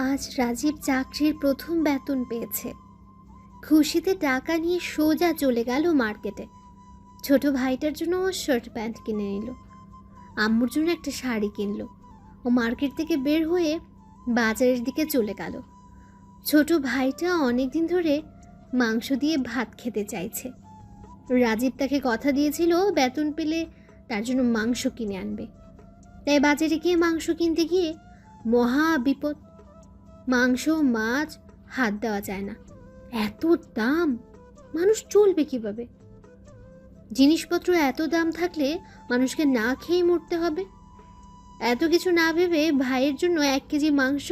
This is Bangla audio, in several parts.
আজ রাজীব চাকরির প্রথম বেতন পেয়েছে। খুশিতে টাকা নিয়ে সোজা চলে গেল মার্কেটে। ছোট ভাইটার জন্য ও শার্ট প্যান্ট কিনে নিল, আম্মুর জন্য একটা শাড়ি কিনলো। ও মার্কেট থেকে বের হয়ে বাজারের দিকে চলে গেল। ছোট ভাইটা অনেক দিন ধরে মাংস দিয়ে ভাত খেতে চাইছে। রাজীব তাকে কথা দিয়েছিল বেতন পেলে তার জন্য মাংস কিনে আনবে। তাই বাজারে গিয়ে মাংস কিনতে গিয়ে মহা বিপদ। মাংস মাছ হাত দেওয়া যায় না, এত দাম, মানুষ চলবে কিভাবে? জিনিসপত্র এত দাম থাকলে মানুষকে না খেয়ে মরতে হবে। এত কিছু না ভেবে ভাইয়ের জন্য 1 কেজি মাংস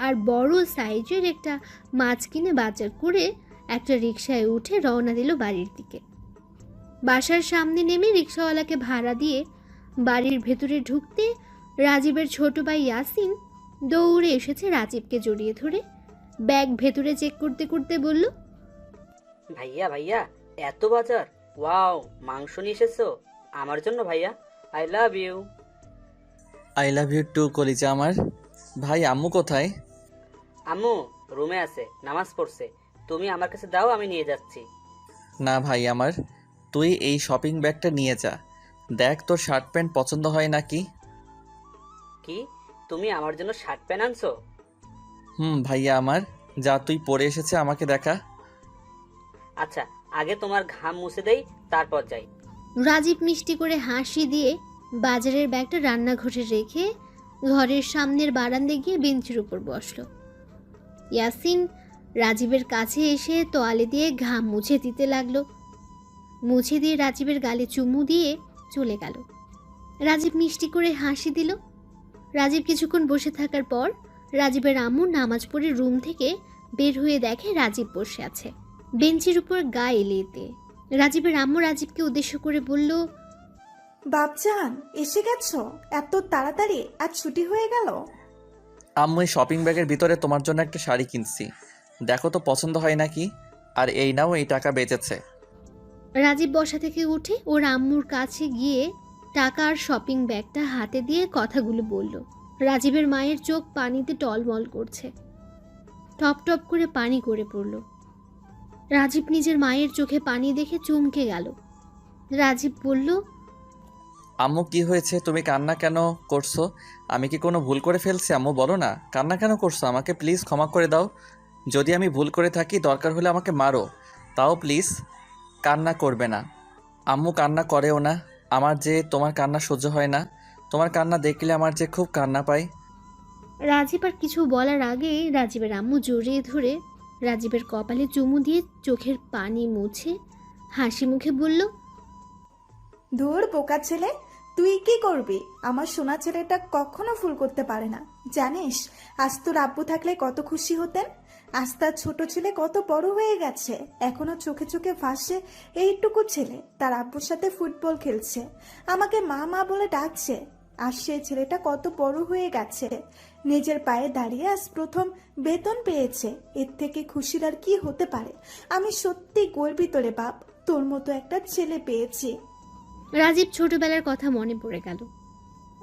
আর বড় সাইজের একটা মাছ কিনে বাজার করে একটা রিকশায় উঠে রওনা দিল বাড়ির দিকে। বাসার সামনে নেমে রিকশাওয়ালাকে ভাড়া দিয়ে বাড়ির ভেতরে ঢুকতে রাজীবের ছোট ভাই ইয়াসিন দৌড়ে এসেছে রাজীবকে জড়িয়ে ধরে ব্যাগ ভেতরে চেক করতে করতে বলল, ভাইয়া ভাইয়া, এত বাজার! ওয়াও, মাংস নিয়ে এসেছো আমার জন্য ভাইয়া। I love you. I love you too কলিজা আমার। ভাই আম্মু কোথায়? আম্মু রুমে আছে, নামাজ পড়ছে। তুমি আমার কাছে দাও, আমি নিয়ে যাচ্ছি। না ভাই আমার, তুই এই শপিং ব্যাগটা নিয়ে যা। দেখ তোর শার্ট প্যান্ট পছন্দ হয় নাকি। কি, তুমি আমার জন্য শার্ট প্যান্ট আনছো? ভাইয়া আমার, যা তুই পরে এসেছে আমাকে দেখা। আচ্ছা, আগে তোমার ঘাম মুছে দেই, তারপর যাই। রাজীব মিষ্টি করে হাসি দিয়ে বাজারের ব্যাগটা রান্নাঘরে রেখে ঘরের সামনের বারান্দায় গিয়ে বেঞ্চের উপর বসলো। ইয়াসিন রাজীবের কাছে এসে তোয়ালে দিয়ে ঘাম মুছে দিতে লাগলো। মুছে দিয়ে রাজীবের গালে চুমু দিয়ে চলে গেল। রাজীব মিষ্টি করে হাসি দিল। রাজীব কিছুক্ষণ বসে থাকার পর রাজীবের আম্মু নামাজ পড়ে রুম থেকে বের হয়ে দেখে রাজীব বসে আছে বেঞ্চের উপর গা এলিয়ে দিয়ে। রাজীবের আম্মু রাজীবকে উদ্দেশ্য করে বলল, বাপজান, এসে গেছো? এত তাড়াতাড়ি আজ ছুটি হয়ে গেল? আম্মু এই শপিং ব্যাগের ভিতরে তোমার জন্য একটা শাড়ি কিনছি, দেখো তো পছন্দ হয় নাকি। আর এই নাও, এই টাকা বেঁচেছে। রাজীব বসা থেকে উঠে ওর আম্মুর কাছে গিয়ে টাকা আর শপিং ব্যাগটা হাতে দিয়ে কথাগুলো বলল। রাজীবের মায়ের চোখ পানিতে টলমল করছে, টপ টপ করে পানি করে পড়ল। রাজীব নিজের মায়ের চোখে পানি দেখে চমকে গেল। রাজীব বলল, আম্মু কি হয়েছে? তুমি কান্না কেন করছো? আমি কি কোনো ভুল করে ফেলছি? আম্মু বলো না, কান্না কেন করছো? আমাকে প্লিজ ক্ষমা করে দাও। যদি আমি ভুল করে থাকি, দরকার হলে আমাকে মারো, তাও প্লিজ কান্না করবে না। আম্মু কান্না করেও না, আমার যে তোমার কান্না সহ্য হয় না। তোমার কান্না দেখলে আমার যে খুব কান্না পায়। রাজীব আর কিছু বলার আগে রাজীবের আম্মু জড়িয়ে ধরে রাজীবের কপালে চুমু দিয়ে চোখের পানি মুছে হাসি মুখে বলল, ধুর বোকা ছেলে, তুই কি করবি? আমার সোনা ছেলেটা কখনো ভুল করতে পারে না, জানিস? আজ তোর আব্বু থাকলে কত খুশি হতেন। আজ তার ছোট ছেলে কত বড় হয়ে গেছে, এখনো চোখে চোখে ভাসে এইটুকু ছেলে তার আব্বুর সাথে ফুটবল খেলছে, আমাকে মা মা বলে ডাকছে। আর সেই ছেলেটা কত বড় হয়ে গেছে, নিজের পায়ে দাঁড়িয়ে আজ প্রথম বেতন পেয়েছে। এর থেকে খুশির আর কি হতে পারে? আমি সত্যি গর্বিত রে বাপ, তোর মতো একটা ছেলে পেয়েছি। রাজীব ছোটবেলার কথা মনে পড়ে গেল।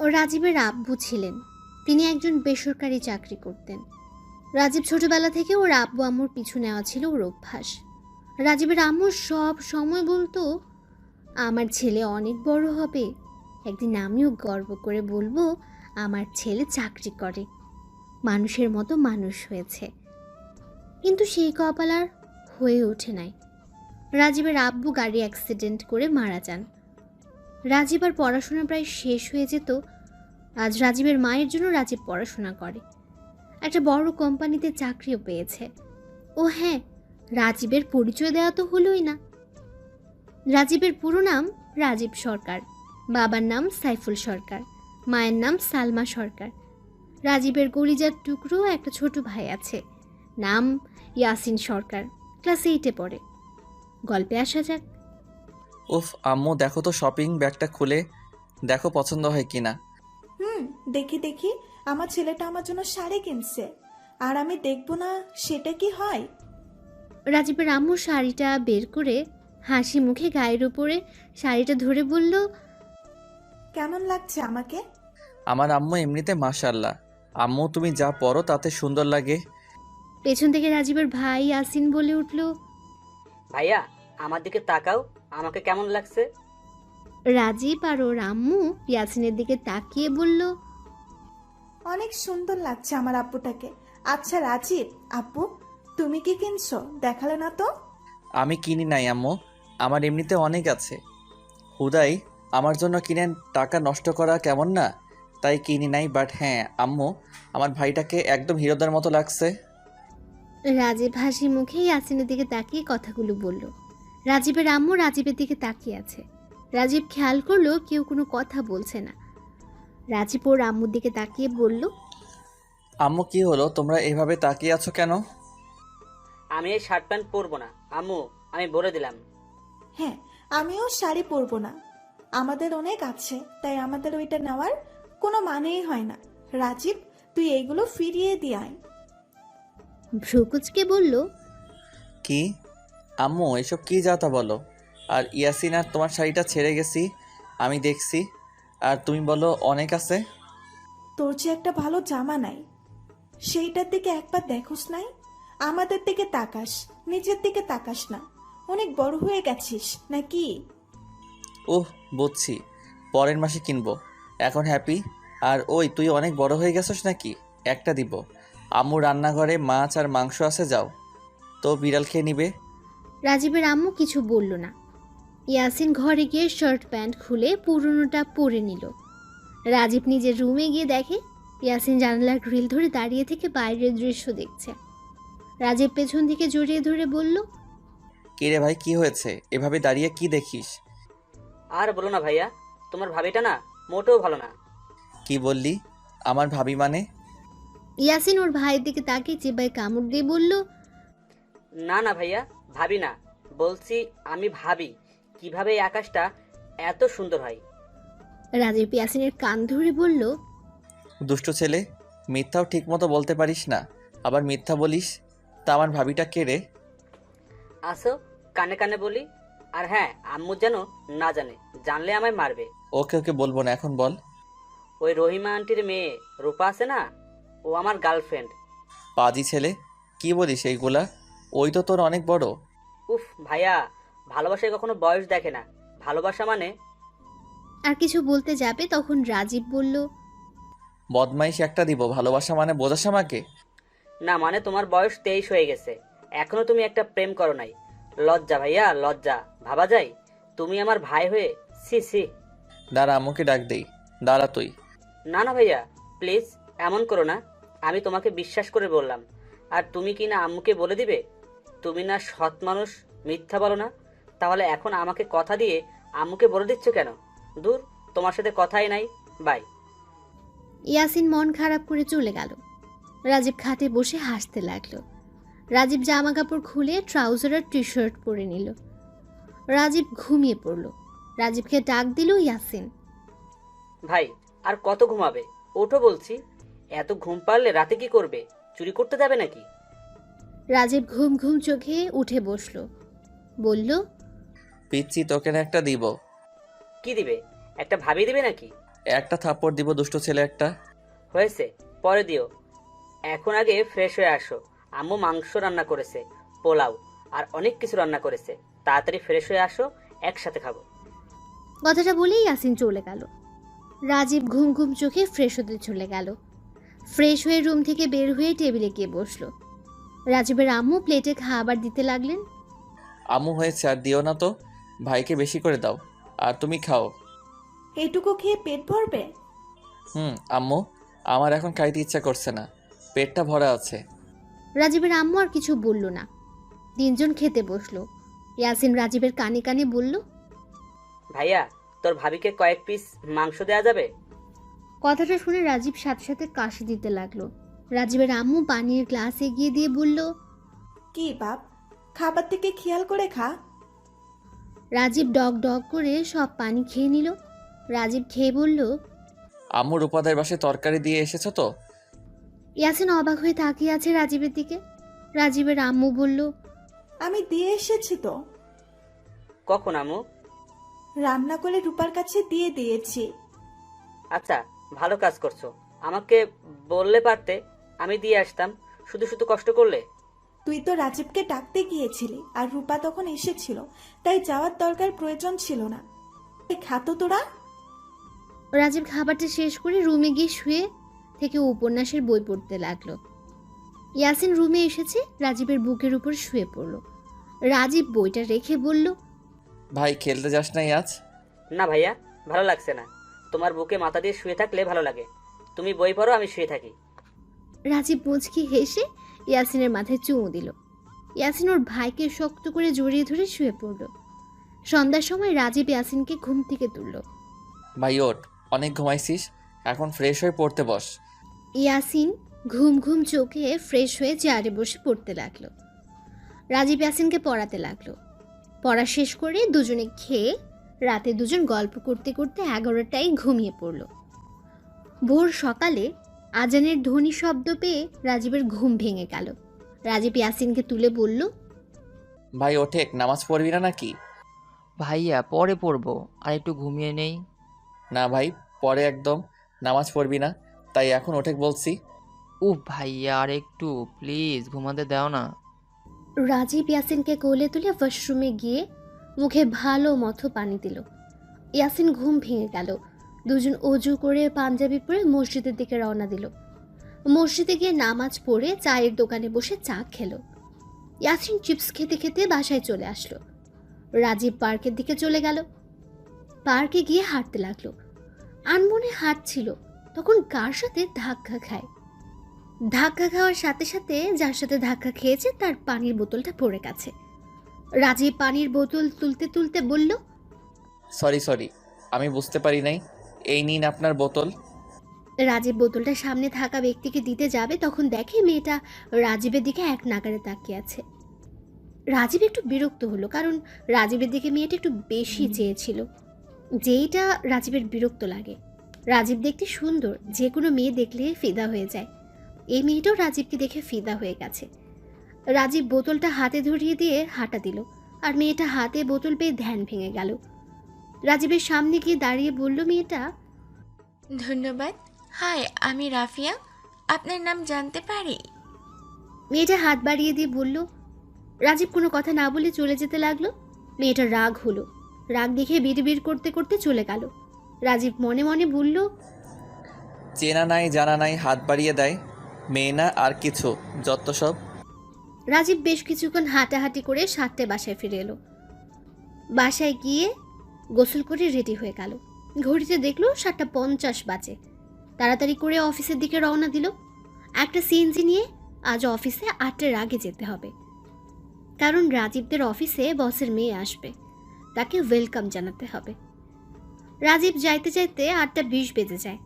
ও রাজীবের আব্বু ছিলেন, তিনি একজন বেসরকারি চাকরি করতেন। রাজীব ছোটবেলা থেকে ওর আব্বু আম্মুর পিছু নেওয়া ছিল ওর অভ্যাস। রাজীবের আম্মু সব সময় বলতো, আমার ছেলে অনেক বড় হবে, একদিন আমিও গর্ব করে বলবো আমার ছেলে চাকরি করে, মানুষের মতো মানুষ হয়েছে। কিন্তু সেই কপাল আর হয়ে ওঠে নাই। রাজীবের আব্বু গাড়ি অ্যাক্সিডেন্ট করে মারা যান। রাজীব আর পড়াশোনা প্রায় শেষ হয়ে যেত। আজ রাজীবের মায়ের জন্য রাজীব পড়াশোনা করে, একটা বড় কোম্পানিতে চাকরিও পেয়েছে। ও হ্যাঁ, রাজীবের পরিচয় দেওয়া তো হলোই না। রাজীবের পুরো নাম রাজীব সরকার, বাবার নাম সাইফুল সরকার, মায়ের নাম সালমা সরকার। রাজীবের কলিজার টুকরো একটা ছোট ভাই আছে, নাম ইয়াসিন সরকার, ক্লাস 8-এ পড়ে। গল্পে আসা যাক। উফ আম্মু, দেখো তো শপিং ব্যাগটা খুলে দেখো পছন্দ হয় কিনা। দেখি দেখি, আমার ছেলেটা আমার জন্য শাড়ি কিনছে, আর আমি দেখবো না সেটা কি হয়? রাজীবের আম্মু শাড়িটা বের করে হাসি মুখে গায়ের উপরে শাড়িটা ধরে বলল, কেমন লাগছে আমাকে? আমার আম্মু এমনিতে মাশাআল্লাহ, আম্মু তুমি যা পরো তাতে সুন্দর লাগে। পেছন থেকে রাজীবের ভাই ইয়াসিন বলে উঠল। ভাইয়া আমার দিকে তাকাও, আমাকে কেমন লাগছে? রাজীব আর ওর আম্মু ইয়াসিনের দিকে তাকিয়ে বলল, অনেক সুন্দর লাগছে আমার আব্বুটাকে। আচ্ছা রাজীব, আব্বু তুমি কি কিনছো? দেখালে না তো। আমি কিনি নাই আম্মু, আমার এমনিতে অনেক আছে। হুদাই আমার জন্য কিনে টাকা নষ্ট করা কেমন না, তাই কিনি নাই। বাট হ্যাঁ আম্মু, আমার ভাইটাকে একদম হিরোদের মতো লাগছে। রাজীব হাসি মুখে ইয়াসিনের দিকে তাকিয়ে কথাগুলো বলল। রাজীবের আম্মু রাজীবের দিকে তাকিয়ে আছে। রাজীব খেয়াল করলো কেউ কোনো কথা বলছে না। রাজীব ওর আম্মুর দিকে তাকিয়ে বলল, আম্মু কি হলো, তোমরা এভাবে তাকিয়ে আছো কেন? আমি এই শার্ট প্যান্ট পরবো না আম্মু, আমি বলে দিলাম। হ্যাঁ, আমিও শাড়ি পরবো না, আমাদের অনেক আছে, তাই আমাদের ওইটা নেওয়ার কোনো মানেই হয় না। রাজীব তুই এইগুলো ফিরিয়ে দিয়ে আয়। ভ্রুকুচকে বলল, কি আম্মু এসব কি যাতা বলো? আর ইয়াসিন আর তোমার শাড়িটা ছেড়ে গেছি আমি দেখছি, আর তুমি বলো অনেক আছে। তোর যে একটা ভালো জামা নাই, সেইটার দিকে একবার দেখোস নাই? আমাদের দিকে তাকাস, নিজের দিকে তাকাস না। অনেক বড় হয়ে গেছিস নাকি? ওহ বুঝছি, পরের মাসে কিনবো, এখন হ্যাপি। আর ওই তুই অনেক বড় হয়ে গেছস নাকি? একটা দিব। আম্মু রান্নাঘরে মাছ আর মাংস আছে, যাও তো বিড়াল খেয়ে নিবে। রাজীবের আম্মু কিছু বলল না। ইয়াসিন ঘরে গিয়ে শার্ট প্যান্ট খুলে পুরনোটা পরে নিল। রাজীব নিজের রুমে গিয়ে দেখে ইয়াসিন জানালার গ্রিল ধরে দাঁড়িয়ে থেকে বাইরের দৃশ্য দেখছে। রাজীব পেছন থেকে জড়িয়ে ধরে বলল, কিরে ভাই কি হয়েছে, এভাবে দাঁড়িয়ে কি দেখিস? আর বলো না ভাইয়া, তোমার ভাবিটা না মোটেও ভালো না। কি বললি? আমার ভাবি মানে? ইয়াসিন ওর ভাইয়ের দিকে তাকিয়ে চিবায় কামড় দিয়ে বলল, না না ভাইয়া, ভাবি না, বলছি আমি ভাবি কিভাবে এই আকাশটা এত সুন্দর হয়। রাজীব ইয়াসিনের কান ধরে বলল, দুষ্ট ছেলে, মিথ্যাও ঠিক মতো বলতে পারিস না, আবার মিথ্যা বলিস। তা আমার ভাবিটা কে রে? আসো কানে কানে বলি। আর হ্যাঁ, আম্মু যেন না জানে, জানলে আমায় মারবে। ওকে ওকে বলবো না, এখন বল। ওই রহিমা আন্টির মেয়ে রূপা আছে না, ও আমার গার্লফ্রেন্ড। পাজি ছেলে, কি বলিস এইগুলা? ওই তো তোর অনেক বড়। উফ ভাইয়া, ভালোবাসায় কখনো বয়স দেখে না। ভালোবাসা মানে। আর কিছু বলতে যাবে তখন রাজীব বলল, বদমাইশ একটা দিব, ভালোবাসা মানে বোঝাস আমাকে? না মানে তোমার বয়স 23 হয়ে গেছে, এখনো তুমি একটা প্রেম করো নাই। লজ্জা ভাইয়া, লজ্জা। ভাবা যায় তুমি আমার ভাই হয়ে? সি সি। দাঁড়া আম্মুকে ডাক দেই, দাঁড়া তুই। না না ভাইয়া, প্লিজ এমন করো না। আমি তোমাকে বিশ্বাস করে বললাম, আর তুমি কি না আম্মুকে বলে দিবে? তুমি না সৎ মানুষ, মিথ্যা বলো না। তাহলে এখন আমাকে কথা দিয়ে আম্মুকে বলে দিচ্ছ কেন? দূর, তোমার সাথে কথাই নাই। বাই। ইয়াসিন মন খারাপ করে চলে গেল। রাজীব খাটে বসে হাসতে লাগলো। রাজীব জামা কাপড় খুলে ট্রাউজার আর টি শার্ট পরে নিল। রাজীব ঘুমিয়ে পড়ল। রাজীবকে ডাক দিল ইয়াসিন। ভাই আর কত ঘুমাবে? ওঠো বলছি। এত ঘুম পারলে রাতে কি করবে? চুরি করতে যাবে নাকি? রাজীব ঘুম ঘুম চোখে উঠে বসলো। বলল, পিচ্ছি তোকে না একটা দিব। কি দিবে? একটা ভাবি দিবে নাকি? একটা থাপ্পড় দিব দুষ্ট ছেলে একটা। হয়েছে, পরে দিও। এখন আগে ফ্রেশ হয়ে আসো। আম্মু মাংস রান্না করেছে, পোলাও আর অনেক কিছু রান্না করেছে। তাড়াতাড়ি ফ্রেশ হয়ে আসো, একসাথে খাবো। কথাটা বলেই ইয়াসিন চলে গেল। রাজীব ঘুম ঘুম চোখে ফ্রেশ হতে চলে গেল। ফ্রেশ হয়ে রুম থেকে বের হয়ে টেবিলে গিয়ে বসলো। রাজীবের আম্মু প্লেটে খাবার দিতে লাগলেন। আম্মু হয়েছে, আর দিও না তো, ভাইকে বেশি করে দাও, আর তুমি খাও। এইটুকু খেয়ে পেট ভরবে? আম্মু, আমার এখন খাইতে ইচ্ছা করছে না, পেটটা ভরা আছে। রাজীবের আম্মু আর কিছু বলল না। তিনজন খেতে বসলো। ইয়াসিন রাজীবের কানে কানে বলল, ভাইয়া, তোর ভাবিকে কয়েক পিস মাংস দেয়া যাবে? কথাটা শুনে রাজীব সাথে সাথে কাশি দিতে লাগলো। রাজীবের আম্মু পানির গ্লাস এগিয়ে দিয়ে বলল, কি বাপ, খাবার থেকে খেয়াল করে খা। রাজীব ডগ ডগ করে সব পানি খেয়ে নিল। রাজীব খেয়ে বলল, আম্মুর উপাদার বাসায় তরকারি দিয়ে এসেছো তো? ইয়াসিন অবাক হয়ে তাকিয়ে আছে রাজীবের দিকে। রাজীবের আম্মু বলল, আমি দিয়ে এসেছি তো। কখন আম্মু? রান্না করে রূপার কাছে দিয়ে দিয়েছি। আচ্ছা, ভালো কাজ করছো। আমাকে বললে পারতে, আমি দিয়ে আসতাম। শুধু শুধু কষ্ট করলে। তুই তো রাজীবকে ডাকতে গিয়েছিলি আর রূপা তখন এসেছিল, তাই যাওয়ার দরকার প্রয়োজন ছিল না। এই খাতো তোরা। রাজীব খাবারটা শেষ করে রুমে গিয়ে শুয়ে থেকে উপন্যাসের বই পড়তে লাগলো। ইয়াসিন রুমে এসেছে, রাজীবের বুকের উপর শুয়ে পড়ল। রাজীব বইটা রেখে বলল, ভাই খেলতে যাস নাই আজ? না ভাইয়া, ভালো লাগছে না। তোমার বুকে মাথা দিয়ে শুয়ে থাকলে ভালো লাগে। তুমি বই পড়ো, আমি শুয়ে থাকি। রাজীব মুচকি হেসে ইয়াসিনের মাথায় চুমু দিল। ইয়াসিন ওর ভাইকে শক্ত করে জড়িয়ে ধরে শুয়ে পড়ল। সন্ধ্যার সময় রাজীব ইয়াসিনকে ঘুম থেকে তুলল। ভাই ওঠ, অনেক ঘুমাইছিস, এখন ফ্রেশ হয়ে পড়তে বস। ইয়াসিন ঘুম ঘুম চোখে ফ্রেশ হয়ে চেয়ারে বসে পড়তে লাগলো। রাজীব ইয়াসিনকে পড়াতে লাগলো। পড়া শেষ করে দুজনে খেয়ে রাতে দুজন গল্প করতে করতে 11টায় ঘুমিয়ে পড়ল। ভোর সকালে আজানের ধ্বনি শব্দ পেয়ে রাজীবের ঘুম ভেঙে গেল। রাজীব ইয়াসিনকে তুলে বলল, ভাই ওঠেক, নামাজ পড়বি না নাকি? ভাইয়া পরে পড়বো, আর একটু ঘুমিয়ে নেই। না ভাই, পরে একদম নামাজ পড়বি না, তাই এখন ওঠেক বলছি। উফ ভাইয়া, আর একটু প্লিজ ঘুমাতে দাও না। রাজীব ইয়াসিনকে কোলে তুলে ওয়াশরুমে গিয়ে মুখে ভালো মতো পানি দিল। ইয়াসিন ঘুম ভেঙে গেল। দুজন অজু করে পাঞ্জাবি পরে মসজিদের দিকে রওনা দিল। মসজিদে গিয়ে নামাজ পড়ে চায়ের দোকানে বসে চা খেলো। ইয়াসিন চিপস খেতে খেতে বাসায় চলে আসলো। রাজীব পার্কের দিকে চলে গেল। পার্কে গিয়ে হাঁটতে লাগলো। আনমনে হাঁটছিল, তখন কার সাথে ধাক্কা খায়। ধাক্কা খাওয়ার সাথে সাথে যার সাথে ধাক্কা খেয়েছে তার পানির বোতলটা পড়ে গেছে। রাজীব পানির বোতল তুলতে তুলতে বলল, সরি, আমি বুঝতে পারি নাই। এই নিন আপনার বোতল। রাজীব বোতলটা সামনে থাকা ব্যক্তিকে দিতে যাবে, তখন দেখে মেয়েটা রাজীবের দিকে এক নাগারে তাকিয়ে আছে। রাজীব একটু বিরক্ত হলো, কারণ রাজীবের দিকে মেয়েটা একটু বেশি চেয়েছিল, যেইটা রাজীবের বিরক্ত লাগে। রাজীব দেখতে সুন্দর, যে কোনো মেয়ে দেখলে ফিদা হয়ে যায়। এই মেয়েটাও রাজীবকে দেখে ফিদা হয়ে গেছে। রাজীব বোতলটা হাতে ধরিয়ে দিয়ে হাঁটা দিল, আর মেয়েটা হাতে বোতল পেয়ে ধ্যান ভেঙে গেল। রাজীবের সামনে গিয়ে দাঁড়িয়ে বলল মেয়েটা, ধন্যবাদ। হাই, আমি রাফিয়া। আপনার নাম জানতে পারি? মেয়েটা হাত বাড়িয়ে দিয়ে বলল। রাজীব কোনো কথা না বলে চলে যেতে লাগলো। মেয়েটা রাগ হলো, রাগ দেখে বিড়বিড় করতে করতে চলে গেল। রাজীব মনে মনে বলল, চেনা নাই জানা নাই হাত বাড়িয়ে দেয়, মেয়ে না আর কিছু, যত সব। রাজীব বেশ কিছুক্ষণ হাঁটাহাঁটি করে 7টায় বাসায় ফিরে এলো। বাসায় গিয়ে গোসল করে রেডি হয়ে গেল। ঘড়িতে দেখলো 7:50 বাজে। তাড়াতাড়ি করে অফিসের দিকে রওনা দিল। একটা সিএনজি নিয়ে আজ অফিসে 8টার আগে যেতে হবে, কারণ রাজীবদের অফিসে বসের মেয়ে আসবে, তাকে ওয়েলকাম জানাতে হবে। রাজীব যাইতে যাইতে 8:20 বেজে যায়।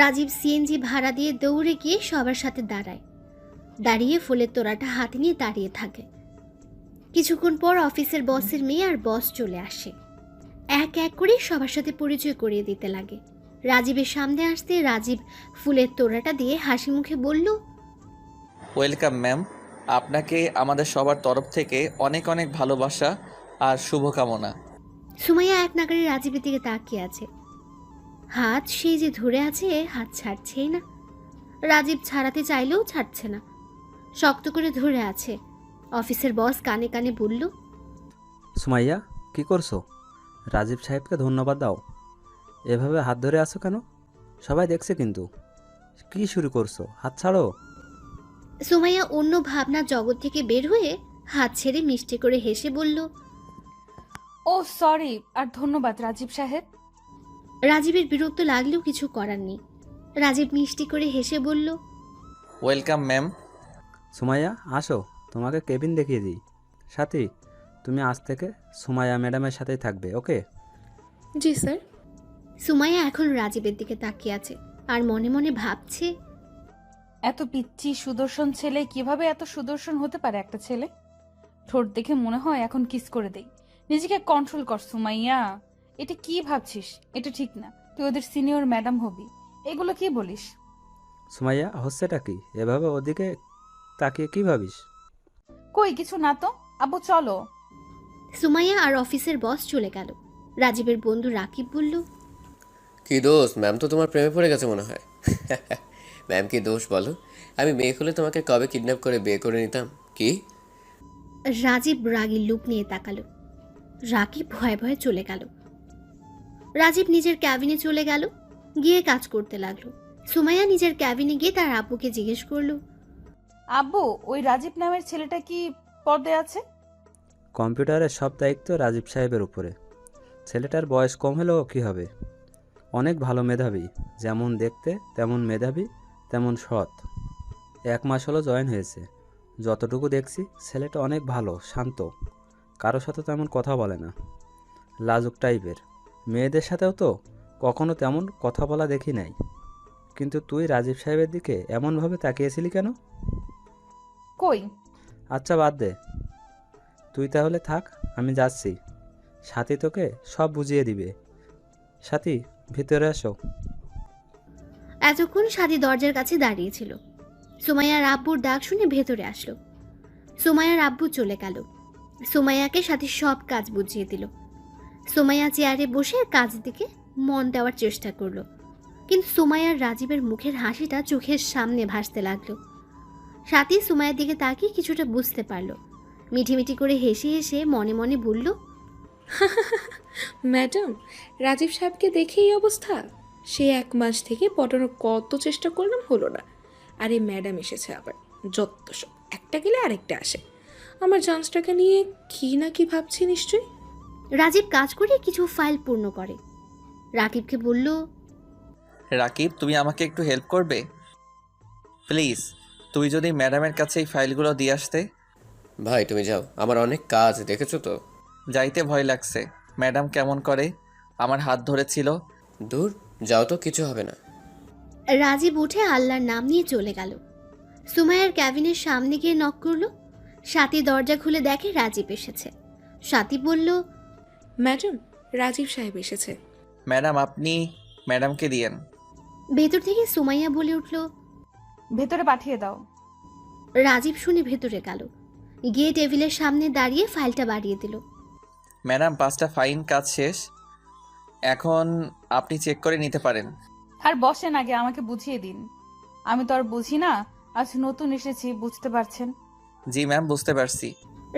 রাজীব সিএনজি ভাড়া দিয়ে দৌড়ে গিয়ে সবার সাথে দাঁড়ায়। দাঁড়িয়ে ফুলের তোড়াটা হাতে নিয়ে দাঁড়িয়ে থাকে। কিছুক্ষণ পর অফিসের বসের মেয়ে আর বস চলে আসে। এক এক করে সবার সাথে পরিচয় করিয়ে দিতে লাগে। রাজীবের সামনে আসতে রাজীব ফুলের তোড়াটা দিয়ে হাসি মুখে বলল, ওয়েলকাম ম্যাম, আপনাকে আমাদের সবার তরফ থেকে অনেক অনেক ভালোবাসা আর শুভকামনা। সুমাইয়া এক নাগারে রাজীবের দিকে তাকিয়ে আছে। হাত সেই যে ধরে আছে, হাত ছাড়ছেই না। রাজীব ছাড়াতে চাইলেও ছাড়ছে না, শক্ত করে ধরে আছে। অফিসের বস কানে কানে বলল, সুমাইয়া, কি করছো? রাজীব সাহেবকে ধন্যবাদ দাও। এভাবে হাত ধরে আছো কেন? সবাই দেখছে কিন্তু। কি শুরু করছো? হাত ছাড়ো। সুমাইয়া অন্য ভাবনার জগৎ থেকে বের হয়ে হাত ছেড়ে মিষ্টি করে হেসে বলল, ও সরি, আর ধন্যবাদ রাজীব সাহেব। রাজীবের বিরক্ত লাগলেও কিছু করার নেই। রাজীব মিষ্টি করে হেসে বলল, ওয়েলকাম ম্যাম। সুমাইয়া আসো, তোমাকে কেবিন দেখিয়ে দিই। সাথী, তুমি আজ থেকে সুমাইয়া ম্যাডামের সাথেই থাকবে, ওকে? জি স্যার। সুমাইয়া এখন রাজীবের দিকে তাকিয়ে আছে আর মনে মনে ভাবছে, এত পিচ্ছি সুদর্শন ছেলে কিভাবে এত সুদর্শন হতে পারে একটা ছেলে? ঠোঁট দেখে মনে হয় এখন কিস করে দেই। নিজেকে কন্ট্রোল কর সুমাইয়া। এটা কি ভাবছিস? এটা ঠিক না। তুই ওদের সিনিয়র ম্যাডাম হবি, এগুলো কি বলিস? সুমাইয়া, হচ্ছেটা কি? এভাবে ওদিকে তাকিয়ে কি ভাবিস? কই কিছু না তো। আব্বু চলো। সুমাইয়া আর অফিসের বস চলে গেল। রাজীবের বন্ধু রাকিব বলল, কি দোস্ত, ম্যাম তো তোমার প্রেমে পড়ে গেছে মনে হয়। ম্যাম কি দোষ বলো? আমি মেয়ে হলে তোমাকে কবে কিডন্যাপ করে বিয়ে করে নিতাম। কি? রাজীব রাগী লুক নিয়ে তাকালো। রাকিব ভয়ে ভয়ে চলে গেল। রাজীব নিজের ক্যাবিনে চলে গেল, গিয়ে কাজ করতে লাগলো। সুমাইয়া নিজের ক্যাবিনে গিয়ে তার আব্বুকে জিজ্ঞেস করলো, আব্বু, ওই রাজীব নামের ছেলেটা কি পদে আছে? কম্পিউটারের সব দায়িত্ব রাজীব সাহেবের উপরে। ছেলেটার বয়স কম হলেও কী হবে, অনেক ভালো মেধাবী। যেমন দেখতে তেমন মেধাবী, তেমন সৎ। 1 মাস হলো জয়েন হয়েছে। যতটুকু দেখছি ছেলেটা অনেক ভালো, শান্ত, কারো সাথে তেমন কথা বলে না, লাজুক টাইপের। মেয়েদের সাথেও তো কখনো তেমন কথা বলা দেখি নাই। কিন্তু তুই রাজীব সাহেবের দিকে এমনভাবে তাকিয়েছিলি কেন? কই? আচ্ছা বাদ দে, তুই তাহলে থাক, আমি যাচ্ছি। সাথী তোকে সব বুঝিয়ে দিবে। সাথী, ভিতরে আসো। এতক্ষণ সাথী দরজার কাছে দাঁড়িয়েছিল। সুমাইয়ার আব্বুর ডাক শুনে ভেতরে আসলো। সুমাইয়ার আব্বু চলে গেল। সুমাইয়াকে সাথী সব কাজ বুঝিয়ে দিল। সুমাইয়া চেয়ারে বসে কাজের দিকে মন দেওয়ার চেষ্টা করলো, কিন্তু সুমাইয়ার রাজীবের মুখের হাসিটা চোখের সামনে ভাসতে লাগলো। সাথী সুমাইয়ার দিকে তাকিয়ে কিছুটা বুঝতে পারলো। মিঠিমিঠি করে হেসে হেসে মনে মনে বলল, ম্যাডাম, রাজীব সাহেবকে দেখে এই অবস্থা। সে 1 মাস থেকে পটানোর কত চেষ্টা করলাম, হলো না। আর এই ম্যাডাম এসেছে আবার, যত সব, একটা গেলে আরেকটা আসে। আমার চান্সটাকে নিয়ে কি না কি ভাবছি নিশ্চয়ই। রাজীব কাজ করে কিছু ফাইল পূর্ণ করে। রাকিবকে বলল, রাকিব, তুমি আমাকে একটু হেল্প করবে প্লিজ? তুই যদি ম্যাডামের কাছে এই ফাইলগুলো দিয়ে আসতে। ভাই তুমি যাও, আমার অনেক কাজ, দেখেছো তো। যাইতে ভয় লাগছে। ম্যাডাম কেমন করে, আমার হাত ধরেছিল। দূর, যাও তো, কিছু হবে না। রাজীব উঠে আল্লাহর নাম নিয়ে চলে গেল। সুমাইয়ার ক্যাবিনের সামনে গিয়ে নক করলো। সাথী দরজা খুলে দেখে রাজীব এসেছে। সাথী বলল, ম্যাডাম, রাজীব সাহেব এসেছে। ম্যাডাম, আপনি ম্যাডামকে দিয়েন। ভেতর থেকে সুমাইয়া বলে উঠল, ভেতরে পাঠিয়ে দাও। রাজীব শুনে ভেতরে গেল, গিয়ে টেবিলের সামনে দাঁড়িয়ে ফাইলটা বাড়িয়ে দিল। ম্যাডাম, 5টা ফাইন কাজ শেষ, এখন আপনি চেক করে নিতে পারেন। আর বসেন, আগে আমাকে বুঝিয়ে দিন। আমি তো আর বুঝি না, আজ নতুন এসেছি, বুঝতে পারছেন। জি ম্যাম, বুঝতে পারছি।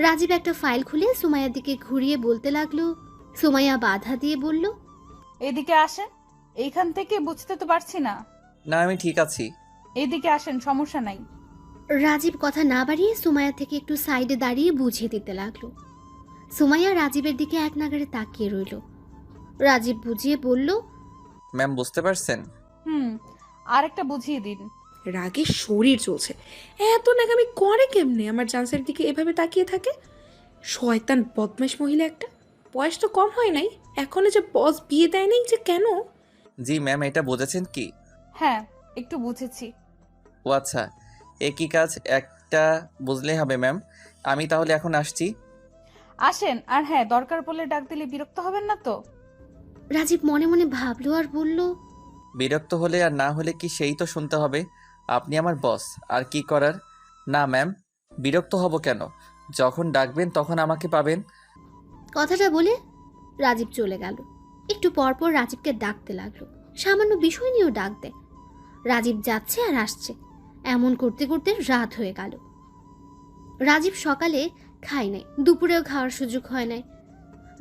রাজীব একটা ফাইল খুলে সুমাইয়ার দিকে ঘুরিয়ে বলতে লাগলো। সুমাইয়া বাধা দিয়ে বলল, এদিকে আসেন, এইখান থেকে বুঝতে তো পারছি না। না, আমি ঠিক আছি। এইদিকে আসেন, সমস্যা নাই। রাজীব কথা না বাড়িয়ে সুমাইয়া থেকে একটু সাইডে দাঁড়িয়ে বুঝিয়ে দিতে লাগলো। সুমাইয়া রাজীবের দিকে এক নাগাড়ে তাকিয়ে রইল। রাজীব বুঝিয়ে বলল, ম্যাম, বুঝতে পারছেন? আর একটা বুঝিয়ে দিন। রাগে শরীর চলছে, এত নাকামি করে কেমনে? আমার চান্সের দিকে এভাবে তাকিয়ে থাকে। শয়তান বদমাশ মহিলা একটা। বয়স তো কম হয় নাই, এখনো যে বস বিয়ে দেয় নাই যে কেন? জি ম্যাম, এটা বুঝেছেন কি? হ্যাঁ, একটু বুঝেছি। ও আচ্ছা, একই কাজ একটা বুঝলেই হবে ম্যাম। আমি তাহলে এখন আসছি। আসেন, আর হ্যাঁ, দরকার পড়লে ডাক দিলে বিরক্ত হবেন না তো? রাজীব মনে মনে ভাবলো আর বলল, বিরক্ত হলে আর না হলে কি সেই তো শুনতে হবে। আপনি আমার বস, আর কি করার। না ম্যাম, বিরক্ত হব কেন? যখন ডাকবেন তখন আমাকে পাবেন। কথাটা বলে রাজীব চলে গেল। একটু পরপর রাজীবকে ডাকতে লাগলো, সামান্য বিষয় নিয়েও ডাক দেয়। রাজীব যাচ্ছে আর আসছে, এমন করতে করতে রাত হয়ে গেল। রাজীব সকালে খায় নাই, দুপুরেও খাওয়ার সুযোগ হয় নাই।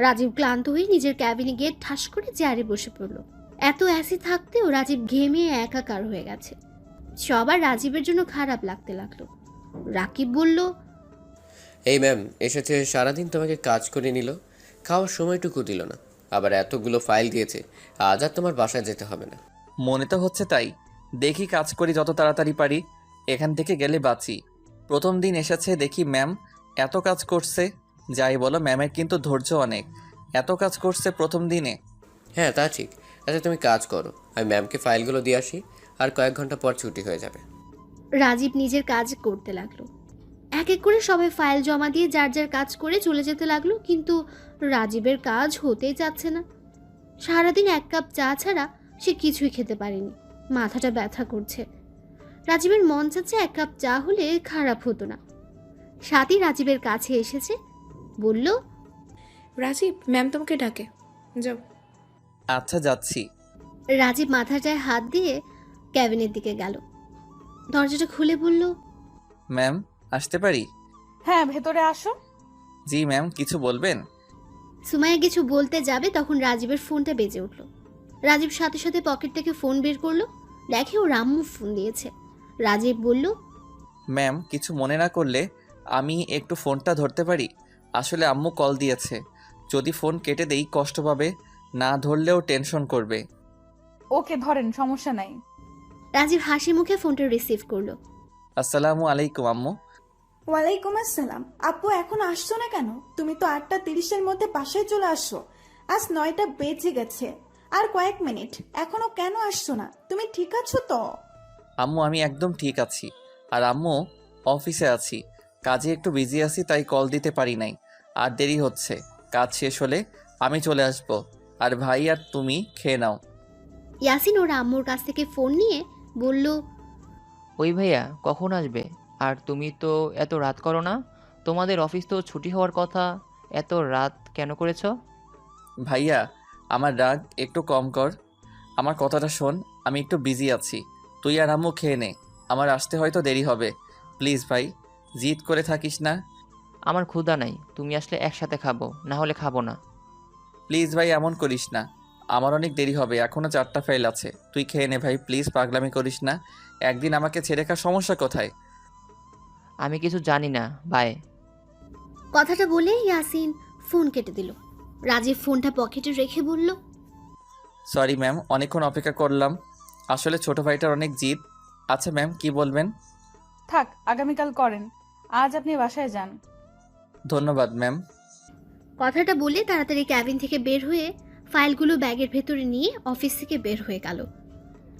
রাজীব ক্লান্ত হয়ে নিজের ক্যাবিনে গিয়ে ঠাস করে চেয়ারে বসে পড়ল। এত অ্যাসিড থাকতেও রাজীব ঘেমে একাকার হয়ে গেছে। সবার রাজীবের জন্য খারাপ লাগতে লাগলো। রাকিব বলল, এই ম্যাম এসেছে, সারাদিন তোমাকে কাজ করে নিল, খাওয়ার সময়টুকু দিল না, আবার এতগুলো ফাইল দিয়েছে। আজ আর তোমার বাসায় যেতে হবে না। মনে তো হচ্ছে তাই। দেখি কাজ করি যত তাড়াতাড়ি পারি, এখান থেকে গেলে বাঁচি। প্রথম দিন এসেছে দেখি ম্যাম এত কাজ করছে। যাই বলো, ম্যামের কিন্তু ধৈর্য অনেক। এত কাজ করছে প্রথম দিনে। হ্যাঁ তা ঠিক। আচ্ছা তুমি কাজ করো, আমি ম্যামকে ফাইলগুলো দিয়ে আসি, আর কয়েক ঘন্টা পর ছুটি হয়ে যাবে। রাজীব নিজের কাজ করতে লাগলো। এক এক করে সবাই ফাইল জমা দিয়ে যার যার কাজ করে চলে যেতে লাগলো, কিন্তু রাজীবের কাজ হতেই যাচ্ছে না। সারাদিন 1 কাপ চা ছাড়া সে কিছুই খেতে পারেনি, মাথাটা ব্যথা করছে। রাজীবের মন চাচ্ছে 1 কাপ চা হলে খারাপ হতো না। সাথী রাজীবের কাছে এসেছে, বলল, রাজীব, ম্যাম তোমাকে ডাকে, যাও। আচ্ছা, যাচ্ছি। রাজীব মাথাটায় হাত দিয়ে ক্যাবিনের দিকে গেল। দরজাটা খুলে বলল, ম্যাম আসতে পারি? হ্যাঁ, ভেতরে আসো। জি ম্যাম, কিছু বলবেন? সুমাইয়া কিছু বলতে যাবে তখন রাজীবের ফোনটা বেজে উঠল। রাজীব সাথে সাথে পকেট থেকে ফোন বের করলো, দেখে ওর আম্মু ফোন দিয়েছে। রাজীব বলল, ম্যাম কিছু মনে না করলে আমি একটু ফোনটা ধরতে পারি? আসলে আম্মু কল দিয়েছে, যদি ফোন কেটে দেই কষ্ট পাবে, না ধরলেও টেনশন করবে। ওকে ধরেন, সমস্যা নাই। রাজীব হাসি মুখে ফোনটা রিসিভ করলো। আসসালামু আলাইকুম আম্মু। ওয়ালাইকুম আসসালাম। আপু এখন আসছো না কেন? তুমি তো 8:30-এর মধ্যে বাসায় চলে আসো। আজ 9টা বেজে গেছে, আর কয়েক মিনিট, এখনো কেন আসছো না? তুমি ঠিক আছো তো? আম্মু আমি একদম ঠিক আছি, আর আম্মু অফিসে আছি, কাজে একটু বিজি আছি তাই কল দিতে পারি নাই, আর দেরি হচ্ছে, কাজ শেষ হলে আমি চলে আসব। আর ভাই আর তুমি খেয়ে নাও। ইয়াসিন ওর আম্মুর কাছ থেকে ফোন নিয়ে বলল, ওই ভাইয়া কখন আসবে? আর তুমি তো এত রাত করো না, তোমাদের অফিস তো ছুটি হওয়ার কথা, এত রাত কেন করেছো? ভাইয়া আমার রাগ একটু কম কর, আমার কথাটা শোন, আমি একটু বিজি আছি, তুই আর আম্মু খেয়ে নে, আমার আসতে হয়তো দেরি হবে, প্লিজ ভাই, জিদ করে থাকিস না। আমার ক্ষুধা নাই, তুমি আসলে একসাথে খাবো, না হলে খাবো না। প্লিজ ভাই এমন করিস না, আমার অনেক দেরি হবে, এখনও 4টা ফাইল আছে, তুই খেয়ে নে ভাই, প্লিজ পাগলামি করিস না, একদিন আমাকে ছেড়ে খাওয়ার সমস্যা কোথায়? আমি কিছু জানি না, বাই। কথাটা বলে ইয়াসিন ফোন কেটে দিল। রাজীব ফোনটা পকেটে রেখে বলল, সরি ম্যাম, অনেকক্ষণ অপেক্ষা করলাম, আসলে ছোট ভাইটার অনেক জিদ। আচ্ছা ম্যাম কি বলবেন? থাক, আগামীকাল করেন, আজ আপনি বাসায় যান। ধন্যবাদ ম্যাম। কথাটা বলে তাড়াতাড়ি ক্যাবিন থেকে বের হয়ে ফাইলগুলো ব্যাগের ভেতরে নিয়ে অফিস থেকে বের হয়ে গেল।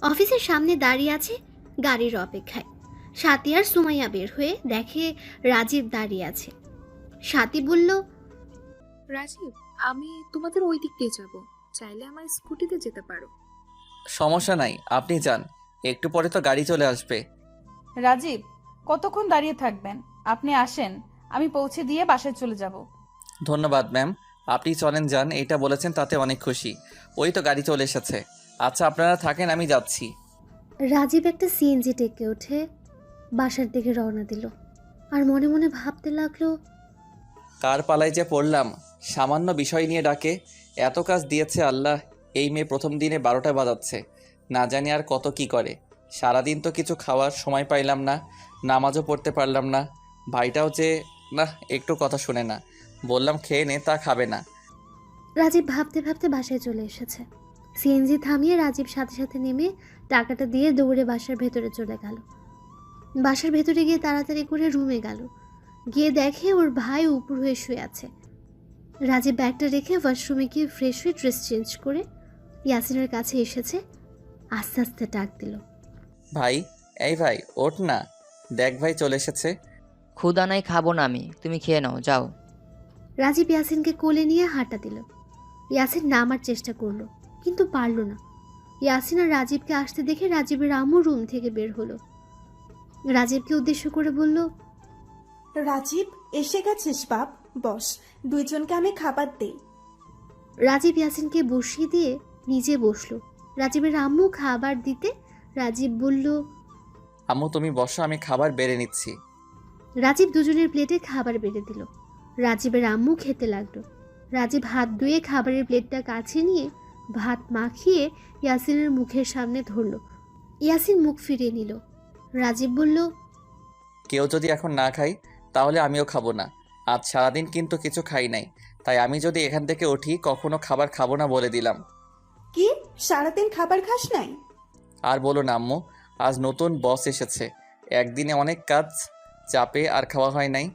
অফিসের সামনে দাঁড়িয়ে আছে গাড়ির অপেক্ষায়। সাথী আর সুমাইয়া বের হয়ে দেখে রাজীব দাঁড়িয়ে আছে। সাথী বলল, রাজীব, আমি তোমাদের ওই দিক দিয়ে যাব, চাইলে আমার স্কুটিতে যেতে পারো। সমস্যা নাই, আপনি যান, একটু পরে তো গাড়ি চলে আসবে। রাজীব, কতক্ষণ দাঁড়িয়ে থাকবেন? আপনি আসেন, আমি পৌঁছে দিয়ে বাসায় চলে যাব। ধন্যবাদ ম্যাম, আপনি চলেন যান, এইটা বলেছেন তাতে অনেক খুশি। ওই তো গাড়ি চলে এসেছে। আচ্ছা আপনারা থাকেন, আমি যাচ্ছি। রাজীব একটা সিএনজি টেকে উঠে বাসার দিকে রওনা দিল। আর মনে মনে ভাবতে লাগলো, কার পালায় যে পড়লাম, সামান্য বিষয় নিয়ে ডাকে, এত কাজ দিয়েছে আল্লাহ, এই মেয়ে প্রথম দিনে 12টা বাজাচ্ছে, না জানি আর কত কি করে। সারাদিন তো কিছু খাওয়ার সময় পাইলাম না, নামাজও পড়তে পারলাম না, ভাইটাও যে না একটু কথা শুনে না, বললাম খেয়ে নে, তা খাবে না। রাজীব ভাবতে ভাবতে বাসায় চলে এসেছে। সিএনজি থামিয়ে রাজীব সাথে সাথে নেমে টাকাটা দিয়ে দৌড়ে বাসার ভেতরে চলে গেল। বাসার ভেতরে গিয়ে তাড়াতাড়ি করে রুমে গেল। গিয়ে দেখে ওর ভাই উপর হয়ে শুয়ে আছে। রাজীব ব্যাগটা রেখে ওয়াশরুমে গিয়ে ফ্রেশ হয়ে ড্রেস চেঞ্জ করে ইয়াসিনের কাছে এসেছে। আস্তে আস্তে ডাক দিল, ভাই, এই ভাই ওঠ না, দেখ ভাই চলে এসেছে। ক্ষুধা নাই, খাবো না আমি, তুমি খেয়ে নাও, যাও। রাজীব ইয়াসিনকে কোলে নিয়ে হাঁটা দিল। ইয়াসিন নামার চেষ্টা করলো, কিন্তু পারল না। ইয়াসিন আর রাজীবকে আসতে দেখে রাজীবের আম্মু রুম থেকে বের হলো। রাজীবকে উদ্দেশ্য করে বলল, রাজীব, এসে গেছিস বাপ, বস, দুইজনকে আমি খাবার দেই। রাজীব ইয়াসিনকে বসিয়ে দিয়ে নিজে বসলো। রাজীবের আম্মু খাবার দিতে রাজীব বলল, আম্মু তুমি বসো, আমি খাবার বেড়ে নিচ্ছি। রাজীব দুজনের প্লেটে খাবার বেড়ে দিল। রাজীবের আম্মু খেতে লাগলো। রাজীব হাত ধুয়ে খাবারের প্লেটটা কাছে নিয়ে ভাত মাখিয়ে ইয়াসিনের মুখের সামনে ধরল। ইয়াসিন মুখ ফিরিয়ে নিল। রাজীব বলল, কেউ যদি এখন না খাই তাহলে আমিও খাবো না, আজ সারাদিন কিন্তু কিছু খাই নাই, তাই আমি যদি এখান থেকে উঠি কখনো খাবার খাবো না বলে দিলাম। কি, সারাদিন খাবার খাস নাই? আর বলো না আম্মু, আজ নতুন বস এসেছে, একদিনে অনেক কাজ চাপে আর খাওয়া হয় নাই,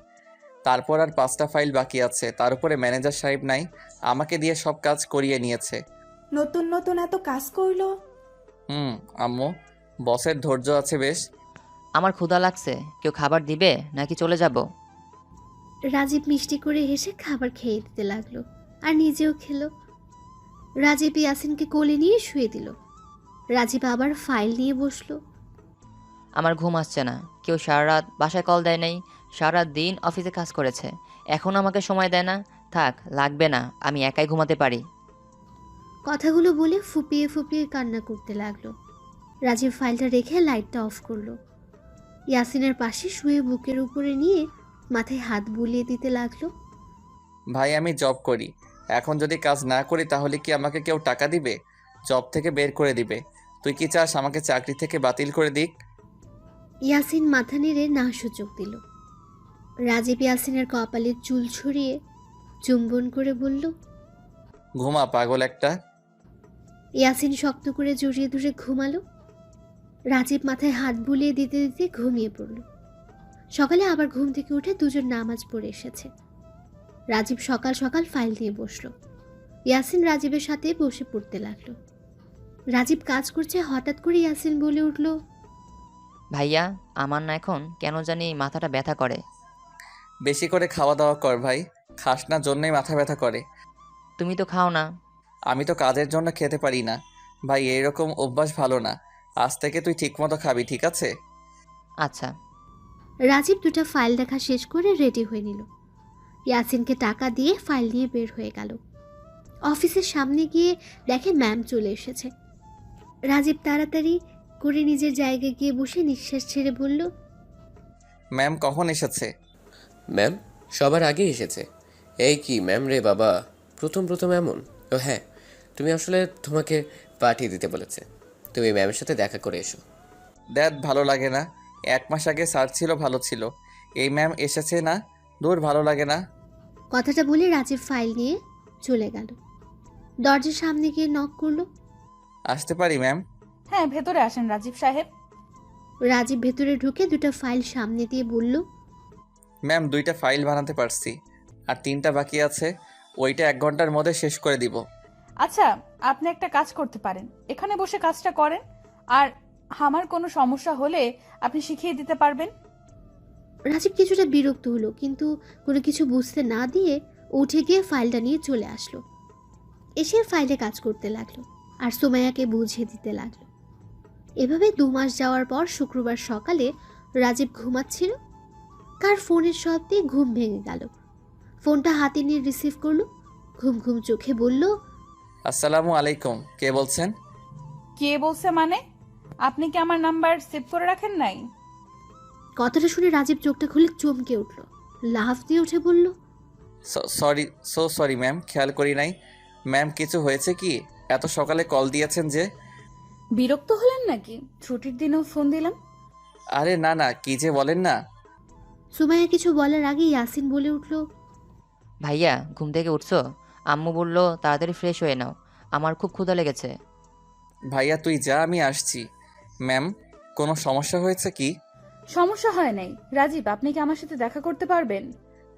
তারপর আর 5টা ফাইল বাকি আছে, তার উপরে ম্যানেজার সাহেব নাই, আমাকে দিয়ে সব কাজ করিয়ে নিয়েছে। নতুন নতুন এত কাজ করলো? আম্মু, বসের ধৈর্য আছে বেশ। আমার ক্ষুধা লাগছে, কেউ খাবার দিবে নাকি চলে যাব? রাজীব মিষ্টি করে হেসে খাবার খেয়ে দিতে লাগলো আর নিজেও খেলো। রাজীব ইয়াসিনকে কোলে নিয়ে শুয়ে দিল। রাজীব আবার ফাইল নিয়ে বসলো। আমার ঘুম আসছে না, কেউ সারা রাত বাসায় কল দেয় নাই, সারা দিন অফিসে কাজ করেছে, এখন আমাকে সময় দেয় না। থাক, লাগবে না, আমি একাই ঘুমাতে পারি। কথাগুলো বলে ফুপিয়ে ফুপিয়ে কান্না করতে লাগলো। রাজীব ফাইলটা রেখে লাইটটা অফ করলো। ইয়াসিনের পাশে শুয়ে বুকের উপরে নিয়ে মাথায় হাত বুলিয়ে দিতে লাগলো। ভাই আমি জব করি, এখন যদি কাজ না করি তাহলে কি আমাকে কেউ টাকা দিবে? জব থেকে বের করে দিবে। তুই কি চাস আমাকে চাকরি থেকে বাতিল করে দিক? ইয়াসিন মাথা নেড়ে না সূচক দিল। রাজীব ইয়াসিনের কপালের চুল ছড়িয়ে চুম্বন করে বলল, ঘুমা পাগল একটা। ইয়াসিন শক্ত করে জড়িয়ে ধরে ঘুমালো। রাজীব মাথায় হাত বুলিয়ে দিতে দিতে ঘুমিয়ে পড়ল। সকালে আবার ঘুম থেকে উঠে দুজন নামাজ পড়ে এসেছে। রাজীব সকাল সকাল ফাইল নিয়ে বসলো। ইয়াসিন রাজীবের সাথে বসে পড়তে লাগলো। রাজীব কাজ করছে, হঠাৎ করে ইয়াসিন বলে উঠল, ভাইয়া আমার না এখন কেন জানি মাথাটা ব্যথা করে। বেশি করে খাওয়া দাওয়া কর ভাই, খাস না জন্যই মাথা ব্যথা করে। তুমি তো খাও না। আমি তো কাজের জন্য খেতে পারি না ভাই, এইরকম অভ্যাস ভালো না। আজ থেকে তুই ঠিকমতো খাবি, ঠিক আছে? আচ্ছা। রাজীব দুটো ফাইল দেখা শেষ করে রেডি হয়ে নিল। ইয়াসিনকে টাকা দিয়ে ফাইল নিয়ে বের হয়ে গেল। অফিসের সামনে গিয়ে দেখে ম্যাম চলে এসেছে। রাজীব তাড়াতাড়ি করে নিজের জায়গায় গিয়ে বসে নিঃশ্বাস ছেড়ে বলল, ম্যাম কখন এসেছে? ম্যাম সবার আগে এসেছে। এই কি ম্যাম রে বাবা, প্রথম প্রথম এমন। ও হ্যাঁ, তুমি আসলে তোমাকে পাঠিয়ে দিতে বলেছে, তুমি ম্যামের সাথে দেখা করে এসো। দ্যাট ভালো লাগে না। 1 মাস আগে স্যার ছিল, ভালো ছিল। এই ম্যাম এসেছে না, দূর ভালো লাগে না। কথাটা বলে রাজীব ফাইল নিয়ে চলে গেল। দরজার সামনে গিয়ে নক করলো। আসতে পারি ম্যাম? হ্যাঁ, ভেতরে আসেন রাজীব সাহেব। রাজীব ভেতরে ঢুকে দুটো ফাইল সামনে দিয়ে বলল, ম্যাম 2টা ফাইল বানাতে পারছি, আর 3টা বাকি আছে। ওইটা 1 ঘন্টার মধ্যে শেষ করে দিব। আচ্ছা, আপনি একটা কাজ করতে পারেন, এখানে বসে কাজটা করেন, আর আমার কোনো সমস্যা হলে আপনি শিখিয়ে দিতে পারবেন। রাজীব কিছুটা বিরক্ত হলো, কিন্তু কোনো কিছু বুঝতে না দিয়ে উঠে গিয়ে ফাইলটা নিয়ে চলে আসলো। এসে ফাইলে কাজ করতে লাগলো আর সুমাইয়াকে বুঝিয়ে দিতে লাগলো। এভাবে 2 মাস যাওয়ার পর শুক্রবার সকালে রাজীব ঘুমাচ্ছিল। কার ফোনের শব্দে ঘুম ভেঙে গেল। ফোনটা হাতে নিয়ে রিসিভ করলো। ঘুম ঘুম চোখে বলল, আসসালামু আলাইকুম, কে বলছেন? কে বলছে মানে? আপনি কি আমার নাম্বার সেভ করে রাখেন নাই? কথাটা শুনে রাজীব চোখটা খুলে চমকে উঠল। লাফ দিয়ে উঠে বলল, সরি ম্যাম, খেয়াল করি নাই। ম্যাম কিছু হয়েছে কি? এত সকালে কল দিয়েছেন যে? বিরক্ত হলেন নাকি? ছুটির দিনেও ফোন দিলাম। আরে না না, কি যে বলেন না। সুমাইয়া কিছু বলার আগে ইয়াসিন বলে উঠল, ভাইয়া ঘুম থেকে উঠছো? আম্মু বললো তাড়াতাড়ি ফ্রেশ হয়ে নাও, আমার খুব ক্ষুধা লেগেছে। ভাইয়া তুই যা, আমি আসছি। ম্যাম কোনো সমস্যা হয়েছে কি? সমস্যা হয় নাই। রাজীব, আপনি কি আমার সাথে দেখা করতে পারবেন?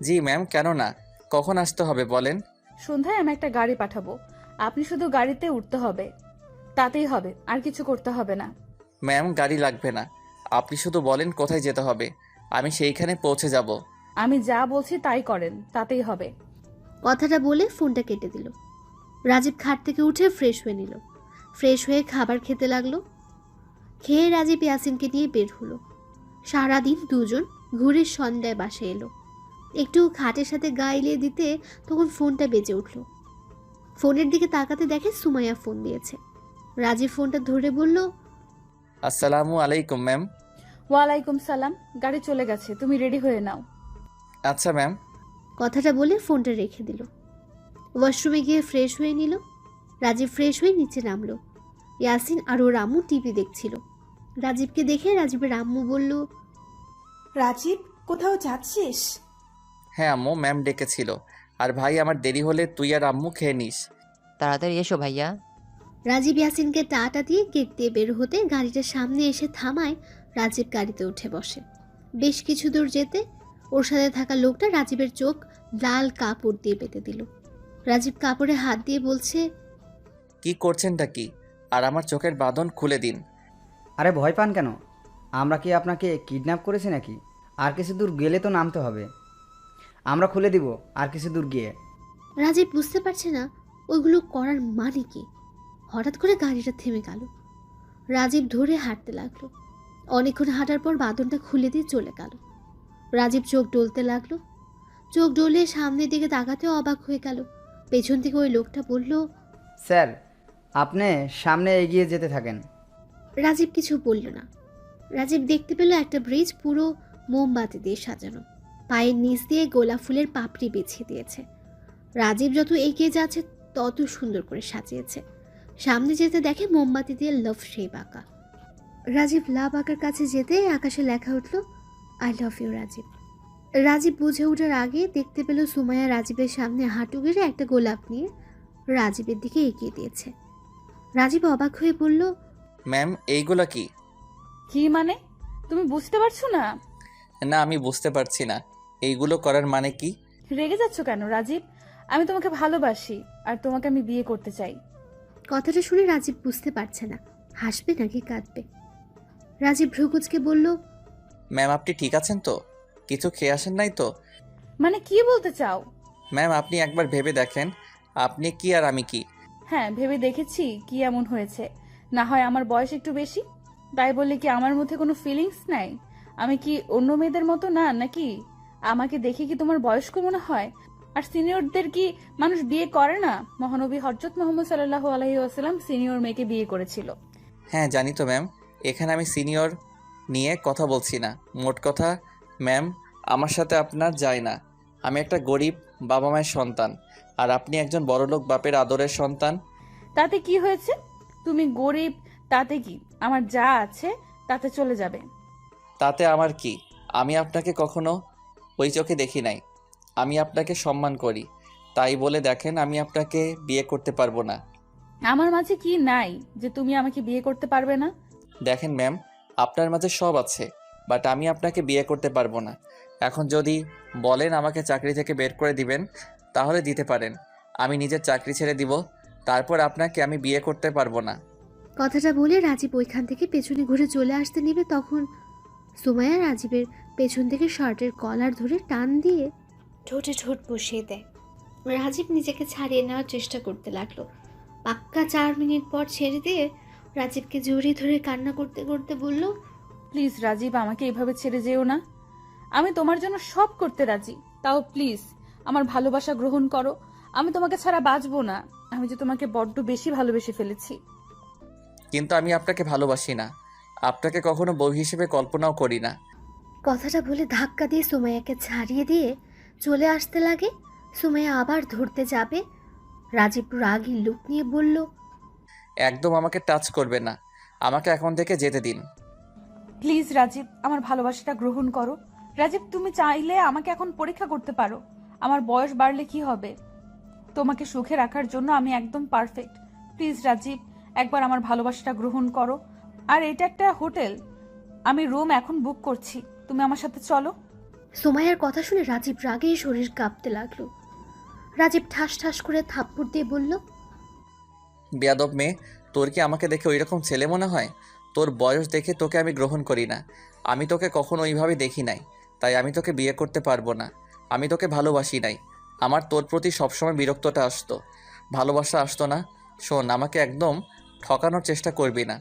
জি ম্যাম, কেন না? কখন আসতে হবে বলেন? সন্ধ্যায় আমি একটা গাড়ি পাঠাবো, আপনি শুধু গাড়িতে উঠতে হবে, তাতেই হবে, আর কিছু করতে হবে না। ম্যাম গাড়ি লাগবে না, আপনি শুধু বলেন কোথায় যেতে হবে, আমি সেইখানে পৌঁছে যাব। আমি যা বলছি তাই করেন, তাতেই হবে। কথাটা বলে ফোনটা কেটে দিল। রাজীব খাট থেকে উঠে ফ্রেশ হয়ে নিল। ফ্রেশ হয়ে খাবার খেতে লাগলো। খেয়ে রাজীব ইয়াসিনকে নিয়ে বের হলো। সারাদিন দুজন ঘুরে সন্ধ্যায় বাসায় এলো। একটু খাটের সাথে গা এলিয়ে দিতে তখন ফোনটা বেজে উঠল। ফোনের দিকে তাকাতে দেখে সুমাইয়া ফোন দিয়েছে। রাজীব ফোনটা ধরে বলল, আসসালামু আলাইকুম ম্যাম। ওয়ালাইকুম সালাম। গাড়ি চলে গেছে, তুমি রেডি হয়ে নাও। আচ্ছা ম্যাম। কথাটা বলে ফোনটা রেখে দিল। ওয়াশরুমে গিয়ে ফ্রেশ হয়ে নিল। রাজীব ফ্রেশ হয়ে নিচে নামলো। ইয়াসিন আর ওর আম্মু টিভি দেখছিল। রাজীবকে দেখে রাজীবের আম্মু বলল, রাজীব, কোথাও যাচ্ছিস? হ্যাঁ আম্মু, ম্যাম ডেকেছিল। আর ভাই আমার দেরি হলে তুই আর আম্মু খেয়ে নিস। তাড়াতাড়ি এসো ভাইয়া। রাজীব ইয়াসিনকে টাটা দিয়ে গেট দিয়ে বের হতে গাড়িটার সামনে এসে থামায়। রাজীব গাড়িতে উঠে বসে। বেশ কিছু দূর যেতে ওর সাথে থাকা লোকটা রাজীবের চোখ লাল কাপড় দিয়ে বেঁধে দিল। রাজীব কাপড়ে হাত দিয়ে বলছে, কি করছেনটা কি? আর আমার চোখের বাঁধন খুলে দিন। আরে ভয় পান কেন? আমরা কি আপনাকে কিডন্যাপ করেছি নাকি? আর কিছু দূর গেলে তো নামতে হবে। আমরা খুলে দিব আর কিছু দূর গিয়ে। রাজীব বুঝতে পারছে না ওইগুলো করার মানে কি। হঠাৎ করে গাড়িটা থেমে গেল। রাজীব ধরে হাঁটতে লাগলো। অনেকক্ষণ হাঁটার পর বাঁধনটা খুলে দিয়ে চলে গেল। রাজীব চোখ ডলতে লাগলো। চোখ ডলে সামনের দিকে তাকাতেও অবাক হয়ে গেল। পেছন থেকে ওই লোকটা বলল, স্যার, আপনি সামনে এগিয়ে যেতে থাকেন। রাজীব কিছু বলল না। রাজীব দেখতে পেল একটা ব্রিজ পুরো মোমবাতি দিয়ে সাজানো, পায়ের নিচ দিয়ে গোলাপ ফুলের পাপড়ি বিছিয়ে দিয়েছে। রাজীব যত এগিয়ে যাচ্ছে তত সুন্দর করে সাজিয়েছে। সামনে যেতে দেখে মোমবাতি দিয়ে লাভ শেপ আঁকা। রাজীব লাভ আঁকার কাছে যেতে আকাশে লেখা উঠল, I love you Rajib. Rajib বুঝে ওঠার আগে দেখতে পেল সুমাইয়া রাজীবের সামনে হাঁটু গেড়ে একটা গোলাপ নিয়ে রাজীবের দিকে এগিয়ে দিয়েছে। রাজীব অবাক হয়ে বলল, ম্যাম এইগুলা কি? কি মানে? তুমি বুঝতে পারছো না? না, আমি বুঝতে পারছি না এইগুলো করার মানে কি। রেগে যাচ্ছ কেন রাজীব? আমি তোমাকে ভালোবাসি আর তোমাকে আমি বিয়ে করতে চাই। কথাটা শুনে রাজীব বুঝতে পারছে না হাসবে নাকি কাঁদবে। রাজীব ভ্রুকুচকে বলল, ম্যাম আপনি ঠিক আছেন তো? কিছু খেয়ে আসেন নাই তো? মানে কি বলতে চাও? ম্যাম আপনি একবার ভেবে দেখেন, আপনি কি আর আমি কি? হ্যাঁ, ভেবে দেখেছি কি এমন হয়েছে। না হয় আমার বয়স একটু বেশি, তাই বললে কি আমার মধ্যে কোনো ফিলিংস নাই? আমি কি অন্য মেয়েদের মতো না নাকি? আমাকে দেখে কি তোমার বয়স্ক মনে হয়? আর সিনিয়রদের কি মানুষ বিয়ে করে না? মহানবী হযরত মুহাম্মদ সাল্লাল্লাহু আলাইহি ওয়াসাল্লাম সিনিয়র মেয়েকে বিয়ে করেছিল। হ্যাঁ জানি তো ম্যাম, এখানে আমি সিনিয়র নিয়ে কথা বলছি না। মোট কথা ম্যাম, আমার সাথে আপনার যায় না। আমি একটা গরিব বাবা মায়ের সন্তান, আর আপনি একজন বড়লোক বাপের আদরের সন্তান। তাতে কি হয়েছে? তুমি গরিব, তাতে কি? আমার যা আছে তাতে চলে যাবে। তাতে আমার কি? আমি আপনাকে কখনো ওই চোখে দেখি নাই। আমি আপনাকে সম্মান করি, তাই বলে দেখেন আমি আপনাকে বিয়ে করতে পারবো না। আমার মাঝে কি নাই যে তুমি আমাকে বিয়ে করতে পারবে না? দেখেন ম্যাম, আপনার মাঝে সব আছে, বাট আমি আপনাকে বিয়ে করতে পারবো না। এখন যদি বলেন আমাকে চাকরি থেকে বের করে দিবেন, তাহলে দিতে পারেন। আমি নিজের চাকরি ছেড়ে দিব, তারপর আপনাকে আমি বিয়ে করতে পারবো না। কথাটা বলে রাজীব ওইখান থেকে পেছনে ঘুরে চলে আসতে নেবে, তখন সুমাইয়া রাজীবের পেছন থেকে শার্টের কলার ধরে টান দিয়ে ঠোঁটে ঠোঁট বসিয়ে দেয়। রাজীব নিজেকে ছাড়িয়ে নেওয়ার চেষ্টা করতে লাগলো। পাক্কা 4 মিনিট পর ছেড়ে দিয়ে রাজীবকে জড়িয়ে ধরে কান্না করতে করতে বলল, প্লিজ রাজীব, আমাকে এভাবে ছেড়ে যেও না। আমি তোমার জন্য সব করতে রাজি, তাও প্লিজ আমার ভালোবাসা গ্রহণ করো। আমি তোমাকে ছাড়া বাঁচবো না। আমি যে তোমাকে বড্ড বেশি ভালোবেসে ফেলেছি। কিন্তু আমি আপনাকে ভালোবাসি না, আপনাকে কখনো বউ হিসেবে কল্পনাও করি না। কথাটা বলে ধাক্কা দিয়ে সুমাইয়াকে ছাড়িয়ে দিয়ে চলে আসতে লাগে। সুমাইয়া আবার ধরতে যাবে, রাজীব রাগী লুক নিয়ে বলল, একদম আমাকে টাচ করবে না, আমাকে এখন থেকে যেতে দিন। প্লিজ রাজীব, আমার ভালোবাসাটা গ্রহণ করো। রাজীব, তুমি চাইলে আমাকে এখন পরীক্ষা করতে পারো। আমার বয়স বাড়লে কি হবে? তোমাকে সুখে রাখার জন্য আমি একদম পারফেক্ট। প্লিজ রাজীব, একবার আমার ভালোবাসাটা গ্রহণ করো। আর এটা একটা হোটেল, আমি রুম এখন বুক করছি, তুমি আমার সাথে চলো। সুমাইয়ার কথা শুনে রাজীব রাগে শরীর কাঁপতে লাগলো। রাজীব ঠাস ঠাস করে থাপ্পড় দিয়ে বলল, বেয়াদব মেয়ে, তোর কি আমাকে দেখে ওই রকম ছেলে মনে হয়? তোর বয়স দেখে তোকে আমি গ্রহণ করি না। আমি তোকে কখনো ওইভাবে দেখি নাই, তাই আমি তোকে বিয়ে করতে পারবো না। আমি তোকে ভালোবাসি নাই। আমার তোর প্রতি সবসময় বিরক্তটা আসতো, ভালোবাসা আসতো না। শোন, আমাকে একদম ঠকানোর চেষ্টা করবি না।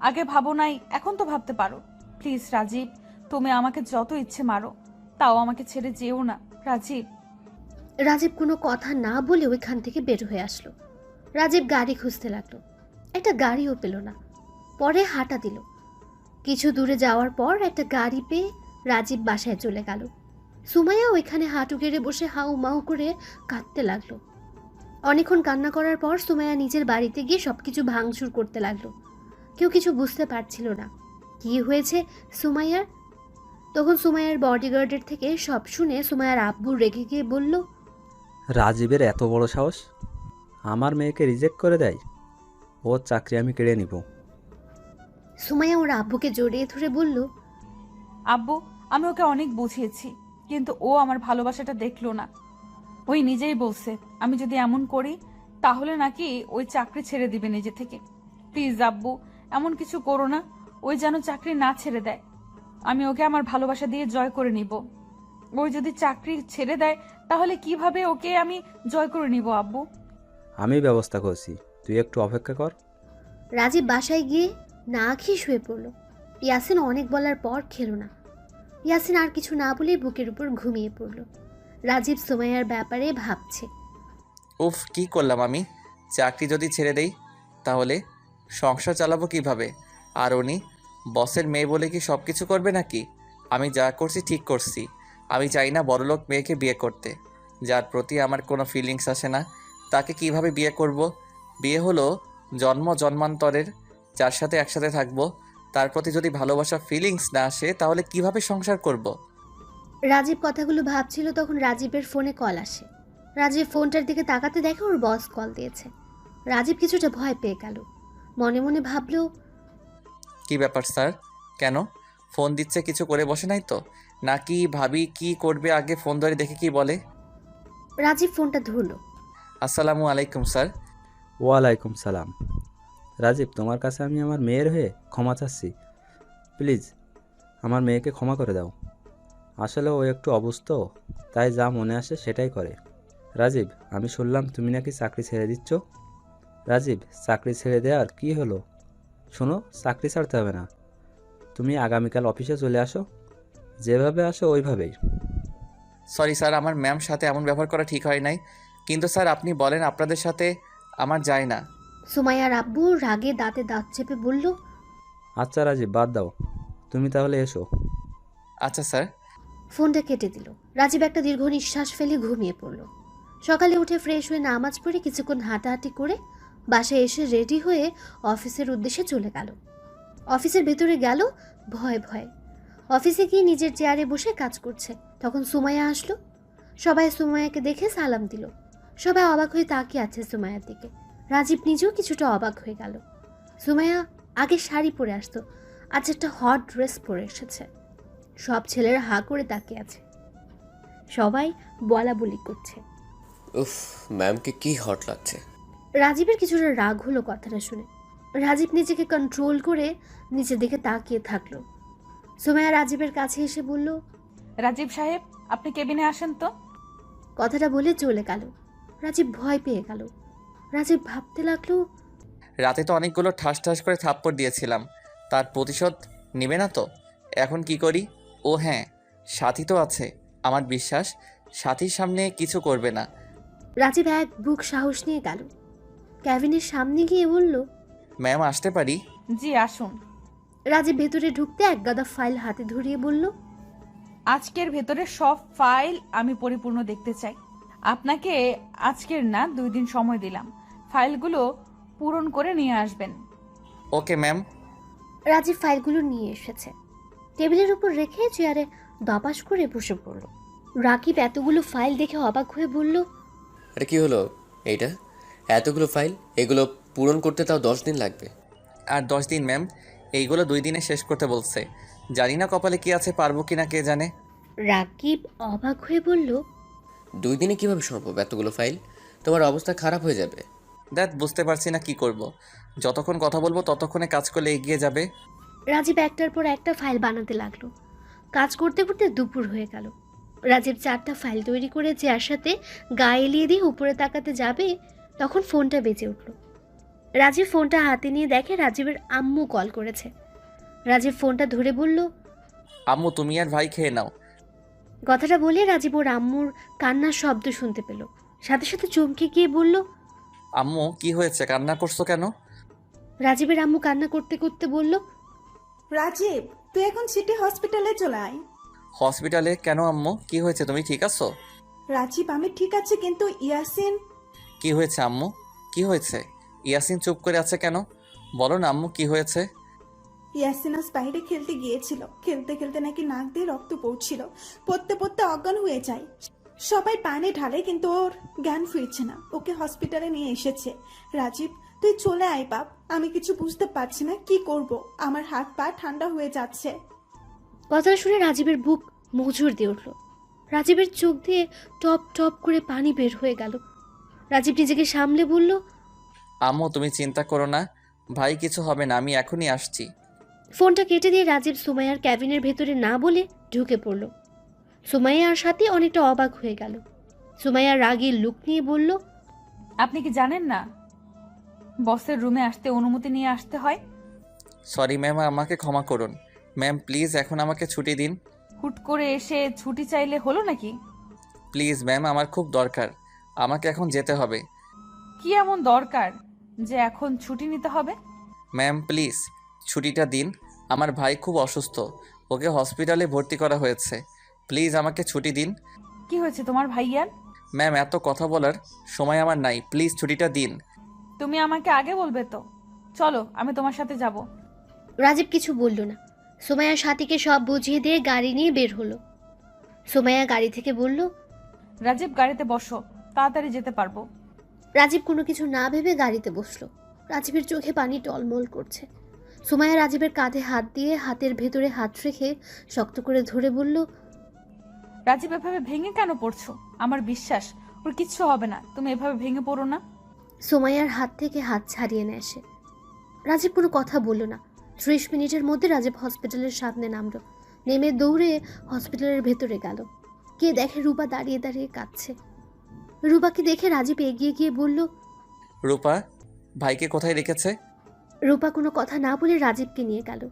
আগে ভাবো নাই, এখন তো ভাবতে পারো। প্লিজ রাজীব, তুমি আমাকে যত ইচ্ছে মারো, তাও আমাকে ছেড়ে যেও না রাজীব। রাজীব কোনো কথা না বলে ওইখান থেকে বের হয়ে আসলো। রাজীব গাড়ি খুঁজতে লাগলো, একটা গাড়িও পেল না। পরে হাঁটা দিল। কিছু দূরে যাওয়ার পর একটা গাড়ি পেয়ে রাজীব বাসায় চলে গেল। সুমাইয়া ওইখানে হাঁটু গেড়ে বসে হাউ মাউ করে কাঁদতে লাগলো। অনেকক্ষণ কান্না করার পর সুমাইয়া নিজের বাড়িতে গিয়ে সবকিছু ভাঙচুর করতে লাগলো। কেউ কিছু বুঝতে পারছিল না কি হয়েছে সুমাইয়ার। তখন সুমাইয়ার বডিগার্ডের থেকে সব শুনে সুমাইয়ার আব্বু রেগে গিয়ে বলল, রাজীবের এত বড় সাহস, আমার মেয়েকে রিজেক্ট করে দেয়। ওর চাকরি আমি কেড়ে নিব। সুমাইয়া ওর আব্বুকে জড়িয়ে ধরে বলল, আব্বু, আমি ওকে অনেক বুঝিয়েছি, কিন্তু ও আমার ভালোবাসাটা দেখলো না। ওই নিজেই বলছে আমি যদি এমন করি তাহলে নাকি ওই চাকরি ছেড়ে দিবে নিজে থেকে। প্লিজ আব্বু, এমন কিছু করো না, ওই যেন চাকরি না ছেড়ে দেয়। আমি ওকে আমার ভালোবাসা দিয়ে জয় করে নিব। ওই যদি চাকরি ছেড়ে দেয় তাহলে কিভাবে ওকে আমি জয় করে নিব আব্বু? আমি ব্যবস্থা করছি, তুই একটু অপেক্ষা কর। রাজীব বাসায় গিয়ে না খেয়ে শুয়ে পড়ল। ইয়াসিন অনেক বলার পর খেলো না। ইয়াসিন আর কিছু না বলেই বুকের উপর ঘুমিয়ে পড়ল। রাজীব সুমাইয়ার ব্যাপারে ভাবছে, উফ, কি করলাম আমি? চাকরি যদি ছেড়ে দেই তাহলে সংসার চালাবো কিভাবে? আর উনি বসের মেয়ে বলে কি সব কিছু করবে নাকি? আমি যা করছি ঠিক করছি। আমি চাই না বড়লোক মেয়েকে বিয়ে করতে, যার প্রতি আমার কোনো ফিলিংস আসে না। তাকে কিভাবে বিয়ে করব? বিয়ে হলো জন্ম জন্মান্তরের, যার সাথে একসাথে থাকবো। তার প্রতি যদি ভালোবাসা ফিলিংস না আসে তাহলে কিভাবে সংসার করব? রাজীব কথাগুলো ভাবছিল, তখন রাজীবের ফোনে কল আসে। রাজীব ফোনটার দিকে তাকাতে দেখে ওর বস কল দিয়েছে। রাজীব কিছুটা ভয় পেয়ে গেল। মনে মনে ভাবলো, কি ব্যাপার স্যার? কেন ফোন দিচ্ছে? কিছু করে বসে নাই তো? নাকি ভাবি কি করবে আগে ফোন ধরে দেখে কি বলে? রাজীব ফোনটা ধরল। আসসালামু আলাইকুম স্যার। ওয়ালাইকুম সালাম। রাজীব, তোমার কাছে আমি আমার মেয়ের হয়ে ক্ষমা চাচ্ছি। প্লিজ আমার মেয়েকে ক্ষমা করে দাও। আসলে ও একটু অবুঝ তো, তাই যা মনে আসে সেটাই করে। রাজীব, আমি শুনলাম তুমি নাকি চাকরি ছেড়ে দিচ্ছ। রাজীব, চাকরি ছেড়ে দেওয়ার কি হলো? শোনো, চাকরি ছাড়তে হবে না। তুমি আগামীকাল অফিসে চলে আসো, যেভাবে আসো ওইভাবেই। সরি স্যার, আমার ম্যাম সাথে এমন ব্যবহার করা ঠিক হয় নাই। কিন্তু স্যার আপনি বলেন, আপনাদের সাথে আমার যায় না। সুমাইয়ার আব্বু রাগে দাঁতে দাঁত চেপে বলল, আচ্ছা রাজীব, বাদ দাও, তুমি তাহলে এসো। আচ্ছা স্যার। ফোনটা কেটে দিল। রাজীব একটা দীর্ঘ নিঃশ্বাস ফেলে ঘুমিয়ে পড়ল। সকালে উঠে ফ্রেশ হয়ে নামাজ পড়ে কিছুক্ষণ হাঁটাহাঁটি করে বাসায় এসে রেডি হয়ে অফিসের উদ্দেশ্যে চলে গেল। অফিসের ভেতরে গেল ভয়ে ভয়ে। অফিসে গিয়ে নিজের চেয়ারে বসে কাজ করছে, তখন সুমাইয়া আসলো। সবাই সুমাইয়াকে দেখে সালাম দিল। সবাই অবাক হয়ে তাকিয়ে আছে সুমাইয়ার দিকে। রাজীব নিজেও কিছুটা অবাক হয়ে গেল। সুমাইয়া আগে শাড়ি পরে আসতো, আজ একটা হট ড্রেস পরে এসেছে। সব ছেলেরা হাঁ করে তাকিয়ে আছে, সবাই বলা বলি করছে। উফ, ম্যামকে কি হট লাগছে। রাজীবের কিছুটা রাগ হলো কথাটা শুনে। রাজীব নিজেকে কন্ট্রোল করে নিচের দিকে তাকিয়ে থাকলো। সুমাইয়া রাজীবের কাছে এসে বলল, রাজীব সাহেব, আপনি কেবিনে আসেন তো। কথাটা বলে চলে গেল। রাজীব ভয় পেয়ে গেল। রাজীব ভাবতে লাগলো, রাতে তো অনেকগুলো ঠাস ঠাস করে থাপ্পড় দিয়েছিলাম, তার প্রতিশোধ নেবে না তো? এখন কি করি? ও হ্যাঁ, সাথী তো আছে। আমার বিশ্বাস সাথীর সামনে কিছু করবে না। রাজীব এক বুক সাহস নিয়ে গেল। ক্যাবিনের সামনে গিয়ে বলল, ম্যাম আসতে পারি? জি আসুন। রাজীব ভেতরে ঢুকতে এক গাদা ফাইল হাতে ধরিয়ে বলল, আজকের ভেতরে সব ফাইল আমি পরিপূর্ণ দেখতে চাই। আপনাকে আজকের না 2 দিন সময় দিলাম, ফাইলগুলো পূরণ করে নিয়ে আসবেন। Okay ma'am. রাজীব ফাইলগুলো নিয়ে এসেছে। টেবিলের উপর রেখে চেয়ারে দপাস করে বসে পড়ল। রাকিব এতগুলো ফাইল দেখে অবাক হয়ে বলল, আরে কি হলো এইটা? এতগুলো ফাইল, এগুলো পূরণ করতে তাও 10 দিন লাগবে। আর 10 দিন ম্যাম, এইগুলো 2 দিনে শেষ করতে বলছে। জানি না কপালে কি আছে, পারবো কিনা কে জানে। রাকিব অবাক হয়ে বলল, 2 দিনে কিভাবে সম্ভব এতগুলো ফাইল? তোমার অবস্থা খারাপ হয়ে যাবে। দেখ, বুঝতে পারছি না কি করব। যতক্ষণ কথা বলবো ততক্ষণে কাজ করলে এগিয়ে যাবে। রাজীব একটার পর একটা ফাইল বানাতে লাগলো। কাজ করতে করতে দুপুর হয়ে গেল। রাজীব 4টা ফাইল তৈরি করে চেয়ার সাথে গায়ে এলিয়ে দিয়ে উপরে তাকাতে যাবে, তখন ফোনটা বেজে উঠল। রাজীব ফোনটা হাতে নিয়ে দেখে রাজীবের আম্মু কল করেছে। রাজীব ফোনটা ধরে বলল, আম্মু তুমি আর ভাই খেয়ে নাও। কথাটা বলে রাজীব ওর আম্মুর কান্নার শব্দ শুনতে পেল। সাথে সাথে চমকে গিয়ে বলল, আম্মু কি হয়েছে, কান্না করছো কেন? রাজীবের আম্মু কান্না করতে করতে বলল, রাজীব, তুই এখন সিটি হসপিটালে চলে আয়। হসপিটালে কেন আম্মু? কি হয়েছে, তুমি ঠিক আছো? রাজীব, আমি ঠিক আছে, কিন্তু ইয়াসিন। কি হয়েছে আম্মু, কি হয়েছে? ইয়াসিন চুপ করে আছে কেন? বলো না আম্মু, কি হয়েছে? ইয়াসিন আজ বাইরে খেলতে গিয়েছিল। খেলতে খেলতে নাকি নাক দিয়ে রক্ত পড়ছিল। পড়তে পড়তে অজ্ঞান হয়ে যায়। সবাই পানি ঢালে, কিন্তু ওর জ্ঞান ফিরছে না। ওকে হসপিটালে নিয়ে এসেছে। রাজীব, তুই চলে আয় বাপ। আমি কিছু বুঝতে পারছি না কি করব। আমার হাত পা ঠান্ডা হয়ে যাচ্ছে। কথা শুনে রাজীবের বুক মজুর দিয়ে উঠল। রাজীবের চোখ দিয়ে টপ টপ করে পানি বের হয়ে গেল। রাজীব নিজেকে সামলে বলল, আম্মু তুমি চিন্তা করো না, ভাই কিছু হবে না, আমি এখনই আসছি। ফোনটা কেটে দিয়ে রাজীব সুমাইয়ার ক্যাবিনের ভেতরে না বলে ঢুকে পড়ল। সুমাইয়ার সাথে অনেকটা অবাক হয়ে গেল। সুমাইয়ার রাগের লুক নিয়ে বলল, আপনি কি জানেন না বসের রুমে আসতে অনুমতি নিয়ে আসতে হয়? সরি ম্যাম, আমাকে ক্ষমা করুন। ম্যাম প্লিজ এখন আমাকে ছুটি দিন। হুট করে এসে ছুটি চাইলে হলো নাকি? প্লিজ ম্যাম, আমার খুব দরকার, আমাকে এখন যেতে হবে। কি এমন দরকার যে এখন ছুটি নিতে হবে? ম্যাম প্লিজ, ছুটিটা দিন। আমার ভাই খুব অসুস্থ, ওকে হসপিটালে ভর্তি করা হয়েছে। প্লিজ আমাকে ছুটি দিন। কি হয়েছে তোমার ভাইয়ার? ম্যাম, এত কথা বলার সময় আমার নাই, প্লিজ ছুটিটা দিন। তুমি আমাকে আগে বলবে তো। চলো, আমি তোমার সাথে যাব। রাজীব কিছু বলল না। সুমাইয়া সাথীকে সব বুঝিয়ে দিয়ে গাড়ি নিয়ে বের হলো। সুমাইয়া গাড়ি থেকে বলল, রাজীব, গাড়িতে বসো, তাড়াতাড়ি যেতে পারবো। রাজীব কোনো কিছু না ভেবে গাড়িতে বসলো। রাজীবের চোখে পানি টলমল করছে। সুমাইয়া রাজীবের কাঁধে হাত দিয়ে হাতের ভেতরে হাত রেখে শক্ত করে ধরে বলল, রাজীব, এভাবে ভেঙে কেন পড়ছো? আমার বিশ্বাস ওর কিচ্ছু হবে না, তুমি এভাবে ভেঙে পড়ো না। সুমাইয়ার হাত থেকে হাত ছাড়িয়ে নেয় সে। রাজীব কোনো কথা বলল না। 30 মিনিটের মধ্যে রাজীব হসপিটালের সামনে নামলো। নেমে দৌড়ে হসপিটালের ভেতরে গেল। গিয়ে দেখে রূপা দাঁড়িয়ে দাঁড়িয়ে কাঁদছে। রূপাকে দেখে রাজীব এগিয়ে গিয়ে বলল, রূপা, ভাইকে কোথায় রেখেছে? রূপা কোনো কথা না বলে রাজীবকে নিয়ে গেল।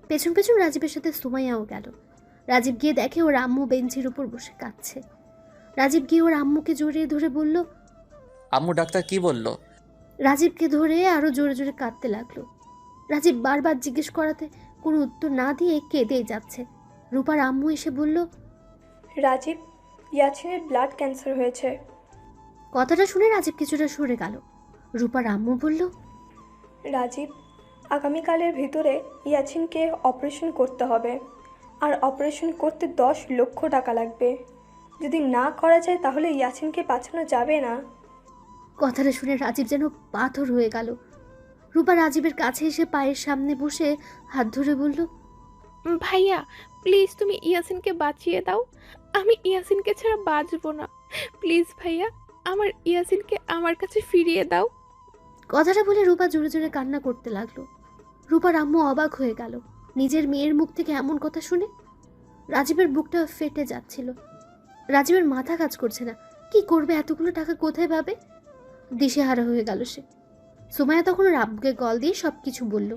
পেছন পেছন রাজীবের সাথে সুমাইয়াও গেল। রাজীব গিয়ে দেখে ওর আম্মু বেঞ্চের উপর বসে কাঁদছে। রাজীব গিয়ে ওর আম্মুকে জড়িয়ে ধরে বলল, আম্মু, ডাক্তার কি বলল? রাজীবকে ধরে আরো জোরে জোরে কাঁদতে লাগলো। রাজীব বারবার জিজ্ঞেস করাতে কোনো উত্তর না দিয়ে কেঁদেই যাচ্ছে। রূপার আম্মু এসে বলল, রাজীব, ইয়াছিনের ব্লাড ক্যান্সার হয়েছে। কথাটা শুনে রাজীব কিছুটা সরে গেল। রূপার আম্মু বলল, রাজীব, আগামীকালের ভিতরে ইয়াছিনকে অপারেশন করতে হবে, আর অপারেশন করতে 10 লক্ষ টাকা লাগবে। যদি না করা যায় তাহলে ইয়াছিনকে বাঁচানো যাবে না। কথাটা শুনে রাজীব যেন পাথর হয়ে গেল। রূপা রাজীবের কাছে এসে পায়ের সামনে বসে হাত ধরে বলল, ভাইয়া, প্লিজ তুমি ইয়াসিনকে বাঁচিয়ে দাও। আমি ইয়াসিনকে ছাড়া বাঁচবো না। প্লিজ ভাইয়া, আমার ইয়াসিনকে আমার কাছে ফিরিয়ে দাও। কথাটা বলে রূপা জোরে জোরে কান্না করতে লাগলো। রূপার আম্মু অবাক হয়ে গেল নিজের মেয়ের মুখ থেকে এমন কথা শুনে। রাজীবের বুকটা ফেটে যাচ্ছিল। রাজীবের মাথা কাজ করছে না। কি করবে, এতগুলো টাকা কোথায় পাবে? দিশেহারা হয়ে গেল সে। সুমাইয়া তখন ওর আব্বুকে কল দিয়ে সব কিছু বলল।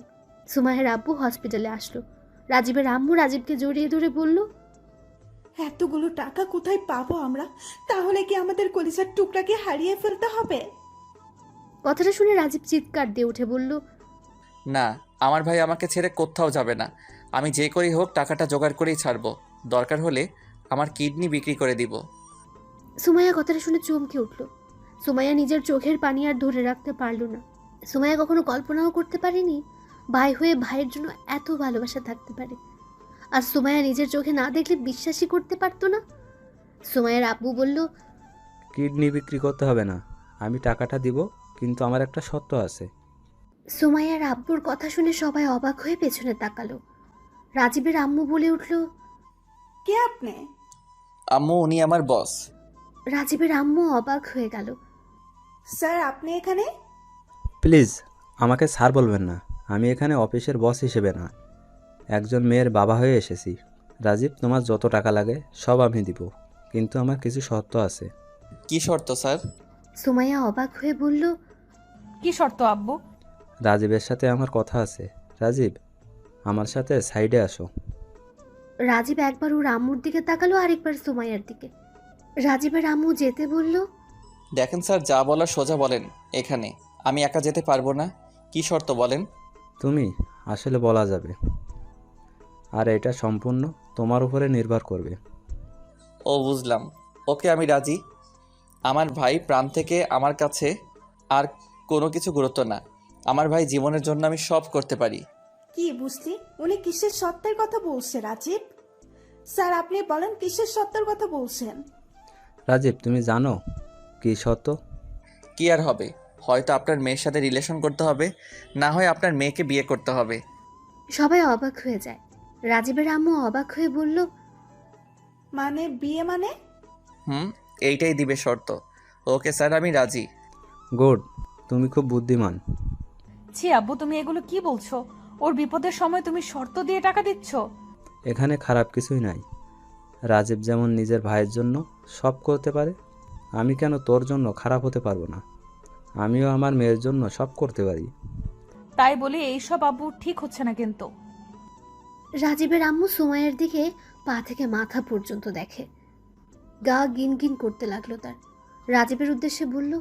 সুমাইয়ার আব্বু হসপিটালে আসলো। রাজীবের আম্মু রাজীবকে জড়িয়ে ধরে বলল, এতগুলো টাকা কোথায় পাবো আমরা? তাহলে কি আমাদের কলিজার টুকরাকে হারিয়ে ফেলতে হবে? কথাটা শুনে রাজীব চিৎকার দিয়ে উঠে বলল, না, আমার ভাই আমাকে ছেড়ে কোথাও যাবে না। আমি যে করেই হোক টাকাটা জোগাড় করেই ছাড়বো। দরকার হলে আমার কিডনি বিক্রি করে দিব। সুমাইয়া কথাটা শুনে চমকে উঠল। সুমাইয়া নিজের চোখের পানি আর ধরে রাখতে পারল না। সুমাইয়া কখনো কল্পনাও করতে পারেনি ভাই হয়ে ভাইয়ের জন্য এত ভালোবাসা থাকতে পারে। আর সুমাইয়া নিজের চোখে না দেখলে বিশ্বাসই করতে পারতো না। সুমাইয়ার আব্বু বলল, কিডনি বিক্রি করতে হবে না, আমি টাকাটা দিব, কিন্তু আমার একটা শর্ত আছে। সুমাইয়ার আব্বুর কথা শুনে সবাই অবাক হয়ে পেছনে তাকালো। রাজীবের আম্মু বলে উঠল, কে আপনি? আম্মু, উনি আমার বস। রাজীবের আম্মু অবাক হয়ে গেল। স্যার, আপনি এখানে? প্লিজ আমাকে স্যার বলবেন না, আমি এখানে অফিসের বস হিসেবে না, একজন মেয়ের বাবা হয়ে এসেছি। রাজীব, তোমার যত টাকা লাগে সব আমি দিব, কিন্তু আমার কিছু শর্ত আছে। কি শর্ত স্যার? সুমাইয়া অবাক হয়ে বলল, কি শর্ত আব্বু? রাজীবের সাথে আমার কথা আছে। রাজীব, আমার সাথে সাইডে আসো। রাজীব একবার ওর আম্মুর দিকে তাকালো, আরেকবার সুমাইয়ার দিকে। রাজীবের আম্মু যেতে বলল, দেখেন স্যার, যা বলার সোজা বলেন। এখানে আমি একা যেতে পারবো না। কি শর্ত বলেন? তুমি আসলে বলা যাবে, আর এটা সম্পূর্ণ তোমার উপরে নির্ভর করবে। ও, বুঝলাম। ওকে, আমি রাজি। আমার ভাই প্রাণ থেকে আমার কাছে আর কোনো কিছু গুরুত্ব না। আমার ভাই জীবনের জন্য আমি সব করতে পারি। কি বুঝলি? উনি কিসের সত্যের কথা বলছে রাজীব? স্যার, আপনি বলেন কিসের সত্যের কথা বলছেন? রাজীব, তুমি জানো কি সত্য? কি আর হবে, হয়তো আপনার মেয়ের সাথে রিলেশন করতে হবে, না হয় আপনার মেয়েকে বিয়ে করতে হবে। সবাই অবাক হয়ে যায়। রাজীবের আম্মু অবাক হয়ে বলল, মানে বিয়ে মানে? এইটাই দিবে শর্ত। ওকে স্যার, আমি রাজি। গুড, তুমি খুব বুদ্ধিমান। ছি আব্বু, তুমি এগুলো কি বলছো? ওর বিপদের সময় তুমি শর্ত দিয়ে টাকা দিচ্ছ? এখানে খারাপ কিছুই নাই। রাজীব যেমন নিজের ভাইয়ের জন্য সব করতে পারে, আমি কেন তোর জন্য খারাপ হতে পারবো না? আমিও আমার মেয়ের জন্য সব করতে পারি। তাই বলি এইসব আব্বু ঠিক হচ্ছে না কিন্তু। রাজীবের আম্মু সুমাইয়ের দিকে পা থেকে মাথা পর্যন্ত দেখে। গা গিন গিন করতে লাগলো তার। রাজীবের উদ্দেশ্যে বলল,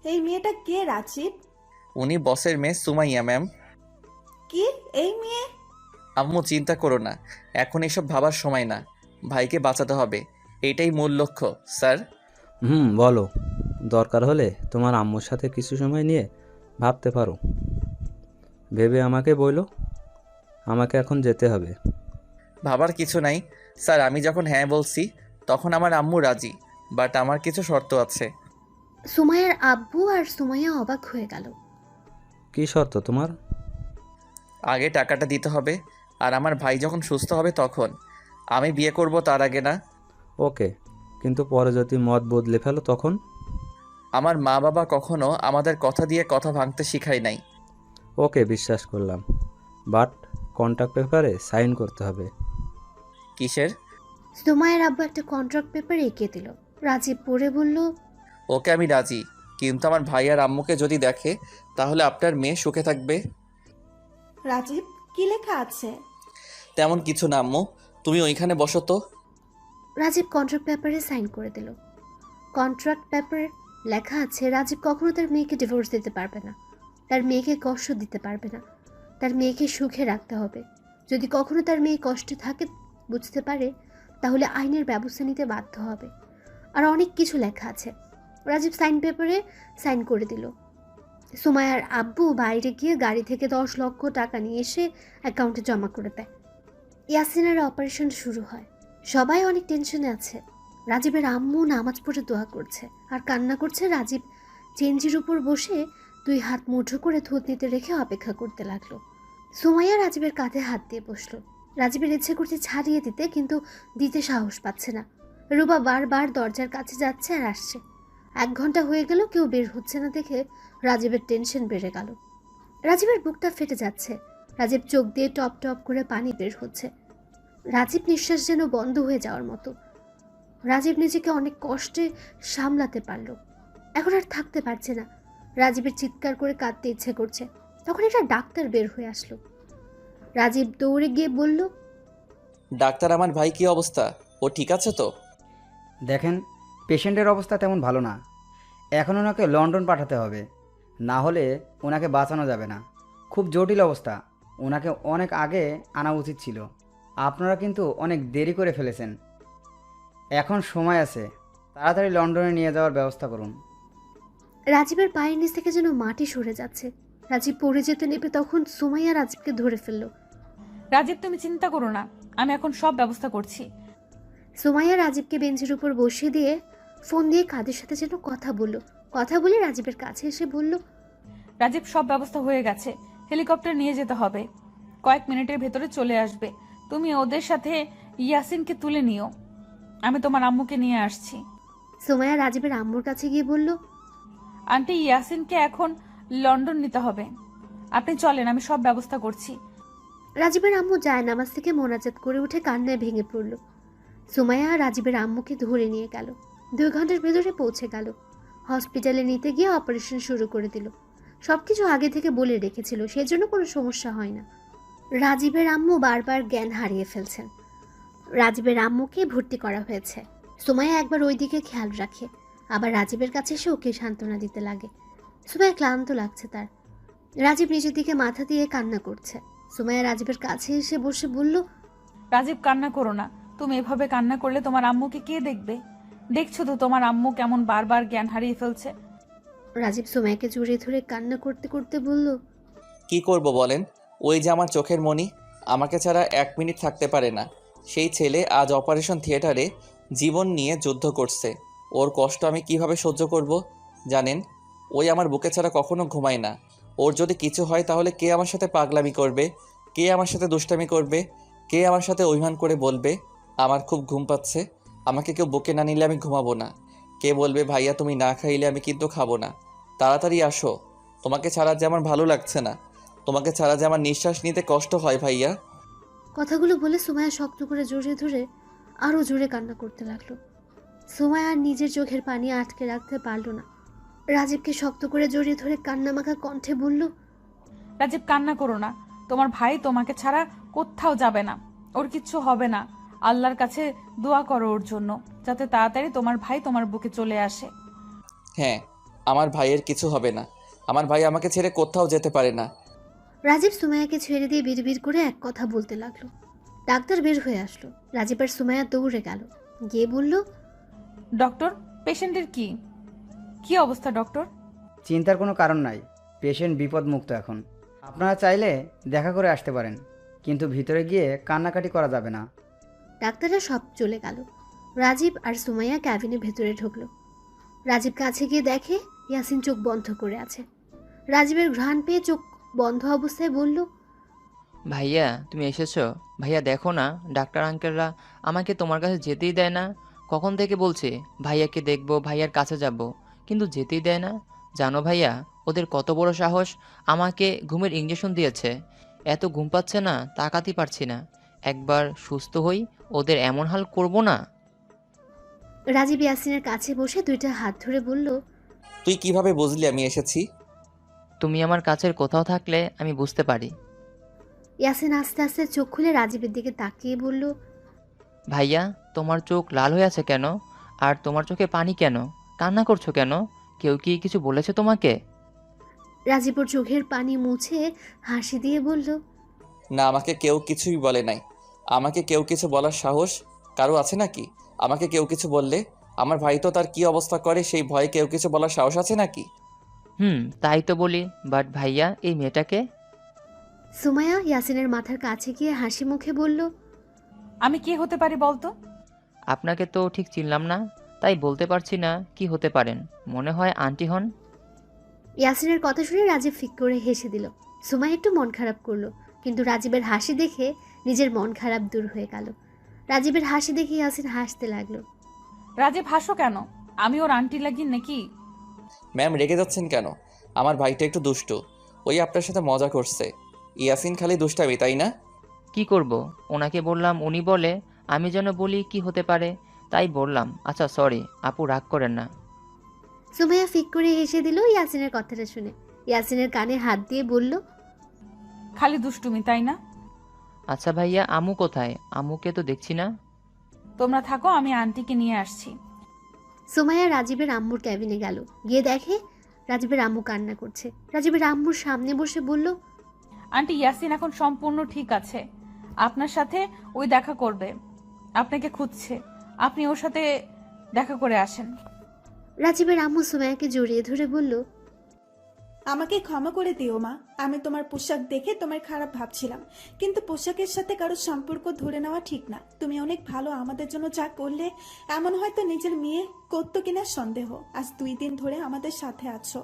এই মেয়েটা কে রাজীব? উনি বসের মেয়ে সুমাইয়া ম্যাম। কি এই মেয়ে? আম্মু চিন্তা করো না, এখন এসব ভাবার সময় না। ভাইকে বাঁচাতে হবে, এটাই মূল লক্ষ্য স্যার। বলো। দরকার হলে তোমার আম্মুর সাথে কিছু সময় নিয়ে ভাবতে পারো। ভেবে আমাকে বলো। আমাকে এখন যেতে হবে। ভাবার কিছু নাই স্যার, আমি যখন হ্যাঁ বলছি তখন আমার আম্মু রাজি, বাট আমার কিছু শর্ত আছে। সুমাইয়ার আব্বু আর সুমাইয়া অবাক হয়ে গেল। কি শর্ত তোমার? আগে টাকাটা দিতে হবে, আর আমার ভাই যখন সুস্থ হবে তখন। আমি বিয়ে করব তার আগে না। ওকে, কিন্তু পরে যদি মত বদলে ফেলো তখন? আমার মা বাবা কখনো আমাদের কথা দিয়ে কথা ভাঙতে শিখায় নাই। ওকে, বিশ্বাস করলাম, বাট কন্ট্রাক্ট পেপারে সাইন করতে হবে। কিসের? সুমাইয়ার আব্বু একটা কন্ট্রাক্ট পেপার এঁকে দিল। রাজীব পড়ে বলল, ওকে আমি রাজি, কিন্তু আমার ভাই আর আম্মুকে যদি দেখে তাহলে আপনার মেয়ে সুখে থাকবে। রাজীব, কি লেখা আছে? তেমন কিছু না আম্মু, তুমি ওইখানে বসো তো। রাজীব কন্ট্রাক্ট পেপারে সাইন করে দিল। কন্ট্রাক্ট পেপারে লেখা আছে রাজীব কখনো তার মেয়েকে ডিভোর্স দিতে পারবে না, তার মেয়েকে কষ্ট দিতে পারবে না, তার মেয়েকে সুখে রাখতে হবে। যদি কখনো তার মেয়ে কষ্টে থাকে বুঝতে পারে তাহলে আইনের ব্যবস্থা নিতে বাধ্য হবে। আর অনেক কিছু লেখা আছে। রাজীব সাইন পেপারে সাইন করে দিল। সুমাইয়ার আব্বু বাইরে গিয়ে গাড়ি থেকে 10 লক্ষ টাকা নিয়ে এসে অ্যাকাউন্টে জমা করে দেয়। ইয়াসিনের অপারেশন শুরু হয়। সবাই অনেক টেনশনে আছে। রাজীবের আম্মু নামাজ পড়ে দোয়া করছে আর কান্না করছে। রাজীব চেঞ্জির উপর বসে 2 হাত মুঠো করে থুতনিতে রেখে অপেক্ষা করতে লাগলো। সুমাইয়া রাজীবের কাঁধে হাত দিয়ে বসলো। রাজীবের ইচ্ছে করছে ছাড়িয়ে দিতে, কিন্তু দিতে সাহস পাচ্ছে না। রুবা বারবার দরজার কাছে যাচ্ছে আর আসছে। 1 ঘন্টা হয়ে গেল, কেউ বের হচ্ছে না দেখে রাজীবের টেনশন বেড়ে গেল। রাজীবের বুকটা ফেটে যাচ্ছে। রাজীব চোখ দিয়ে টপ টপ করে পানি বের হচ্ছে। রাজীব নিঃশ্বাস যেন বন্ধ হয়ে যাওয়ার মতো। রাজীব নিজেকে অনেক কষ্টে সামলাতে পারল। এখন আর থাকতে পারছে না। রাজীবের চিৎকার করে কাঁদতে ইচ্ছে করছে। তখন একটা ডাক্তার বের হয়ে আসলো। রাজীব দৌড়ে গিয়ে বলল, ডাক্তার, আমার ভাই কি অবস্থা? ও ঠিক আছে তো? দেখেন, পেশেন্টের অবস্থা তেমন ভালো না। এখন ওনাকে লন্ডন পাঠাতে হবে, না হলে ওনাকে বাঁচানো যাবে না। খুব জটিল অবস্থা। ওনাকে অনেক আগে আনা উচিত ছিল। আপনারা কিন্তু অনেক দেরি করে ফেলেছেন। এখন সময় আছে, তাড়াতাড়ি লন্ডনে নিয়ে যাওয়ার ব্যবস্থা করুন। রাজীবের পায়ের নিচ থেকে যেন মাটি সরে যাচ্ছে। রাজীব পড়ে যেতে নেবে, তখন সুমাইয়া রাজীবকে ধরে ফেললো। রাজীব, তুমি চিন্তা করো না, আমি এখন সব ব্যবস্থা করছি। সুমাইয়া রাজীবকে বেঞ্চের উপর বসিয়ে দিয়ে ফোন দিয়ে কাদের সাথে যেন কথা বলে রাজীবের কাছে এসে বলল, রাজীব, সব ব্যবস্থা হয়ে গেছে। হেলিকপ্টার নিয়ে যেতে হবে, কয়েক মিনিটের ভেতরে চলে আসবে। তুমি ওদের সাথে ইয়াসিনকে তুলে নিও, আমি তোমার আম্মুকে নিয়ে আসছি। সুমাইয়া রাজীবের আম্মুর কাছে গিয়ে বলল, আন্টি, ইয়াসিনকে এখন লন্ডন নিতে হবে, আপনি চলেন, আমি সব ব্যবস্থা করছি। রাজীবের আম্মু যায় নামাজ থেকে মোনাজাত করে উঠে কান্নায় ভেঙে পড়ল। সুমাইয়া রাজীবের আম্মুকে ধরে নিয়ে গেল। 2 ঘন্টার ভেতরে পৌঁছে গেল। হসপিটালে নিতে গিয়ে অপারেশন শুরু করে দিল। সবকিছু আগে থেকে বলে রেখেছিল, সেজন্য কোনো সমস্যা হয় না। রাজীবের আম্মু বারবার জ্ঞান হারিয়ে ফেলছেন। রাজীবের আম্মুকে ভর্তি করা হয়েছে। সুমাইয়া একবার ওই দিকে খেয়াল রাখে, আবার রাজীবের কাছে এসে ওকে সান্ত্বনা দিতে লাগে। সুমাইয়া ক্লান্ত লাগছে তার। রাজীব নিজের দিকে মাথা দিয়ে কান্না করছে। সুমাইয়া রাজীবের কাছে এসে বসে বলল, রাজীব, কান্না করো না। তুমি এভাবে কান্না করলে তোমার আম্মুকে কে দেখবে? দেখছো তো তোমার আম্মু কেমন বারবার জ্ঞান হারিয়ে ফেলছে। রাজীব সুমাইয়াকে জড়িয়ে ধরে কান্না করতে করতে বলল, কি করব বলেন? ওই যে আমার চোখের মণি, আমাকে ছাড়া 1 মিনিট থাকতে পারে না। সেই ছেলে আজ অপারেশন থিয়েটারে জীবন নিয়ে যুদ্ধ করছে। ওর কষ্ট আমি কিভাবে সহ্য করব জানেন? ওই আমার বুকে ছাড়া কখনো ঘুমায় না। ওর যদি কিছু হয় তাহলে কে আমার সাথে পাগলামি করবে, কে আমার সাথে দুষ্টামি করবে, কে আমার সাথে অভিমান করে বলবে আমার খুব ঘুম পাচ্ছে, আমাকে কেউ বুকে না নিলে আমি ঘুমাবো না, কে বলবে ভাইয়া তুমি না খাইলে আমি কিন্তু খাবো না, তাড়াতাড়ি আসো, তোমাকে ছাড়া যে আমার ভালো লাগছে না, তোমাকে ছাড়া যে আমার নিঃশ্বাস নিতে কষ্ট হয় ভাইয়া। কথাগুলো বলে সুমাইয়া শক্ত করে জড়িয়ে ধরে আরও জোরে কান্না করতে লাগলো। সুমাইয়া আর নিজের চোখের পানি আটকে রাখতে পারল না। রাজীবকে শক্ত করে জড়িয়ে ধরে কান্নামাখা কণ্ঠে বলল, রাজীব, কান্না করো না। তোমার ভাই তোমাকে ছাড়া কোথাও যাবে না, ওর কিচ্ছু হবে না। আল্লাহর কাছে দোয়া করো ওর জন্য, যাতে তাড়াতাড়ি তোমার ভাই তোমার বুকে চলে আসে। হ্যাঁ, আমার ভাইয়ের কিছু হবে না। আমার ভাই আমাকে ছেড়ে কোথাও যেতে পারে না। রাজীব সুমাইয়াকে ছেড়ে দিয়ে বিড়বিড় করে এক কথা বলতে লাগলো। ডাক্তার বের হয়ে আসলো। রাজীব আর সুমাইয়া দৌড়ে গেল, গিয়ে বলল, ডক্টর, পেশেন্টের কি কি অবস্থা ডক্টর? চিন্তার কোনো কারণ নাই, পেশেন্ট বিপদমুক্ত এখন। আপনারা চাইলে দেখা করে আসতে পারেন, কিন্তু ভিতরে গিয়ে কান্নাকাটি করা যাবে না। ডাক্তাররা সব চলে গেল। রাজীব আর সুমাইয়া ক্যাবিনের ভেতরে ঢুকলো। রাজীব কাছে গিয়ে দেখে ইয়াসিন চোখ বন্ধ করে আছে। রাজীবের ঘ্রাণ পেয়ে চোখ বন্ধ অবস্থায় বলল, ভাইয়া তুমি এসেছো? ভাইয়া দেখো না, ডাক্তার আঙ্কেলরা আমাকে তোমার কাছে যেতেই দেয় না। কখন থেকে বলছে ভাইয়াকে দেখবো, ভাইয়ার কাছে যাব, কিন্তু যেতেই দেয় না। জানো ভাইয়া ওদের কত বড় সাহস! আমাকে ঘুমের ইঞ্জেকশন দিয়েছে, এত ঘুম পাচ্ছে না, তাকাতেই পারছি না। একবার সুস্থ হই ওদের এমন হাল করব না। রাজীব ইয়াসিনের কাছে বসে দুইটা হাত ধরে বলল, তুই কিভাবে বুঝলি আমি এসেছি? তুমি আমার কাছের কোথাও থাকলে আমি বুঝতে পারি। ইয়াসিন আস্তে আস্তে চোখ খুলে রাজীবের দিকে তাকিয়ে বলল, ভাইয়া তোমার চোখ লাল হয়ে আছে কেন? আর তোমার চোখে পানি কেন? কান্না করছো কেন? কেউ কি কিছু বলেছে তোমাকে? রাজীব ওর চোখের পানি মুছে হাসি দিয়ে বলল, না, আমাকে কেউ কিছুই বলে নাই। আমাকে কেউ কিছু বলার সাহস কারো আছে নাকি? আমাকে কেউ কিছু বললে আমার ভাই তো তার কি অবস্থা করে, সেই ভয়ে কেউ কিছু বলার সাহস আছে নাকি? তাই তো বলি, বাট ভাইয়া এই মেয়েটাকে। সুমাইয়া ইয়াসিনের মাথার কাছে গিয়ে হাসি মুখে বলল, আমি কে হতে পারি বলতো? আপনাকে তো ঠিক চিনলাম না, তাই বলতে পারছি না কি হতে পারেন। মনে হয় আন্টি হন। ইয়াসিনের কথা শুনে রাজীব ফিক করে হেসে দিল। সুমাইয়া একটু মন খারাপ করলো, কিন্তু রাজীবের হাসি দেখে নিজের মন খারাপ দূর হয়ে গেল। রাজীবের হাসি দেখে ইয়াসিন হাসতে লাগলো। রাজীব হাসো কেন? আমি ওর আন্টি লাগি নাকি? ম্যাম রেগে যাচ্ছেন কেন? আমার ভাইটা একটু দুষ্টু, ওই আপনার সাথে মজা করছে। ইয়াসিন খালি দুষ্টামি, তাই না? কি করব, ওনাকে বললাম, উনি বলে আমি যেন বলি কি হতে পারে, তাই বললাম। আচ্ছা সরি আপু, রাগ করেন না। সুমাইয়া ফিক করে হেসে দিল ইয়াসিনের কথাটা শুনে। ইয়াসিনের কানে হাত দিয়ে বলল, খালি দুষ্টুমি তাই না? আচ্ছা ভাইয়া আমু কোথায়? আমুকে তো দেখছি না। তোমরা থাকো, আমি আন্টিকে নিয়ে আসছি। সুমাইয়া রাজীবের আম্মুর ক্যাবিনে গেল, গিয়ে দেখে রাজীবের আম্মু কান্না করছে। রাজীবের আম্মুর সামনে বসে বলল, আন্টি ইয়াসিন এখন সম্পূর্ণ ঠিক আছে, আপনার সাথে ওই দেখা করবে, আপনাকে খুঁজছে, আপনি ওর সাথে দেখা করে আসেন। রাজীবের আম্মু সুমাইয়াকে জড়িয়ে ধরে বলল, আমাকে ক্ষমা করে দিও মা, আমি তোমার পোশাক দেখে তোমার খারাপ ভাবছিলাম, কিন্তু পোশাকের সাথে কারো সম্পর্ক ধরে নেওয়া ঠিক না। তুমি অনেক ভালো, আমাদের জন্য যা করলে এমন হয়তো নিজের মেয়ে করতো কিনা সন্দেহ। আজ 2 দিন ধরে আমাদের সাথে আছো,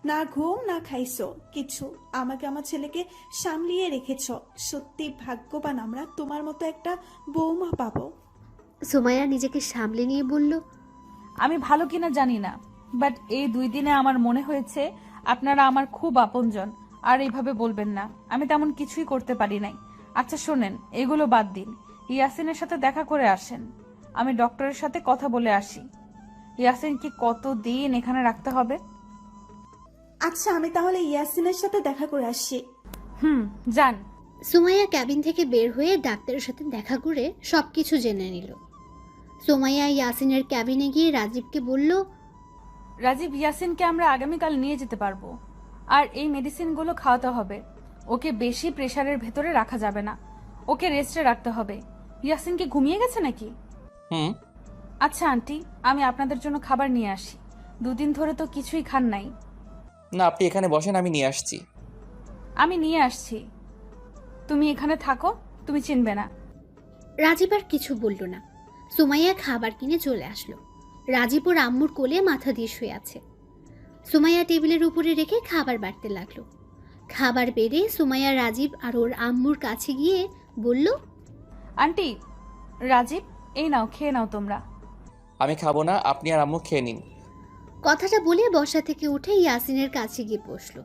না ঘুম না খাইছো কিছু, আমাকে আমার ছেলেকে সামলিয়ে রেখেছ। সত্যি ভাগ্যবান আমরা, তোমার মতো একটা বৌমা পাবো। সুমাইয়া নিজেকে সামলে নিয়ে বলল, আমি ভালো কিনা জানি না, বাট এই 2 দিনে আমার মনে হয়েছে আপনারা আমার খুব আপনজন। আর এইভাবে বলবেন না, আমি তেমন কিছুই করতে পারি নাই। আচ্ছা শোনেন, এগুলো বাদ দিন, ইয়াসিনের সাথে দেখা করে আসেন। আমি ডক্টরের সাথে কথা বলে আসি। ইয়াসিনকে কতদিন এখানে রাখতে হবে? আচ্ছা আমি তাহলে ইয়াসিনের সাথে দেখা করে আসছি। যান। সুমাইয়া ক্যাবিন থেকে বের হয়ে ডাক্তারের সাথে দেখা করে সবকিছু জেনে নিল। সুমাইয়া ইয়াসিনের ক্যাবিনে গিয়ে রাজীবকে বলল, রাজীব, ইয়াসিনকে আমরা আগামীকাল নিয়ে যেতে পারবো, আর এই মেডিসিনগুলো খাওয়াতে হবে। ওকে বেশি প্রেসারের ভেতরে রাখা যাবে না, ওকে রেস্টে রাখতে হবে। ইয়াসিনকে ঘুমিয়ে গেছে নাকি? আচ্ছা আন্টি, আমি আপনাদের জন্য খাবার নিয়ে আসি। 2 দিন ধরে তো কিছুই খান নাই। না, আপনি এখানে বসেন, আমি নিয়ে আসছি। আমি নিয়ে আসছি, তুমি এখানে থাকো, তুমি চিনবে না। রাজীব আর কিছু বলল না। সুমাইয়া খাবার কিনে চলে আসলো। রাজীব ওর আম্মুর কোলে মাথা দিয়ে শুয়ে আছে। সুমাইয়া টেবিলের উপরে রেখে খাবার বাড়তে লাগলো। খাবার বেড়ে সুমাইয়া রাজীব আর ওর আম্মুর কাছে গিয়ে বলল, আন্টি, রাজীব, এই নাও, খেয়ে নাও তোমরা। আমি খাবো না, আপনি আর আম্মু খেয়ে নিন। কথাটা বলে বসা থেকে উঠে ইয়াসিনের কাছে গিয়ে বসলো।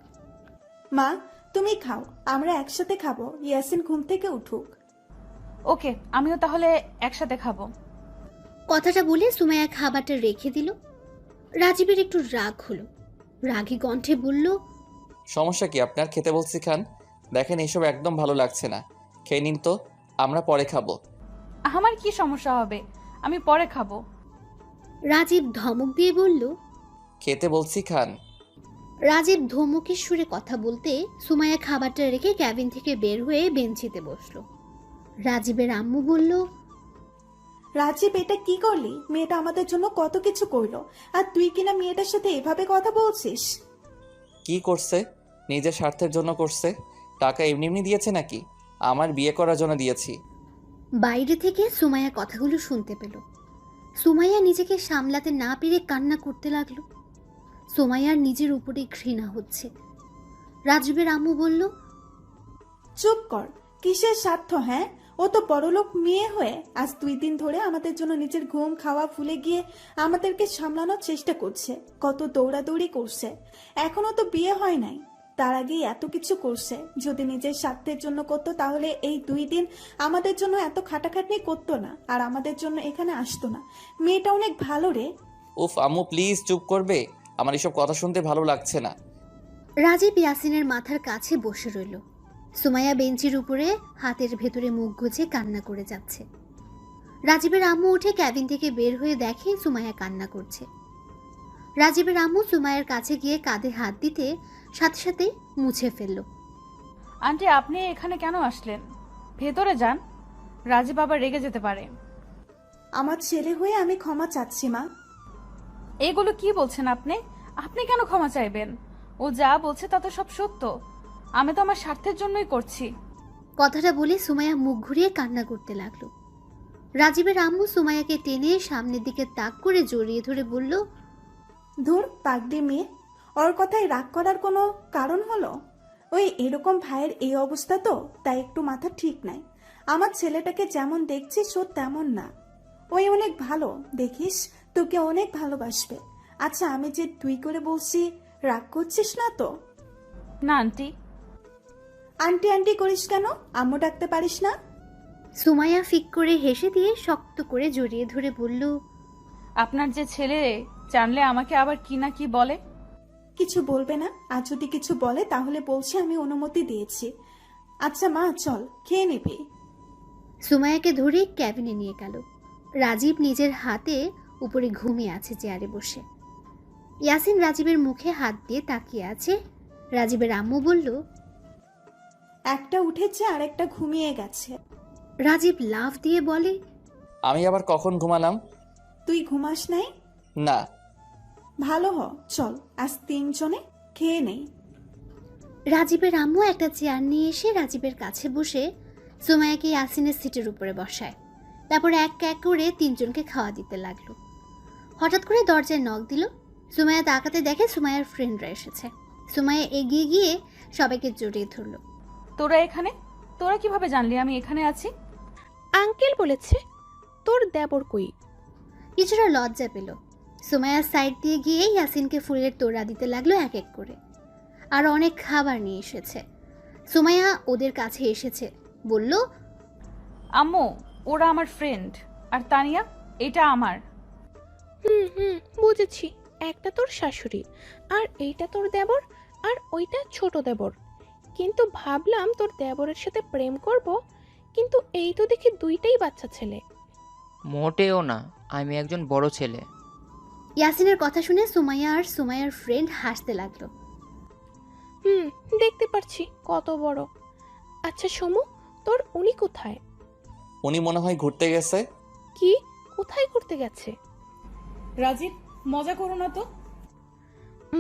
মা তুমি খাও, আমরা একসাথে খাবো, ইয়াসিন ঘুম থেকে উঠুক। ওকে, আমিও তাহলে একসাথে খাবো। কথাটা বলে সুমাইয়া খাবারটা রেখে দিল। রাজীবের একটু রাগ হলো। রাগী কণ্ঠে বলল, সমস্যা কি আপনার? খেতে বলছি খান। দেখেন এসব একদম ভালো লাগছে না, খেয়ে নিন তো, আমরা পরে খাবো। আমার কি সমস্যা হবে? আমি পরে খাবো। রাজীব ধমক দিয়ে বলল, খেতে বলছি খান। রাজীব ধমকের সুরে কথা বলতে সুমাইয়া খাবারটা রেখে ক্যাবিন থেকে বের হয়ে বেঞ্চিতে বসলো। রাজীবের আম্মু বলল, রাজীব, এটা কি করলি? মেয়েটা আমাদের জন্য কত কিছু করলো, আর তুই কিনা মেয়েটার সাথে এভাবে কথা বলছিস? কি করছে? নিজের স্বার্থের জন্য করছে। টাকা এমনি এমনি দিয়েছে নাকি? আমার বিয়ে করার জন্য দিয়েছি। বাইরে থেকে সুমাইয়া কথাগুলো শুনতে পেল। সুমাইয়া নিজেকে সামলাতে না পেরে কান্না করতে লাগলো। সুমাইয়ার নিজের উপরে ঘৃণা হচ্ছে। রাজীবের আম্মু বলল, চুপ কর, কিসের স্বার্থ? হ্যাঁ, ও তো বড়লোক মেয়ে হয়ে আজ 2 দিন ধরে আমাদের জন্য নিজের ঘুম খাওয়া ভুলে গিয়ে আমাদেরকে সামলানোর চেষ্টা করছে, কত দৌড়াদৌড়ি করছে। এখনো তো বিয়ে হয় নাই, তার আগেই এত কিছু করছে। যদি নিজের স্বার্থের জন্য করতো তাহলে এই 2 দিন আমাদের জন্য এত খাটাখাটনি করতো না, আর আমাদের জন্য এখানে আসতো না। মেয়েটা অনেক ভালো রে। উফ আম্মু প্লিজ চুপ করবে? আমার এসব কথা শুনতে ভালো লাগছে না। রাজীব ইয়াসিনের মাথার কাছে বসে রইল। সুমাইয়া বেঞ্চির উপরে হাতের ভেতরে মুখ গুজে কান্না করে যাচ্ছে। রাজীবের আম্মু উঠে ক্যাবিন থেকে বের হয়ে দেখে সুমাইয়া কান্না করছে। রাজীবের আম্মু সুমাইয়ার কাছে গিয়ে কাঁধে হাত দিতে সাথে সাথে মুছে ফেলল। আন্টি, আপনি এখানে কেন আসলেন? ভেতরে যান, রাজীব আবার রেগে যেতে পারে। আমার ছেলে হয়ে আমি ক্ষমা চাচ্ছি মা। এগুলো কি বলছেন আপনি? আপনি কেন ক্ষমা চাইবেন? ও যা বলছে তা তো সব সত্য। আমি তো আমার স্বার্থের জন্যই করছি। কথাটা বলে সুমাইয়া মুখ ঘুরিয়ে কান্না করতে লাগলো। রাজীবের আম্মু সুমাইয়াকে টেনে সামনের দিকে তাক করে জড়িয়ে ধরে বলল, ধুর পাগড়ি মেয়ে, ওর কথায় রাগ করার কোনো কারণ হলো? ওই এরকম ভাইয়ের এই অবস্থা তো, তাই একটু মাথা ঠিক নাই। আমার ছেলেটাকে যেমন দেখছিস ও তেমন না, ওই অনেক ভালো, দেখিস তোকে অনেক ভালোবাসবে। আচ্ছা, আমি যে তুই করে বলছি, রাগ করছিস না তো? না আন্টি। আন্টি আন্টি করিস কেন? আম্মু ডাকতে পারিস না? সুমাইয়া ফিক করে হেসে দিয়ে শক্ত করে জড়িয়ে ধরে বলল, আপনার যে ছেলে জানলে আমাকে আবার কি না কি বলে। কিছু বলবে না, আর যদি কিছু বলে তাহলে বলছি আমি অনুমতি দিয়েছি। আচ্ছা মা, চল খেয়ে নিবি। সুমাইয়াকে ধরে ক্যাবিনে নিয়ে গেল। রাজীব নিজের হাতে উপরে ঘুমিয়ে আছে চেয়ারে বসে। ইয়াসিন রাজীবের মুখে হাত দিয়ে তাকিয়ে আছে। রাজীবের আম্মু বলল, একটা উঠেছে আর একটা ঘুমিয়ে গেছে। রাজীব লাফ দিয়ে বলে, আমি আবার কখন ঘুমালাম? তুই ঘুমাস নাই? না। ভালো হ, চল আজ 3 জনে খেয়ে নেই। রাজীবের আম্মু একটা চেয়ার নিয়ে এসে রাজীবের কাছে বসে সুমাইয়াকে ইয়াসিনের সিটের উপরে বসায়। তারপর এক এক করে 3 জনকে খাওয়া দিতে লাগলো। হঠাৎ করে দরজায় নক দিল। সুমাইয়া তাকাতে দেখে সুমাইয়ার ফ্রেন্ডরা এসেছে। সুমাইয়া এগিয়ে গিয়ে সবাইকে জড়িয়ে ধরলো। তোরা এখানে? তোরা কিভাবে জানলি আমি এখানে আছি? আঙ্কেল বলেছে। তোর দেবর কই? কিছুটা লজ্জা পেল। সুমাইয়ার সাইড দিয়ে গিয়ে ইয়াসিনকে ফুলের তোড়া দিতে লাগলো এক এক করে। আর অনেক খাবার নিয়ে এসেছে। সুমাইয়া ওদের কাছে এসেছে, বলল, আম্মু, ওরা আমার ফ্রেন্ড, আর তানিয়া এটা আমার। বুঝেছি। একটা তোর শাশুড়ি, আর এইটা তোর দেবর, আর ওইটা ছোট দেবর। কিন্তু ভাবলাম তোর দেবরের সাথে প্রেম করব, কিন্তু এই তো দেখি 2টাই বাচ্চা ছেলে। মোটেও না, আমি একজন বড় ছেলে। ইয়াসিনের কথা শুনে সুমাইয়া আর সুমাইয়ার ফ্রেন্ড হাসতে লাগলো। দেখতে পারছি কত বড়। আচ্ছা সমু, তোর উনি কোথায়? উনি মনে হয় ঘুরতে গেছে। কি? কোথায় ঘুরতে গেছে? রাজীব, মজা করো না তো।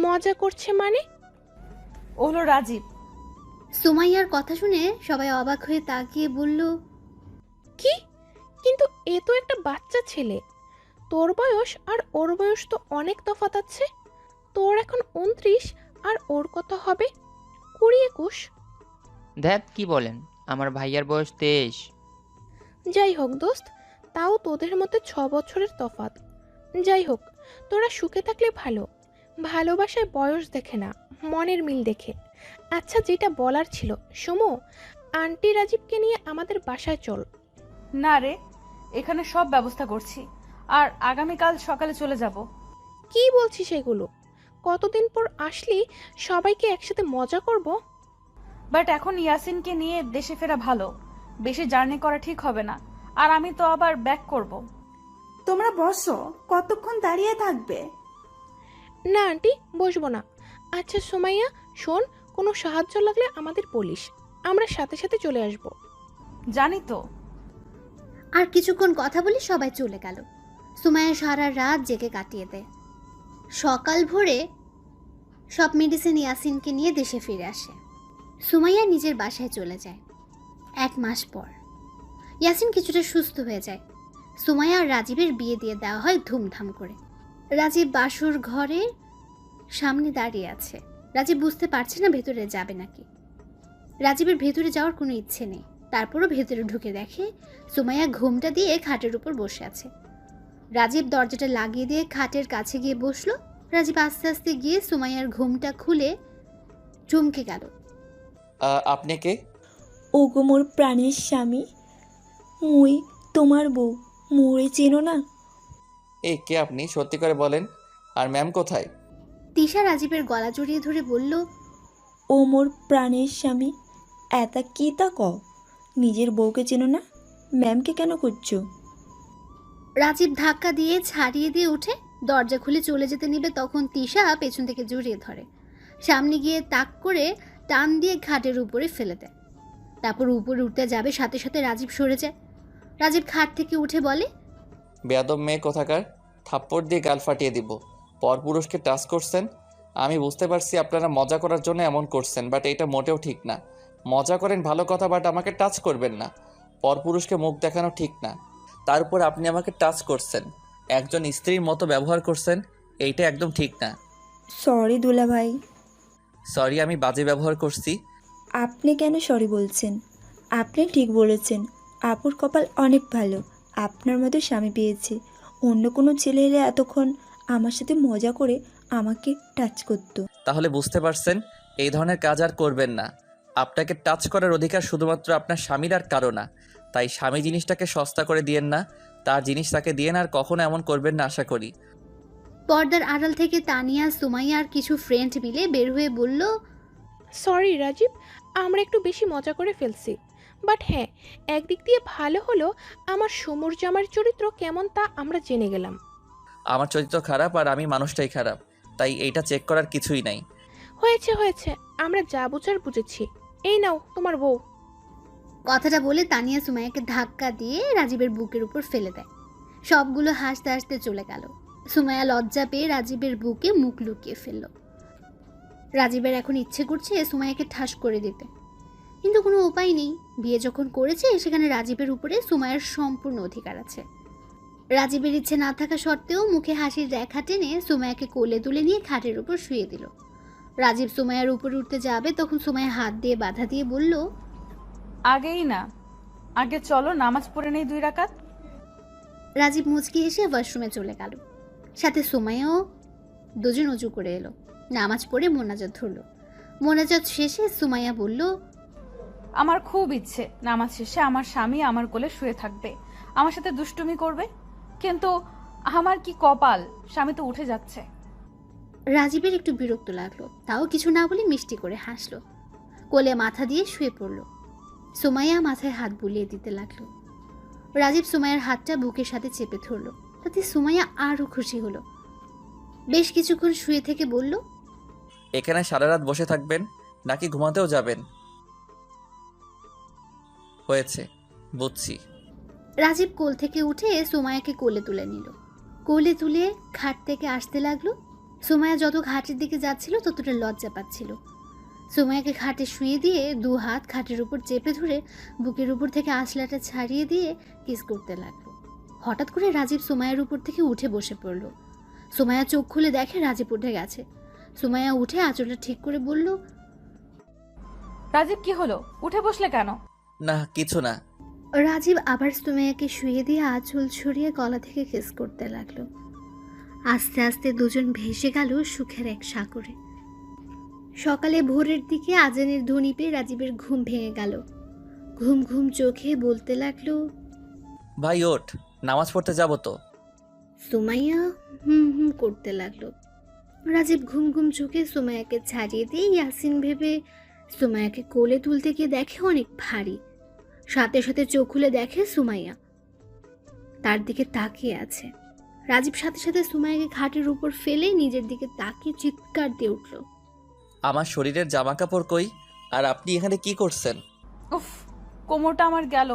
মজা করছে মানে? ও হলো রাজীব। সুমাইয়ার কথা শুনে সবাই অবাক হয়ে তাকিয়ে বলল, কি? কিন্তু এ তো একটা বাচ্চা ছেলে। তোর বয়স আর ওর বয়স তো অনেক তফাৎ আছে। তোর এখন 29 আর ওর কত হবে? 20-21। ধ্যাত, কি বলেন? আমার ভাইয়ার বয়স 23। যাই হোক দোস্ত, তাও তোদের মধ্যে 6 বছরের তফাৎ। যাই হোক, তোরা সুখে থাকলে ভালো। ভালোবাসায় বয়স দেখে না, মনের মিল দেখে। আচ্ছা, যেটা বলার ছিল, সমু, আন্টি রাজীবকে নিয়ে আমাদের বাসায় চল। না রে, এখানে সব ব্যবস্থা করছি, আর আগামীকাল সকালে চলে যাব। কি বলছিস এগুলো? কতদিন পর আসলি, সবাইকে একসাথে মজা করব। বাট এখন ইয়াসিনকে নিয়ে দেশে ফেরা ভালো। বেশি জার্নি করা ঠিক হবে না, আর আমি তো আবার ব্যাক করব। তোমরা বসো, কতক্ষণ দাঁড়িয়ে থাকবে? না আন্টি, বসবো না। আচ্ছা সুমাইয়া, শোন, কোনো সাহায্য লাগলে আমাদের বলিস, আমরা সাথে সাথে চলে আসব। জানি তো। আর কিছুক্ষণ কথা বলে সবাই চলে গেল। সুমাইয়া সারা রাত জেগে কাটিয়ে দেয়। সকাল ভোরে সব মেডিসিন ইয়াসিনকে নিয়ে দেশে ফিরে আসে। সুমাইয়া নিজের বাসায় চলে যায়। 1 মাস পর ইয়াসিন কিছুটা সুস্থ হয়ে যায়। সুমাইয়া আর রাজীবের বিয়ে দিয়ে দেওয়া হয় ধুমধাম করে। রাজীব বাসর ঘরে সামনে দাঁড়িয়ে আছে। রাজীব বুঝতে পারছে না ভেতরে যাবে নাকি। রাজীবের ভেতরে যাওয়ার কোনো ইচ্ছে নেই। তারপরও ভেতরে ঢুকে দেখে সুমাইয়া ঘুমটা দিয়ে খাটের উপর বসে আছে। রাজীব দরজাটা লাগিয়ে দিয়ে খাটের কাছে গিয়ে বসলো। রাজীব আস্তে আস্তে গিয়ে সুমাইয়ার ঘুমটা খুলে চমকে গেল। আপনি কে? ওগো মোর প্রাণের স্বামী, মুই তোমার বউ, মোরে চেনো না? এই কে আপনি? সত্যি করে বলেন। আর ম্যাম কোথায়? তিশা রাজীবের গলা জড়িয়ে ধরে বলল, ও মোর প্রাণের স্বামী, এতা কি তা ক? নিজের বউকে চেনো না? ম্যামকে কেন করছো? রাজীব ধাক্কা দিয়ে ছাড়িয়ে দিয়ে উঠে দরজা খুলে চলে যেতে নিবে, তখন তিশা পেছন থেকে জড়িয়ে ধরে। সামনে গিয়ে তাক করে টান দিয়ে খাটের উপরে ফেলে দেয়। তারপর উপরে উঠতে যাবে, সাথে সাথে রাজীব সরে যায়। রাজীব খাট থেকে উঠে বলে, বেয়াদব মেয়ে কোথাকার, থাপ্পড় দিয়ে গাল ফাটিয়ে দিব। পরপুরুষকে টাচ করছেন। আমি বুঝতে পারছি আপনারা মজা করার জন্য এমন করছেন, বাট এটা মোটেও ঠিক না। মজা করেন ভালো কথা, বাট আমাকে টাচ করবেন না। পরপুরুষকে মুখ দেখানো ঠিক না। তার উপর আপনি আমাকে টাচ করছেন, একজন স্ত্রীর মতো ব্যবহার করছেন, এইটা একদম ঠিক না। সরি দুলা ভাই। সরি, আমি বাজে ব্যবহার করছি। আপনি কেন সরি বলছেন? আপনি ঠিক বলেছেন, আপুর কপাল অনেক ভালো, আপনার মতো স্বামী পেয়েছে। অন্য কোনো ছেলে এলে এতক্ষণ আমার সাথে মজা করে আমাকে টাচ করতো। তাহলে বুঝতে পারছেন, এই ধরনের কাজ আর করবেন না। আপনাকে টাচ করার অধিকার শুধুমাত্র আপনার স্বামীর আর কারো না। তাই স্বামী জিনিসটাকে সস্তা করে দিয়েন না, তার জিনিস তাকে দিয়েন, আর কখনো এমন করবেন না আশা করি। পর্দার আড়াল থেকে তানিয়া, সুমাইয়া আর কিছু ফ্রেন্ড মিলে বের হয়ে বলল, সরি রাজীব, আমরা একটু বেশি মজা করে ফেলছি। বাট হ্যাঁ, একদিক দিয়ে ভালো হলো, আমার সমর জামার চরিত্র কেমন তা আমরা জেনে গেলাম। আমার চরিত্র খারাপ আর আমি মানুষটাই খারাপ, তাই এইটা চেক করার কিছুই নাই। হয়েছে হয়েছে, আমরা যা বুঝার বুঝেছি। এই নাও তোমার বউ। কথাটা বলে তানিয়া সুমাইয়াকে ধাক্কা দিয়ে রাজীবের বুকের উপর ফেলে দেয়। সবগুলো হাসতে হাসতে চলে গেল। সুমাইয়া লজ্জা পেয়ে রাজীবের বুকে মুখ লুকিয়ে ফেলল। রাজীবের এখন ইচ্ছে করছে সুমাইয়াকে ঠাস করে দিতে, কিন্তু কোনো উপায় নেই। বিয়ে যখন করেছে, সেখানে রাজীবের উপরে সুমাইয়ার সম্পূর্ণ অধিকার আছে। রাজীবের ইচ্ছে না থাকা সত্ত্বেও মুখে হাসির রেখা টেনে সুমাইয়াকে কোলে তুলে নিয়ে খাটের উপর শুয়ে দিল। রাজীব সুমাইয়ার উপরে উঠতে যাবে, তখন সুমাইয়া হাত দিয়ে বাধা দিয়ে বলল, আগেই না, আগে চলো নামাজ পড়ে নেই 2 রাকাত। রাজীব মুচকি হেসে ওয়াশরুমে চলে গেল। সাথে সুমাইয়াও দুজন অজু করে এলো, নামাজ পড়ে মোনাজাত ধরল। মোনাজাত শেষে সুমাইয়া বলল, আমার খুব ইচ্ছে নামাজ শেষে আমার স্বামী আমার কোলে শুয়ে থাকবে, আমার সাথে দুষ্টুমি করবে, কিন্তু আমার কি কপাল, স্বামী তো উঠে যাচ্ছে। রাজীবের একটু বিরক্ত লাগলো, তাও কিছু না বলে মিষ্টি করে হাসলো। কোলে মাথা দিয়ে শুয়ে পড়ল। সুমাইয়া মাথায় হাত বুলিয়ে দিতে লাগলো। রাজীব সুমাইয়ার হাতটা বুকের সাথে চেপে ধরল, তাতে সুমাইয়া আরও খুশি হলো। বেশ কিছুক্ষণ শুয়ে থেকে বলল, এখানে সারা রাত বসে থাকবেন নাকি ঘুমাতেও যাবেন? হয়েছে, বুঝছি। রাজীব কোল থেকে উঠে সুমাইয়াকে কোলে তুলে নিল। কোলে তুলে খাট থেকে আসতে লাগলো। সুমাইয়া যত ঘাটের দিকে যাচ্ছিল ততটা লজ্জা পাচ্ছিল। সুমাইয়াকে খাটে শুয়ে দিয়ে 2 হাত খাটের উপর চেপে ধরে বুকের উপর থেকে আঁচলাটা ছাড়িয়ে দিয়ে কিস করতে লাগলো। হঠাৎ করে রাজীব সুমাইয়ার উপর থেকে উঠে বসে পড়ল। সুমাইয়া চোখ খুলে দেখে রাজীব উঠে গেছে। সুমাইয়া উঠে আঁচলটা ঠিক করে বলল, রাজীব কি হলো, উঠে বসলে কেন? না কিছু না। রাজীব আবার সুমাইয়াকে শুয়ে দিয়ে আঁচল ছড়িয়ে গলা থেকে কিস করতে লাগলো। আস্তে আস্তে দুজন ভেসে গেল সুখের এক সাগরে। সকালে ভোরের দিকে আজানের ধ্বনি পেয়ে রাজীবের ঘুম ভেঙে গেল। ঘুম ঘুম চোখে বলতে লাগলো, ভাই ওঠ, নামাজ পড়তে যাব তো। সুমাইয়া হুম হুম করতে লাগলো। রাজীব ঘুম ঘুম চোখে সুমাইয়াকে ছাড়িয়ে দিয়ে ইয়াসিন ভেবে সুমাইয়াকে কোলে তুলতে গিয়ে দেখে অনেক ভারী। সাথে সাথে চোখ খুলে দেখে সুমাইয়া তার দিকে তাকিয়ে আছে। রাজীব সাথে সাথে সুমাইয়াকে খাটের উপর ফেলে নিজের দিকে তাকিয়ে চিৎকার দিয়ে উঠল, আমার শরীরের জামা কাপড় কই? আর আপনি এখানে কি করছেন? উফ, কোমরটা আমার গেল।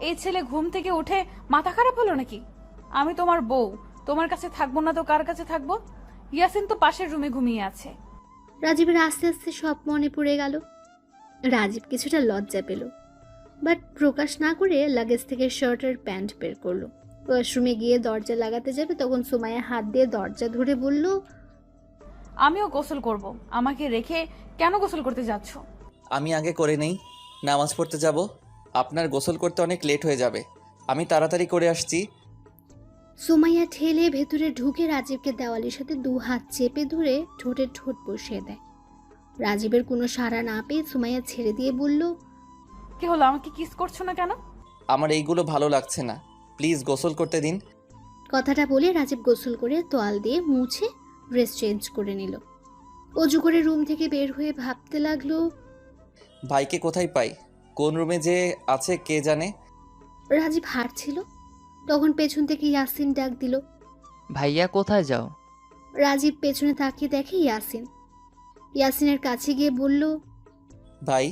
এই ছেলে ঘুম থেকে উঠে মাথা খারাপ হলো নাকি? আমি তোমার বউ, তোমার কাছে থাকবো না তো কার কাছে থাকবো? ইয়াসিন তো পাশের রুমে ঘুমিয়ে আছে। রাজীবের আস্তে আস্তে সব মনে পড়ে গেল। রাজীব কিছুটা লজ্জা পেল, বাট প্রকাশ না করে লাগেজ থেকে শার্ট আর প্যান্ট বের করলো। ওয়াশরুমে গিয়ে দরজা লাগাতে যাবে, তখন সুমাইয়া হাত দিয়ে দরজা ধরে বলল, আমিও গোসল করব। আমাকে রেখে কেন গোসল করতে যাচ্ছ? আমি আগে করে নেই, নামাজ পড়তে যাব। আপনার গোসল করতে অনেক লেট হয়ে যাবে, আমি তাড়াতাড়ি করে আসছি। সুমাইয়া ঠেলে ভেতরে ঢুকে রাজীবকে দেওয়ালের সাথে 2 হাত চেপে ধরে ঠোঁটে ঠোঁট বসিয়ে দেয়। রাজীবের কোনো সাড়া না পেয়ে সুমাইয়া ছেড়ে দিয়ে বলল, কি হলো, আমাকে কিস করছো না কেন? আমার এইগুলো ভালো লাগছে না, প্লিজ গোসল করতে দিন। কথাটা বলে রাজীব গোসল করে তোয়াল দিয়ে মুছে ড্রেস চেঞ্জ করে নিল। অজু করে রুম থেকে বের হয়ে ভাবতে লাগলো, ভাইকে কোথায় পাই, কোন রুমে যে আছে কে জানে। রাজীব হাঁটছিল, তখন পেছন থেকে ইয়াসিন ডাক দিল। ভাইয়া কোথায় যাও? রাজীব পেছনে তাকিয়ে দেখে ইয়াসিন। ইয়াসিনের কাছে গিয়ে বলল, ভাই,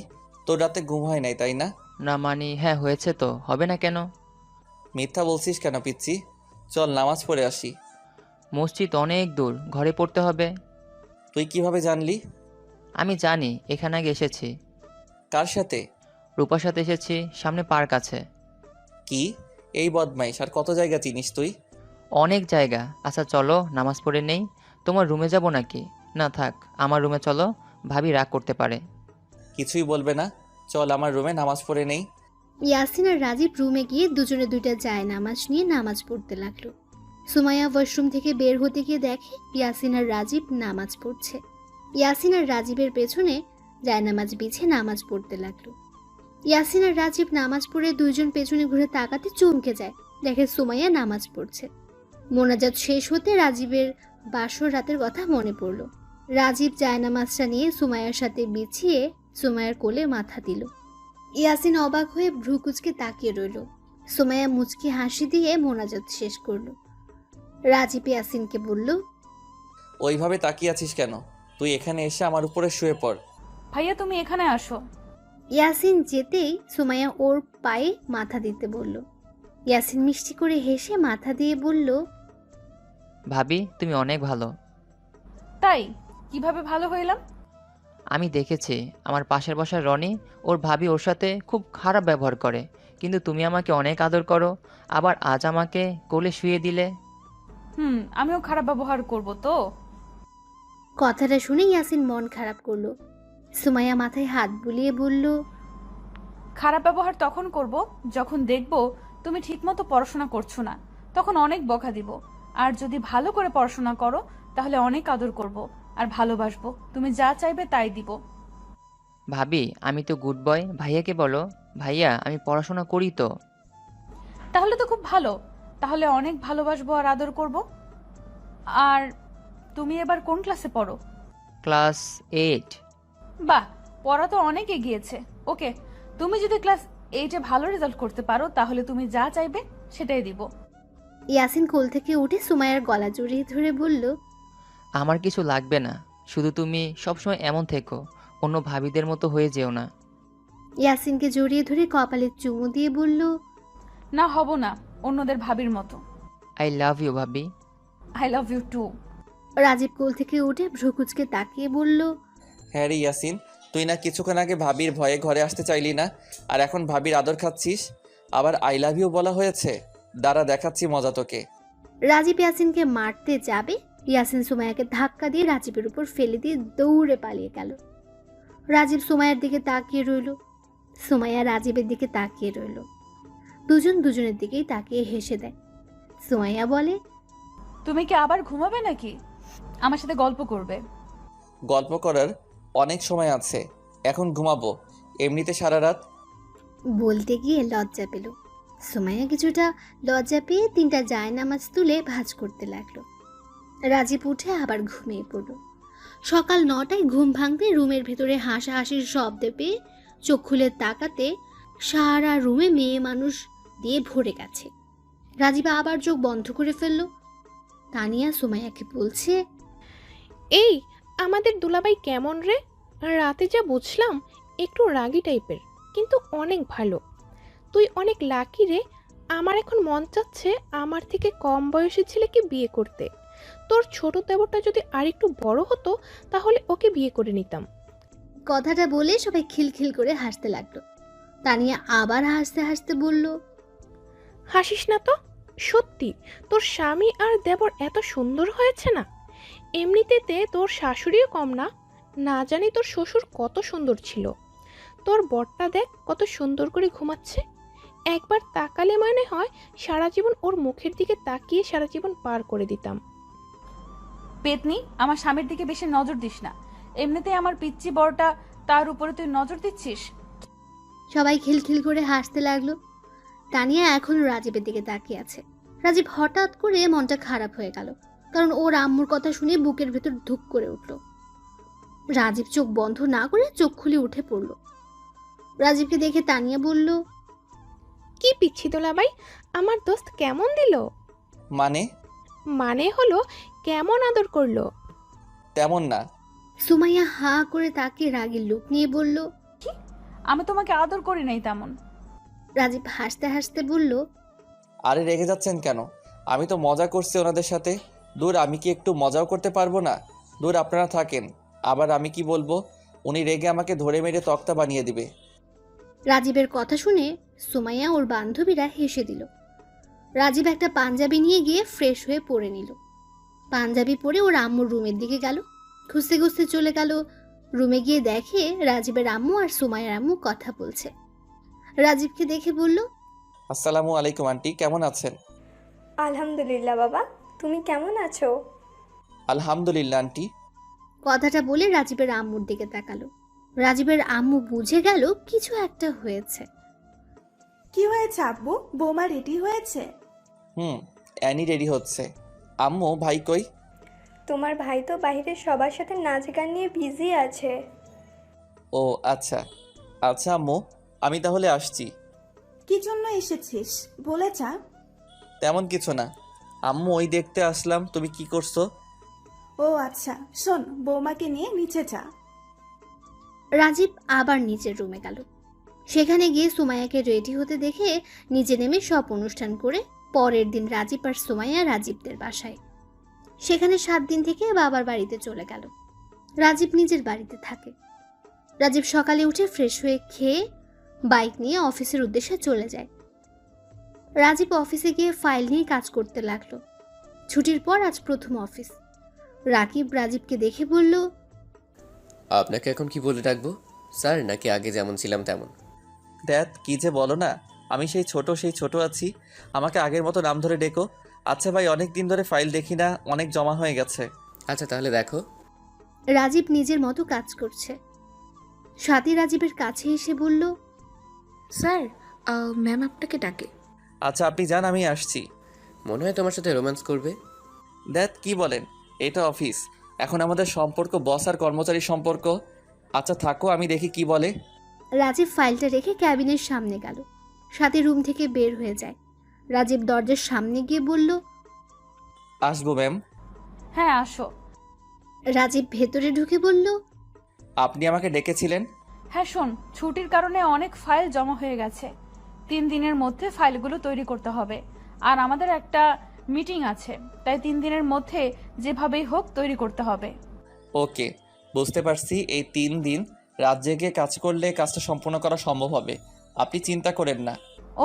তোর রাতে ঘুম হয় নাই তাই না? না মানে হ্যাঁ হয়েছে তো, হবে না কেন? মিথ্যা বলছিস কেন পিচ্ছি? চল নামাজ পড়ে আসি। মসজিদ অনেক দূর, ঘরে পড়তে হবে। তুই কিভাবে জানলি? আমি জানি, এখানে আগে এসেছি। কার সাথে? রূপার সাথে এসেছি, সামনে পার্ক আছে। কি এই বদমাইশ, আর কত জায়গা চিনিস তুই? অনেক জায়গা। আচ্ছা চলো নামাজ পড়ে নেই। তোমার রুমে যাব নাকি? না থাক, আমার রুমে চলো, ভাবি রাগ করতে পারে। কিছুই বলবে না, চল আমার রুমে নামাজ পড়ে নেই। ইয়াসিন আর রাজীব রুমে গিয়ে দুজনে দুইটা যায় নামাজ নিয়ে নামাজ পড়তে লাগলো। সুমাইয়া ওয়াশরুম থেকে বের হতে গিয়ে দেখে ইয়াসিন আর রাজীব নামাজ পড়ছে। ইয়াসিন আর রাজীবের পেছনে জায়নামাজ বিছে নামাজ পড়তে লাগলো। ইয়াসিন আর রাজীব নামাজ পড়ে দুইজন পেছনে ঘুরে তাকাতে চমকে যায়, দেখে সুমাইয়া নামাজ পড়ছে। মোনাজাত শেষ হতে রাজীবের বাসর রাতের কথা মনে পড়ল। রাজীব জায়নামাজটা নিয়ে সুমাইয়ার সাথে বিছিয়ে সুমাইয়ার কোলে মাথা দিল। ইয়াসিন অবাক হয়ে ভ্রুকুচকে তাকিয়ে রইল। সুমাইয়া মুচকি হাসি দিয়ে মোনাজাত শেষ করল। রাজীব ইয়াসিনকে বলল, ওইভাবে তাকিয়ে আছিস কেন? তুই এখানে এসে আমার উপরে শুয়ে পড়। ভাইয়া তুমি এখানে আসো। ইয়াসিন যেতেই সুমাইয়া ওর পায়ে মাথা দিতে বলল। ইয়াসিন মিষ্টি করে হেসে মাথা দিয়ে বলল, ভাবি তুমি অনেক ভালো। তাই কিভাবে ভালো হইলাম? আমি দেখেছি আমার পাশের বাসার রনি, ওর ভাবি ওর সাথে খুব খারাপ ব্যবহার করে, কিন্তু তুমি আমাকে অনেক আদর করো, আবার আজ আমাকে কোলে শুয়ে দিলে। আমিও খারাপ ব্যবহার করব তো? কথাটা শুনে ইয়াসিন মন খারাপ করলো। সুমাইয়া মাথায় হাত বুলিয়ে বলল, খারাপ ব্যবহার তখন করব যখন দেখব তুমি ঠিকমতো পড়াশোনা করছো না, তখন অনেক বকা দিব। আর যদি ভালো করে পড়াশোনা করো তাহলে অনেক আদর করব আর ভালোবাসবো, তুমি যা চাইবে তাই দিব। ভাবি আমি তো গুড বয়, ভাইয়াকে বলো। ভাইয়া আমি পড়াশোনা করি তো। তাহলে তো খুব ভালো, তাহলে অনেক ভালোবাসবো আর আদর করব। আর তুমি এবার কোন ক্লাসে পড়ো? ক্লাস 8। বাহ, পড়া তো অনেক এগিয়েছে। ওকে, তুমি যদি ক্লাস 8-এ ভালো রেজাল্ট করতে পারো তাহলে তুমি যা চাইবে সেটাই দিব। ইয়াসিন কোল থেকে উঠে সুমাইয়ার গলা জড়িয়ে ধরে বলল, আমার কিছু লাগবে না, শুধু তুমি সবসময় এমন থেকো, অন্য ভাবিদের মতো হয়ে যেও না। ইয়াসিনকে জড়িয়ে ধরে কপালে চুমু দিয়ে বলল, না হব না অন্যদের ভাবির মতো। আই লাভ ইউ ভাবি। I love you too. Rajib কোল থেকে উঠে ভ্রুকুচকে তাকিয়ে বলল, হ্যাঁ রে ইয়াসিন, তুই না কিছুক্ষণ আগে ভাবির ভয়ে ঘরে আসতে চাইলি না, আর এখন ভাবির আদর খাচ্ছিস। আবার আই লাভ ইউ বলা হয়েছে, দাঁড়া দেখাচ্ছি মজা তোকে। রাজীব ইয়াসিনকে মারতে যাবে, ইয়াসিন সুমাইয়াকে ধাক্কা দিয়ে রাজীবের উপর ফেলে দিয়ে দৌড়ে পালিয়ে গেল। রাজীব সুমাইয়ার দিকে তাকিয়ে রইল, সুমাইয়া রাজীবের দিকে তাকিয়ে রইল। দুজন দুজনের দিকেই তাকিয়ে হেসে দেয়। সুমাইয়া বলে, তুমি কি আবার ঘুমাবে নাকি আমার সাথে গল্প করবে? গল্প করার অনেক সময় আছে, এখন ঘুমাবো, এমনিতে সারা রাত। বলতে গিয়ে লজ্জা পেল। সুমাইয়া কিছুটা লজ্জা পেয়ে 3টা জায়নামাজ তুলে ভাঁজ করতে লাগলো। রাজীব উঠে আবার ঘুমিয়ে পড়ল। সকাল 9টায় ঘুম ভাঙতে রুমের ভেতরে হাসাহাসির শব্দ পেয়ে চোখ খুলে তাকাতে সারা রুমে মেয়ে মানুষ দিয়ে ভরে গেছে। রাজীব আবার চোখ বন্ধ করে ফেলল। তানিয়া সুমাইয়াকে বলছে, এই আমাদের দুলাভাই কেমন রে? রাতে যা বুঝলাম একটু রাগী টাইপের, কিন্তু অনেক ভালো। তুই অনেক লাকি রে। আমার এখন মন চাচ্ছে আমার থেকে কম বয়সী ছেলেকে বিয়ে করতে। তোর ছোট দেবরটা যদি আরেকটু বড় হতো তাহলে ওকে বিয়ে করে নিতাম। কথাটা বলে সবাই খিলখিল করে হাসতে লাগলো। তানিয়া আবার হাসতে হাসতে বলল, হাসিস না তো, সত্যি তোর স্বামী আর দেবর এত সুন্দর হয়েছে না। এমনিতেতে তোর শাশুড়িও কম না। না জানি তোর শ্বশুর কত সুন্দর ছিল। তোর বরটা দেখ কত সুন্দর করে ঘুমাচ্ছে। একবার তাকালে মনে হয় সারা জীবন ওর মুখের দিকে তাকিয়ে সারা জীবন পার করে দিতাম। পেতনি, আমার স্বামীর দিকে বেশি নজর দিস না। এমনিতেই আমার পিচ্চি বড়টা, তার উপরে তুই নজর দিচ্ছিস। সবাই খিলখিল করে হাসতে লাগলো। তানিয়া এখনো রাজীবের দিকে তাকিয়ে আছে। রাজীব হঠাৎ করে মনটা খারাপ হয়ে গেল, কারণ ওর আম্মুর কথা শুনে বুকের ভেতর ধুক করে উঠল। রাজীব চোখ বন্ধ না করে চোখ খুলে উঠে পড়ল। রাজীবকে দেখে তানিয়া বলল, কি পিচ্ছি দোলাভাই, আমার দোস্ত কেমন দিল? মানে হলো কেমন আদর করলো? তেমন না। সুমাইয়া হা করে তাকে রাগের লুক নিয়ে বলল, আমি তোমাকে আদর করি নাই তেমন। রাজীব হাসতে হাসতে বলল, আরে রেগে যাচ্ছেন কেন? আমি তো মজা করছি ওনাদের সাথে। দূর, আমি কি একটু মজাও করতে পারবো না? দূর, আপনারা থাকেন। আবার আমি কি বলবো? উনি রেগে আমাকে ধরে মেরে তক্তা বানিয়ে দিবে। রাজীবের কথা শুনে সুমাইয়া ওর বান্ধবীরা হেসে দিল। রাজীব একটা পাঞ্জাবি নিয়ে গিয়ে ফ্রেশ হয়ে পরে নিল। পাঞ্জাবি পরে ওর আম্মুর রুমের দিকে গেল। খুঁজতে খুঁজতে চলে গেল রুমে, গিয়ে দেখে রাজীবের আম্মু আর সুমাইয়ার আম্মু কথা বলছে। রাজীবকে দেখে বলল, আসসালামু আলাইকুম আন্টি, কেমন আছেন? আলহামদুলিল্লাহ বাবা, তুমি কেমন আছো? আলহামদুলিল্লাহ আন্টি। কথাটা বলে রাজীবের আম্মুর দিকে তাকালো। রাজীবের আম্মু বুঝে গেল কিছু একটা হয়েছে। কি হয়েছে আব্বু? বৌমা রেডি হয়েছে? অ্যানি রেডি হচ্ছে। আম্মু, ভাই কই? তোমার ভাই তো বাইরে সবার সাথে নাচ গান নিয়ে বিজি আছে। ও আচ্ছা আচ্ছা আম্মু, আমি তাহলে আসছি। কি জন্য এসেছিস বলে যা। তেমন কিছু না আম্মু, ওই দেখতে আসলাম তুমি কি করছো। ও আচ্ছা, শোন, বৌমাকে নিয়ে নিচে যা। রাজীব আবার নিচের রুমে গেল। সেখানে গিয়ে সুমাইয়াকে রেডি হতে দেখে নিচে নেমে সব অনুষ্ঠান করে পরের দিন রাজীব আর সুমাইয়া রাজীবদের বাসায়। সেখানে 7 দিন থেকে বাবার বাড়িতে চলে গেল। রাজীব নিজের বাড়িতে থাকে। রাজীব সকালে উঠে ফ্রেশ হয়ে খেয়ে বাইক নিয়ে অফিসের উদ্দেশ্যে চলে যায়। রাজীব অফিসে গিয়ে ফাইল নিয়ে কাজ করতে লাগলো। ছুটির পর আজ প্রথম অফিস। রাকিব রাজীবকে দেখে বলল, আপনাকে এখন কি বলে ডাকবো? স্যার নাকি আগে যেমন ছিলাম তেমন? দ্যাট কি যে বলো না, আমি সেই ছোট আছি। আমাকে আগের মতো নাম ধরে ডেকো। আচ্ছা ভাই, অনেক দিন ধরে ফাইল দেখি না, অনেক জমা হয়ে গেছে। আচ্ছা তাহলে দেখো। রাজীব নিজের মতো কাজ করছে। স্বাতী রাজীবের কাছে এসে বলল, স্যার, ম্যাম আপনাকে ডাকে। আচ্ছা আপনি যান, আমি আসছি। মনে হয় তোমার সাথে রোম্যান্স করবে। দ্যাট কি বলেন? এটা অফিস, এখন আমাদের সম্পর্ক বস আর কর্মচারীর সম্পর্ক। আচ্ছা থাকো, আমি দেখি কি বলে। রাজীব ফাইলটা রেখে ক্যাবিনের সামনে গেল। স্বাতী রুম থেকে বের হয়ে যায়। রাজীব দরজার সামনে গিয়ে বলল, আসবো ম্যাম। হ্যাঁ আসো। রাজীব ভেতরে ঢুকে বলল, আপনি আমাকে ডেকেছিলেন? হ্যাঁ শোন, ছুটির কারণে অনেক ফাইল জমা হয়ে গেছে। 3 দিনের মধ্যে ফাইলগুলো তৈরি করতে হবে, আর আমাদের একটা মিটিং আছে, তাই 3 দিনের মধ্যে যেভাবেই হোক তৈরি করতে হবে। ওকে, বুঝতে পারছি। এই 3 দিন রাত জেগে কাজ করলে কাজটা সম্পূর্ণ করা সম্ভব হবে, আপনি চিন্তা করেন না।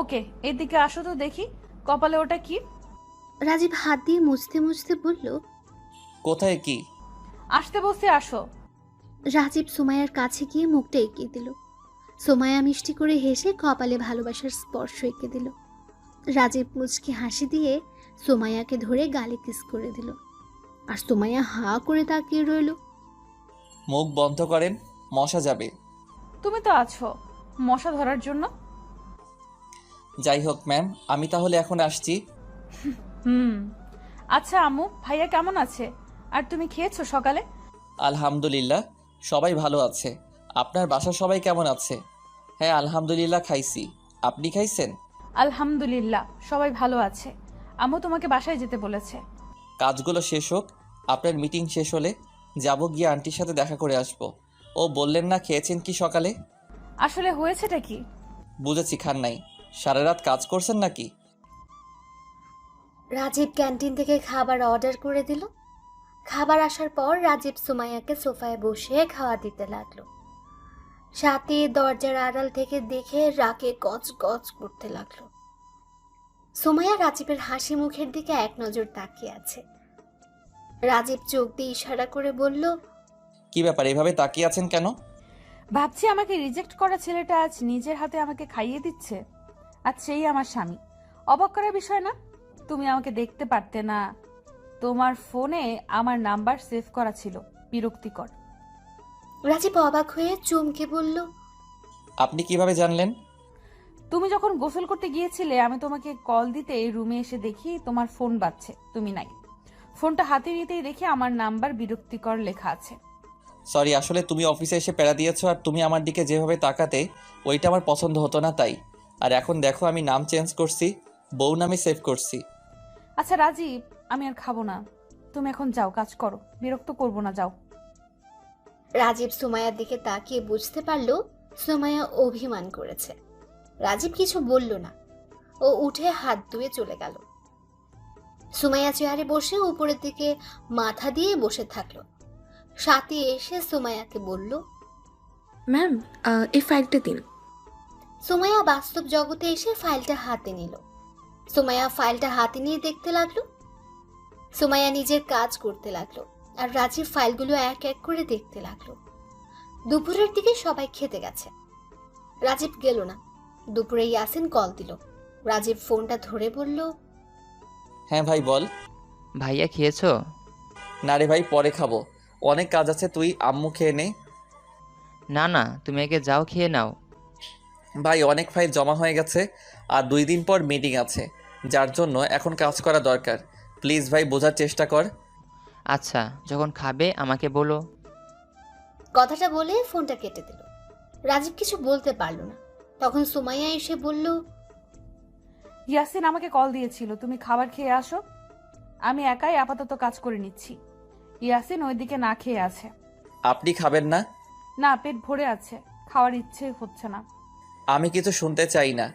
ওকে, এদিকে আসো তো দেখি, কপালে ওটা কি? রাজীব হাত দিয়ে মুছতে মুছতে বলল, কোথায় কি? আসতে বসে আসো। রাজীব সুমাইয়ার কাছে গিয়ে মুখটা এঁকে দিল। সুমাইয়া মিষ্টি করে হেসে কপালে ভালোবাসার স্পর্শ এঁকে দিল। রাজীব মুচকি হাসি দিয়ে সুমাইয়াকে ধরে গালে কিস করে দিল। আর সুমাইয়া হা করে তাকিয়ে রইল। মুখ বন্ধ করেন, মশা যাবে। তুমি তো আছো মশা ধরার জন্য। যাই হোক ম্যাম, আমি তাহলে এখন আসছি। আচ্ছা আম্মু, ভাইয়া কেমন আছে? আর তুমি খেয়েছো সকালে? আলহামদুলিল্লাহ, সবাই ভালো আছে। আপনার বাসার সবাই কেমন আছে? হ্যাঁ আলহামদুলিল্লাহ, খাইছি। আপনি খাইছেন? আলহামদুলিল্লাহ, সবাই ভালো আছে। আম্মু তোমাকে বাসায় যেতে বলেছে। কাজগুলো শেষ হোক, আপনার মিটিং শেষ হলে যাব, গিয়ে আন্টির সাথে দেখা করে আসবো। ও বললেন না খেয়েছেন কি সকালে? আসলে হয়েছেটা কি? বুঝেছি, খান নাই। সারা রাত কাজ করছেন নাকি? রাজীব ক্যান্টিন থেকে খাবার অর্ডার করে দিল। খাবার আসার পর রাজীব সুমাইয়াকে সোফায় বসিয়ে খাওয়া দিতে লাগলো। সাথে দরজার আড়াল থেকে দেখে রাগে গজ গজ করতে লাগলো। সুমাইয়া রাজীবের হাসি মুখের দিকে এক নজর তাকিয়ে আছে। রাজীব চোখ দিয়ে ইশারা করে বলল, কি ব্যাপার, এভাবে তাকিয়ে আছেন কেন? ভাবছি আমাকে রিজেক্ট করা ছেলেটা আজ নিজের হাতে আমাকে খাইয়ে দিচ্ছে। আজ সেই আমার স্বামী। অবাক করার বিষয় না? তুমি আমাকে দেখতে পারতে না। তোমার ফোনে আমার নাম্বার সেভ করা ছিল। বিরক্তিকর। রাজীব অবাক হয়ে চমকে বলল, আপনি কিভাবে জানলেন? তুমি যখন গোসল করতে গিয়েছিলে আমি তোমাকে কল দিতে রুমে এসে দেখি তোমার ফোন বাজছে, তুমি নাই। ফোনটা হাতে নিতেই দেখি আমার নাম্বার বিরক্তিকর লেখা আছে। সরি, আসলে তুমি অফিসে এসে প্যারা দিয়েছো আর তুমি আমার দিকে যেভাবে তাকাতে ওইটা আমার পছন্দ হতো না, তাই। আর এখন দেখো আমি নাম চেঞ্জ করছি, বউ নামে সেভ করছি। আচ্ছা রাজীব, আমি আর খাবো না। তুমি এখন যাও, কাজ করো। বিরক্ত করবো না, যাও। রাজীব সুমাইয়ার দিকে তাকিয়ে বুঝতে পারল সুমাইয়া অভিমান করেছে। রাজীব কিছু বলল না। ও উঠে হাত ধুয়ে চলে গেল। সুমাইয়া চেয়ারে বসে উপরের দিকে মাথা দিয়ে বসে থাকলো। সাথী এসে সুমাইয়াকে বলল, ম্যাম, এই ফাইলটা দিন। সুমাইয়া বাস্তব জগতে এসে ফাইলটা হাতে নিল। সুমাইয়া ফাইলটা হাতে নিয়ে দেখতে লাগলো। সুমাইয়া নিজের কাজ করতে লাগলো আর রাজীব ফাইলগুলো এক এক করে দেখতে লাগলো। দুপুরের দিকে সবাই খেতে গেছে। রাজীব গেল না। দুপুরে ইয়াসিন কল দিল। রাজীব ফোনটা ধরে বলল, হ্যাঁ ভাই বল। ভাইয়া খেয়েছো? না রে ভাই, পরে খাবো, অনেক কাজ আছে, তুই আম্মু খেয়ে নে। না না, তুমি আগে যাও, খেয়ে নাও। ভাই অনেক ফাইল জমা হয়ে গেছে আর 2 দিন পর মিটিং আছে, যার জন্য এখন কাজ করা দরকার। প্লিজ ভাই বোঝার চেষ্টা কর। আচ্ছা, যখন খাবে আমাকে বলো। কথাটা বলে ফোনটা কেটে দিল। রাজীব কিছু বলতে পারল না। তখন সুমাইয়া এসে বলল, ইয়াসিন আমাকে কল দিয়েছিল, তুমি খাবার খেয়ে আসো। আমি একাই আপাতত কাজ করে নিচ্ছি। ইয়াসিন ওইদিকে না খেয়ে আছে। আপনি খাবেন না? না, পেট ভরে আছে, খাওয়ার ইচ্ছে হচ্ছে না। আমি কিছু শুনতে চাই না,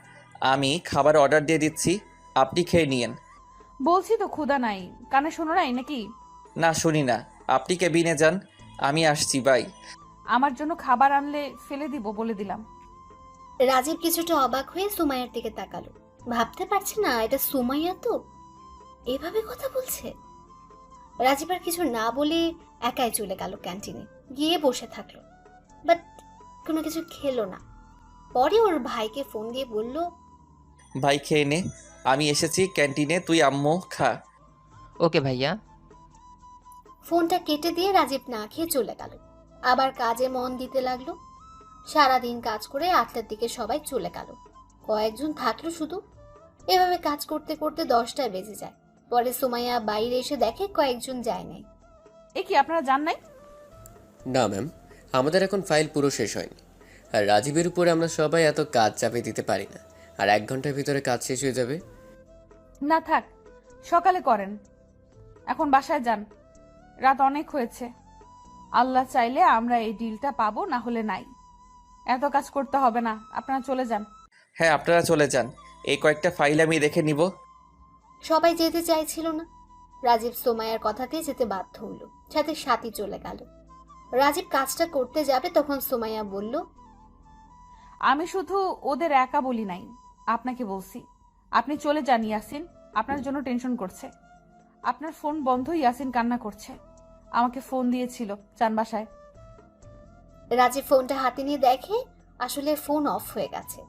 আমি খাবার অর্ডার দিয়ে দিচ্ছি, আপনি খেয়ে নিয়েন। বলছি তো ক্ষুধা নাই, কানে শোনো নাই নাকি? না শুনি না, আপনি কেবিনে যান, আমি আসছি। বাই। আমার জন্য খাবার আনলে ফেলে দিব বলে দিলাম। রাজীব কিছুটা অবাক হয়ে সুমাইয়ার দিকে তাকালো। ভাবতে পারছে না এটা সুমাইয়া তো, এভাবে কথা বলছে। রাজীব আর কিছু না বলে একাই চলে গেল ক্যান্টিনে, গিয়ে বসে থাকলো। বাট কোনো কিছু খেলো না। পরে ওর ভাইকে ফোন দিয়ে বলল, ভাই খেয়ে নে, আমি এসেছি ক্যান্টিনে, তুই আম্মু খা। ওকে ভাইয়া। ফোনটা কেটে দিয়ে রাজীব না খেয়ে চলে গেল। আবার কাজে মন দিতে লাগলো। সারাদিন কাজ করে 8টার দিকে সবাই চলে গেল। কয়েকজন থাকলো শুধু। এভাবে কাজ করতে করতে 10টা বেজে যায়। পরে সুমাইয়া বাইরে এসে দেখে কয়েকজন যায় নাই। এ কি, আপনারা জান নাই? না ম্যাম, আমাদের এখন ফাইল পুরো শেষ হয়নি। আর রাজীবের উপরে আমরা সবাই এত কাজ চাপে দিতে পারি না। আর 1 ঘন্টার ভিতরে কাজ শেষ হয়ে যাবে। না থাক, সকালে করেন। এখন বাসায় যান, রাত অনেক হয়েছে। আল্লাহ চাইলে আমরা এই ডিলটা পাবো, না হলে নাই। এত কাজ করতে হবে না, আপনারা চলে যান। হ্যাঁ আপনারা চলে যান, এই কয়েকটা ফাইল আমি দেখে নিব। সবাই যেতে চাইছিল না। রাজীব সুমাইয়ার কথাতে যেতে বাধ্য হলো। সাথে সাথী চলে গেল। রাজীব কাজটা করতে যাবে তখন সুমাইয়া বলল, আমি শুধু ওদের একা বলি নাই, আপনাকে বলছি। আপনি চলে যান ইয়াসিন, আপনার জন্য টেনশন করছে। আপনার ফোন বন্ধ, ইয়াসিন কান্না করছে। আমাকে ফোন দিয়েছিল, যান বাসায়। রাজীব ফোনটা হাতে নিয়ে দেখে আসলে ফোন অফ হয়ে গেছে।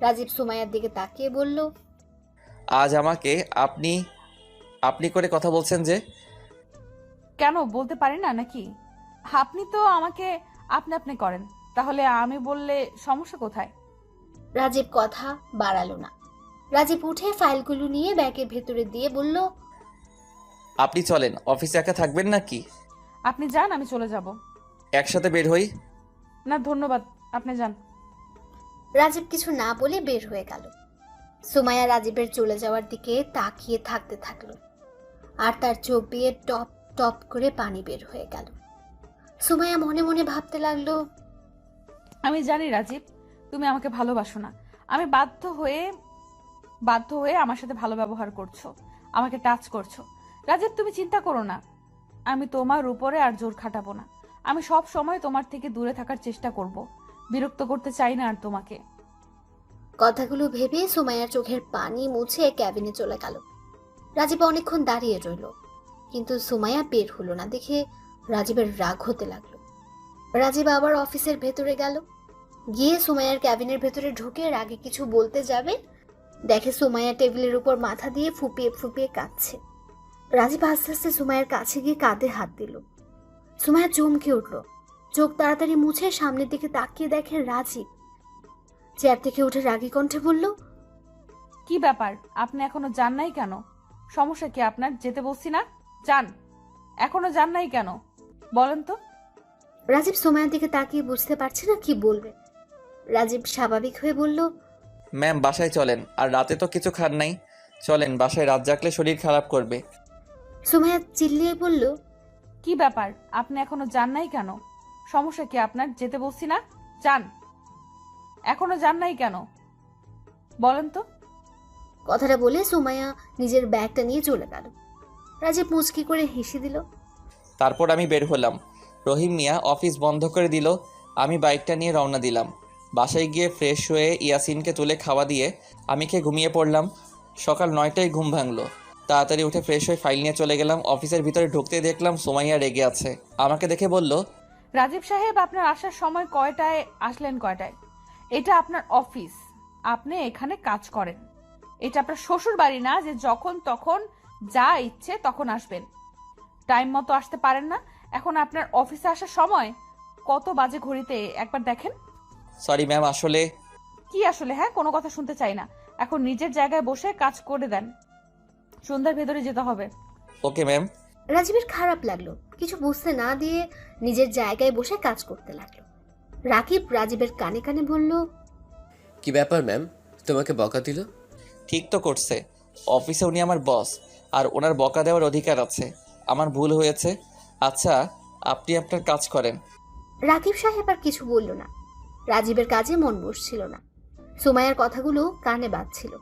রাজীব সুমাইয়ার দিকে তাকিয়ে বলল, আজ আমাকে আপনি আপনি করে কথা বলছেন যে? কেন বলতে পারি না নাকি? আপনি তো আমাকে আপনি আপনি করেন, তাহলে আমি বললে সমস্যা কোথায়? রাজীব কথা বাড়ালো না। রাজীব উঠে ফাইলগুলো নিয়ে ব্যাগের ভেতরে দিয়ে বলল, আপনি চলেন, অফিসে একা থাকবেন নাকি? আপনি যান, আমি চলে যাব। একসাথে বের হই। না ধন্যবাদ, আপনি যান। রাজীব কিছু না বলে বের হয়ে গেল। সুমাইয়া রাজীবের চলে যাওয়ার দিকে তাকিয়ে থাকতে থাকলো। আর তার চোখ দিয়ে টপ টপ করে পানি বের হয়ে গেল। সুমাইয়া মনে মনে ভাবতে লাগলো, আমি জানি রাজীব, তুমি আমাকে ভালোবাসো না। আমি বাধ্য হয়ে আমার সাথে ভালো ব্যবহার করছো, আমাকে টাচ করছো। রাজীব, তুমি চিন্তা করো না, আমি তোমার উপরে আর জোর খাটাবো না। আমি সব সময় তোমার থেকে দূরে থাকার চেষ্টা করব। বিরক্ত করতে চাই না আর তোমাকে। কথাগুলো ভেবে সুমাইয়ার চোখের পানি মুছে ক্যাবিনে চলে গেল। রাজীব অনেকক্ষণ দাঁড়িয়ে রইল, কিন্তু সুমাইয়া বের হলো না দেখে রাজীবের রাগ হতে লাগলো। রাজীব আবার অফিসের ভেতরে গেল। গিয়ে সুমাইয়ার ক্যাবিনের ভেতরে ঢুকে রাগে কিছু বলতে যাবে, দেখে সুমাইয়া টেবিলের উপর মাথা দিয়ে ফুপিয়ে ফুপিয়ে কাঁদছে। রাজীব আস্তে আস্তে সুমাইয়ার কাছে গিয়ে কাঁধে হাত দিল। সুমাইয়া চমকে উঠল, চোখ তাড়াতাড়ি মুছে সামনের দিকে তাকিয়ে দেখে রাজীব। চেয়ার থেকে উঠে রাগী কণ্ঠে বলল, কি ব্যাপার, আপনি এখনো যান নাই কেন? সমস্যা কি আপনার? যেতে বলছি না, যান। এখনো যান নাই কেন বলেন তো? রাজীব সুমাইয়ার দিকে তাকিয়ে বুঝতে পারছে না কি বলবে। রাজীব স্বাভাবিক হয়ে বলল, ম্যাম বাসায় চলেন, আর রাতে তো কিছু খান নাই, চলেন বাসায়, রাত জাগলে শরীর খারাপ করবে। সুমাইয়া চিল্লিয়ে বলল, কি ব্যাপার, আপনি এখনো যান নাই কেন? সমস্যা কি আপনার? যেতে বলছি না, যান। এখনো যান নাই কেন বলেন তো? কথাটা বলে সুমাইয়া নিজের ব্যাগটা নিয়ে চলে গেল। রাজীব মুচকি করে হেসে দিল। তারপর আমি বের হলাম। রহিম মিয়া অফিস বন্ধ করে দিল। আমি বাইকটা নিয়ে রওনা দিলাম। বাসায় গিয়ে ফ্রেশ হয়ে ইয়াসিনকে তুলে খাওয়া দিয়ে আমি খেয়ে ঘুমিয়ে পড়লাম। সকাল 9টায় ঘুম ভাঙলো। তাড়াতাড়ি উঠে ফ্রেশ হয়ে ফাইল নিয়ে চলে গেলাম। অফিসের ভিতরে ঢুকতেই দেখলাম সুমাইয়া রেগে আছে। আমাকে দেখে বলল, রাজীব সাহেব, আপনার আসার সময় কয়টায় আসলেন? কয়টায়? এটা আপনার অফিস, আপনি এখানে কাজ করেন। এটা আপনার শ্বশুর বাড়ি না যে যখন তখন যা ইচ্ছে তখন আসবেন। টাইম মতো আসতে পারেন না। এখন আপনার অফিসে আসার সময় কত বাজে ঘড়িতে একবার দেখেন। সরি ম্যাম, আসলে। কি আসলে? হ্যাঁ, কোনো কথা শুনতে চাই না। এখন নিজের জায়গায় বসে কাজ করে দেন, সন্ধ্যার ভেতরে যেতে হবে। Okay ma'am. রাজীবের খারাপ লাগলো, কিছু বুঝতে না দিয়ে নিজের জায়গায় বসে কাজ করতে লাগলো। রাকিব রাজীবের কানে কানে বলল, কি ব্যাপার ম্যাম, তোমাকে বকা দিল? ঠিক তো করছে। অফিসে উনি আমার বস, আর ওনার বকা দেওয়ার অধিকার আছে। আমার ভুল হয়েছে। আচ্ছা, আপনি আপনার কাজ করেন। রাকিব সাহেব আর কিছু বলল না। রাজীবের কাজে মন বসছিল না। সুমাইয়ার কথাগুলো কানে বাজছিল।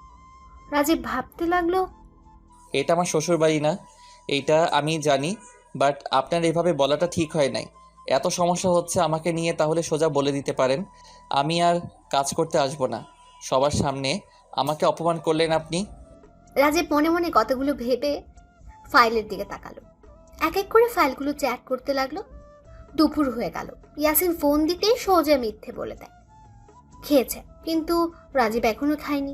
রাজীব ভাবতে লাগলো, এটা আমার শ্বশুর বাড়ি না, এইটা আমি জানি, বাট আপনার এভাবে বলাটা ঠিক হয় নাই। এত সমস্যা হচ্ছে আমাকে নিয়ে, তাহলে সোজা বলে দিতে পারেন। আমি আর কাজ করতে আসবো না। সবার সামনে আমাকে অপমান করলেন আপনি। রাজীব মনে মনে কথাগুলো ভেবে ফাইলের দিকে তাকালো। এক এক করে ফাইলগুলো চেক করতে লাগলো। দুপুর হয়ে গেল। ইয়াসিন ফোন দিতেই সোজা মিথ্যে বলে দেয় খেয়েছে, কিন্তু রাজীব এখনো খায়নি।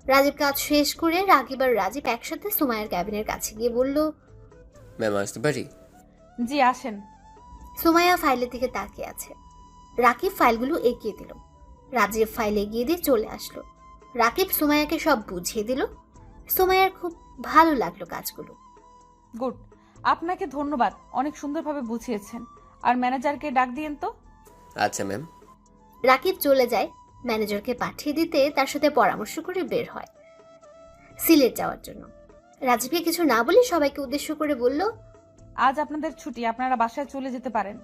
রাজীব কাজ শেষ করে রাকিব আর রাজীব একসাথে সুমাইয়ার ক্যাবিনের কাছে গিয়ে বলল, ম্যাম আসতে পারি? জি আসেন। সুমাইয়া ফাইলের দিকে তাকিয়ে আছে। রাকিব ফাইলগুলো এগিয়ে দিল। রাজীব ফাইল এগিয়ে দিয়ে চলে আসলো। রাকিব সুমাইয়াকে সব বুঝিয়ে দিল। সুমাইয়ার খুব ভালো লাগলো কাজগুলো। গুড, আপনাকে ধন্যবাদ, অনেক সুন্দরভাবে বুঝিয়েছেন। আর ম্যানেজারকে ডাক দিয়েন তো। আচ্ছা ম্যাম। রাকিব চলে যায়। ম্যানেজারকে পাঠিয়ে দিতে তার সাথে পরামর্শ করে বের হয় সিলেট যাওয়ার জন্য। রাজীবকে কিছু না বলে সবাইকে উদ্দেশ্য করে বলল, আজ আপনাদের ছুটি, আপনারা বাসায় চলে যেতে পারেন।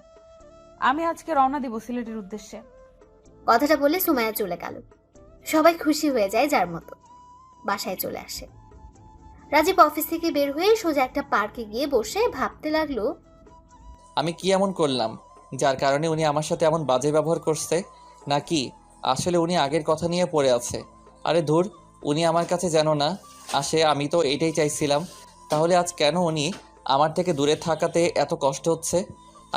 আমি আজকে রওনা দিব সিলেটের উদ্দেশ্যে। কথাটা বলে সুমাইয়া চলে গেল। সবাই খুশি হয়ে যায় যার মতো। বাসায় চলে আসে। রাজীব অফিস থেকে বের হয়ে সোজা একটা পার্কে গিয়ে বসে ভাবতে লাগলো, আমি কি এমন করলাম যার কারণে উনি আমার সাথে এমন বাজে ব্যবহার করছে? নাকি আসলে উনি আগের কথা নিয়ে পড়ে আছে? আরে ধুর, উনি আমার কাছে যেন না আসে, আমি তো এটাই চাইছিলাম। তাহলে আজ কেন উনি আমার থেকে দূরে থাকাতে এত কষ্ট হচ্ছে?